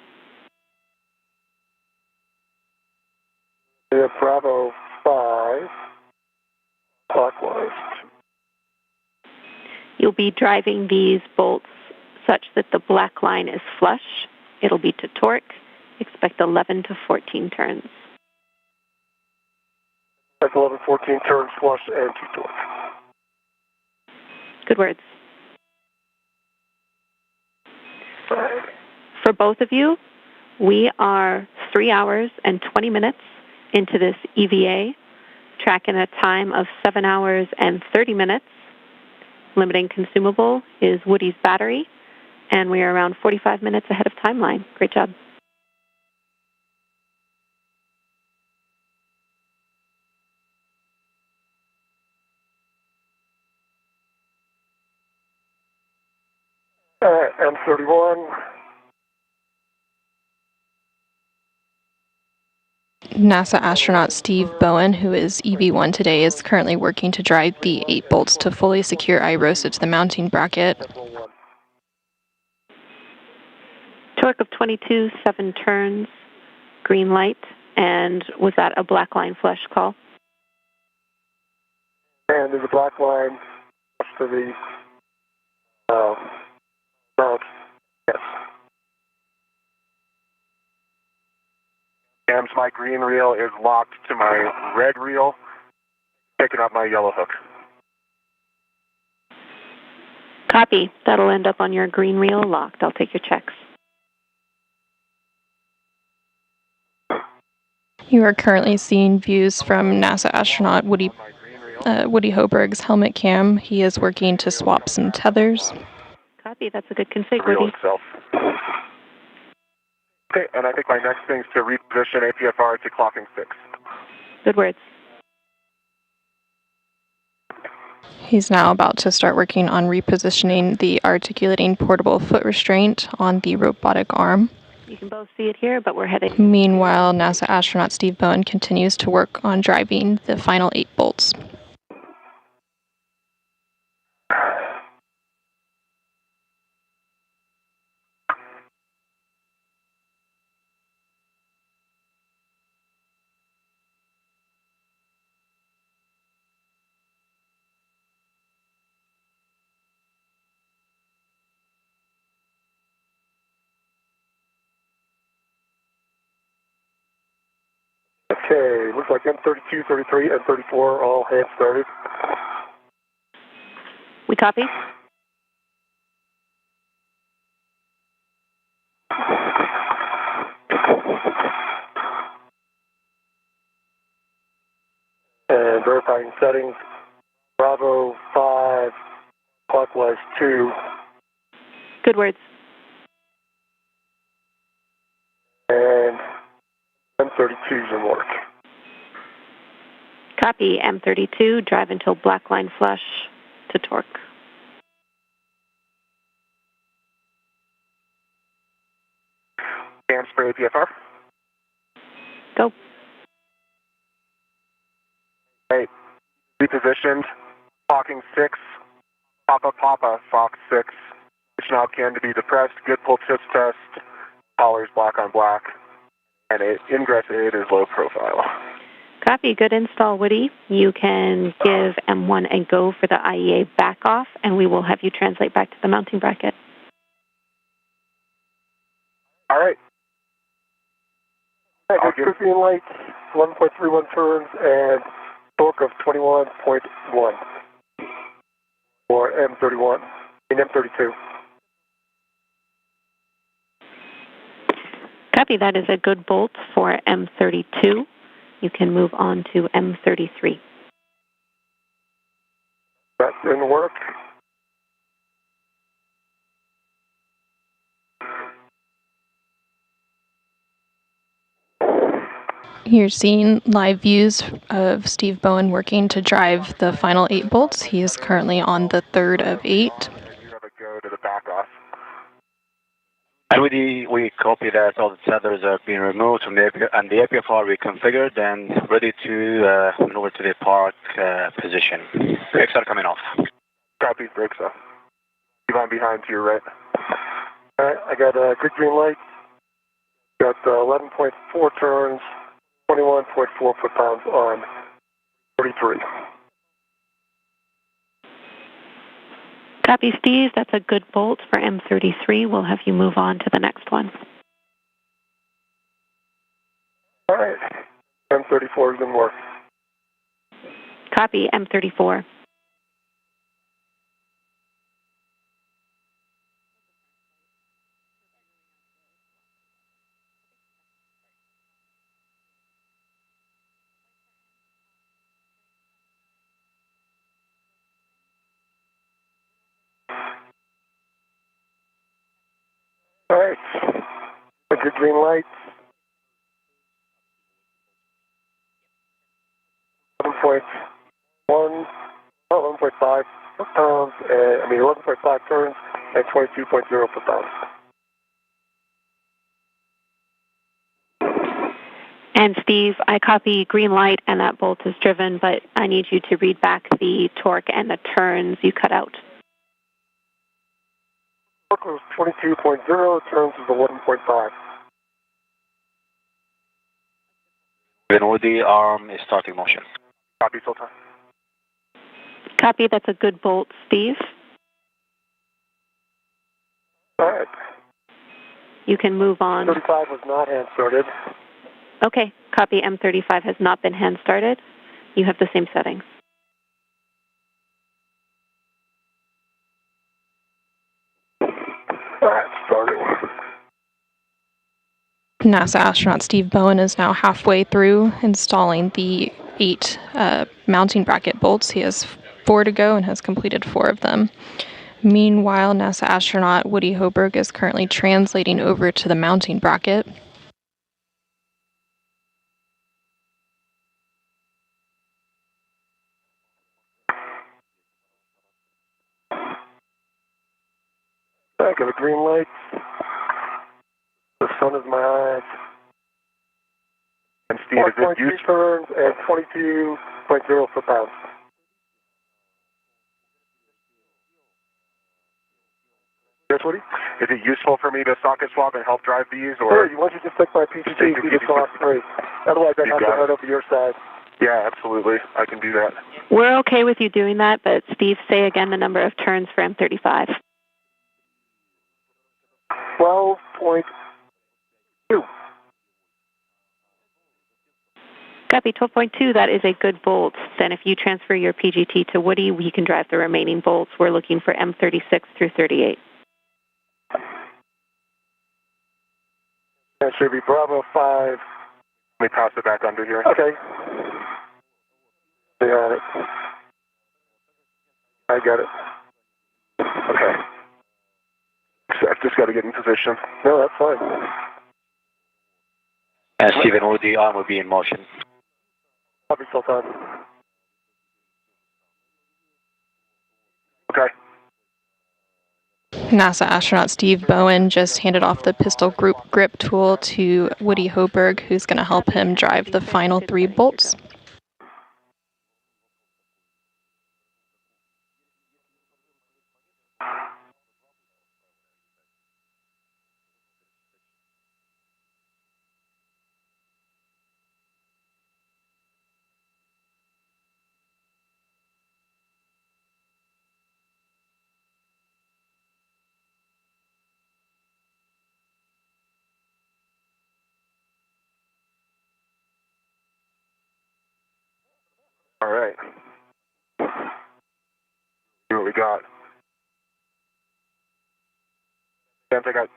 Yeah, Bravo 5, clockwise 2. You'll be driving these bolts such that the black line is flush. It'll be to torque. Expect 11 to 14 turns. That's 11, 14 turns flush and 2 torque. Good words. Right. For both of you, we are 3 hours and 20 minutes into this EVA, tracking a time of 7 hours and 30 minutes. Limiting consumable is Woody's battery, and we are around 45 minutes ahead of timeline. Great job. M31. NASA astronaut Steve Bowen, who is EV1 today, is currently working to drive the 8 bolts to fully secure iROSA to the mounting bracket. Torque of 22, 7 turns, green light, and was that a black line flush call? And there's a black line to the Cams, my green reel is locked to my red reel, picking up my yellow hook. Copy. That'll end up on your green reel locked. I'll take your checks. You are currently seeing views from NASA astronaut Woody Hoberg's helmet cam. He is working to swap some tethers. Copy. That's a good config, Reel Woody. itself. Okay, and I think my next thing is to reposition APFR to clocking 6. Good words. He's now about to start working on repositioning the articulating portable foot restraint on the robotic arm. You can both see it here, but we're heading. Meanwhile, NASA astronaut Steve Bowen continues to work on driving the final 8 bolts. Okay, looks like M32, 33, and 34 all hand started. We copy? And verifying settings, Bravo 5, clockwise 2. Good words. And M32's in work. Copy. M32, drive until black line flush to torque. Cams for APFR. Go. Right. Repositioned. Clocking 6. Papa, Fox 6. Which now can to be depressed. Good pull chips test. Collars black on black. And ingress aid is low profile. Copy. Good install, Woody. You can give M1 a go for the IEA back off, and we will have you translate back to the mounting bracket. All right. I got green lights, 1.31 turns, and torque of 21.1 for M31 and M32. Copy. That is a good bolt for M32. You can move on to M33. That's in work. You're seeing live views of Steve Bowen working to drive the final 8 bolts. He is currently on the 3rd of 8. You have a go to the back off. And we copy that all the tethers are being removed from the APFR reconfigured and ready to maneuver to the park position. Brakes are coming off. Copy, brakes off. Keep on behind to your right. All right, I got a good green light. Got 11.4 turns, 21.4 foot-pounds on 43. Copy, Steve. That's a good bolt for M33. We'll have you move on to the next one. All right. M34 is in work. Copy, M34. All right. A good green light. 11.5 foot-pounds, 11.5 turns and 22.0 foot-pounds. And Steve, I copy green light and that bolt is driven, but I need you to read back the torque and the turns you cut out. Torque was 22.0, turns is 11.5. Then with the arm is starting motion. Copy, Sultan. Copy, that's a good bolt, Steve. All right. You can move on. 35 was not hand started. Okay, copy. M35 has not been hand started. You have the same settings. Starting. NASA astronaut Steve Bowen is now halfway through installing the 8 mounting bracket bolts. He has 4 to go and has completed 4 of them. Meanwhile, NASA astronaut Woody Hoberg is currently translating over to the mounting bracket. I got a green light. The sun is my eyes. And Steve, is it 4.3 turns and 22.0 foot-pounds. Yes, Woody? Is it useful for me to socket swap and help drive these? Or Sure, why don't you just take my PGT and you just go off straight. Otherwise, I'd have to head over your side. Yeah, absolutely. I can do that. We're okay with you doing that, but Steve, say again the number of turns for M35. 12.2. Copy, 12.2, that is a good bolt. Then if you transfer your PGT to Woody, we can drive the remaining bolts. We're looking for M36 through 38. That should be Bravo 5. Let me pass it back under here. Okay. They got it. I got it. Okay. I've just got to get in position. No, that's fine. And Stephen, will the arm will be in motion? Copy, Sultan. Okay. NASA astronaut Steve Bowen just handed off the pistol grip tool to Woody Hoberg, who's going to help him drive the final 3 bolts. All right. See what we got. Since I got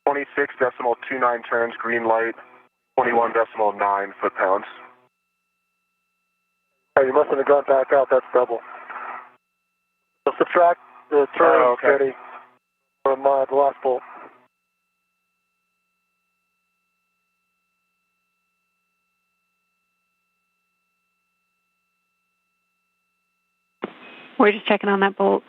26.29 turns, green light, 21.9 foot-pounds. Oh, you must have gone back out. That's double. So subtract the turn, Steady, from the last bolt. We're just checking on that bolt.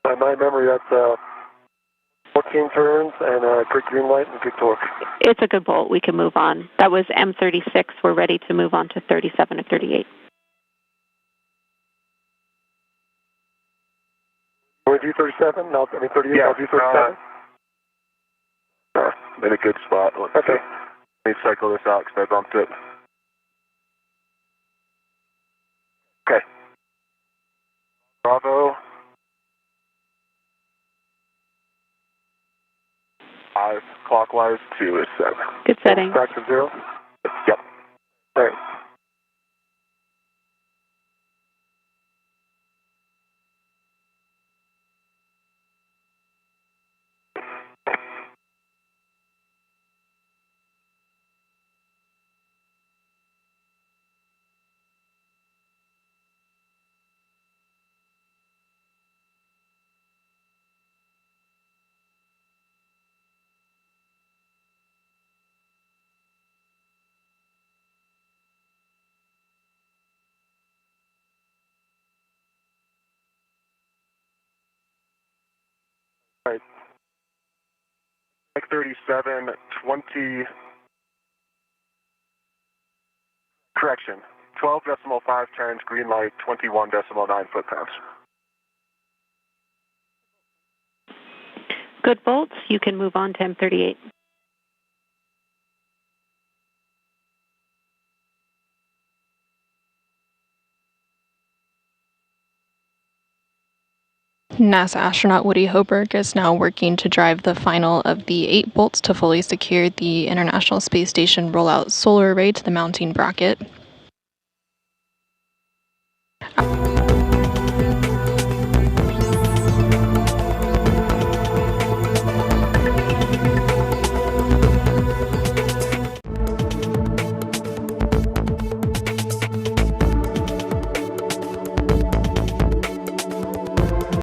By my memory, that's 14 turns and a good green light and good torque. It's a good bolt. We can move on. That was M36. We're ready to move on to 37 and 38. Can we do 37? No, I mean 38. Yeah, I'll do 37. In a good spot. Okay. Let me cycle this out because I bumped it. Okay. Bravo. 5 clockwise, 2 is 7. Good setting. Back to 0? Yep. All right. All right. Like 37, 20. Correction. 12.5 turns, green light, 21.9 foot-pounds. Good bolts. You can move on to M38. NASA astronaut Woody Hoberg is now working to drive the final of the 8 bolts to fully secure the International Space Station rollout solar array to the mounting bracket.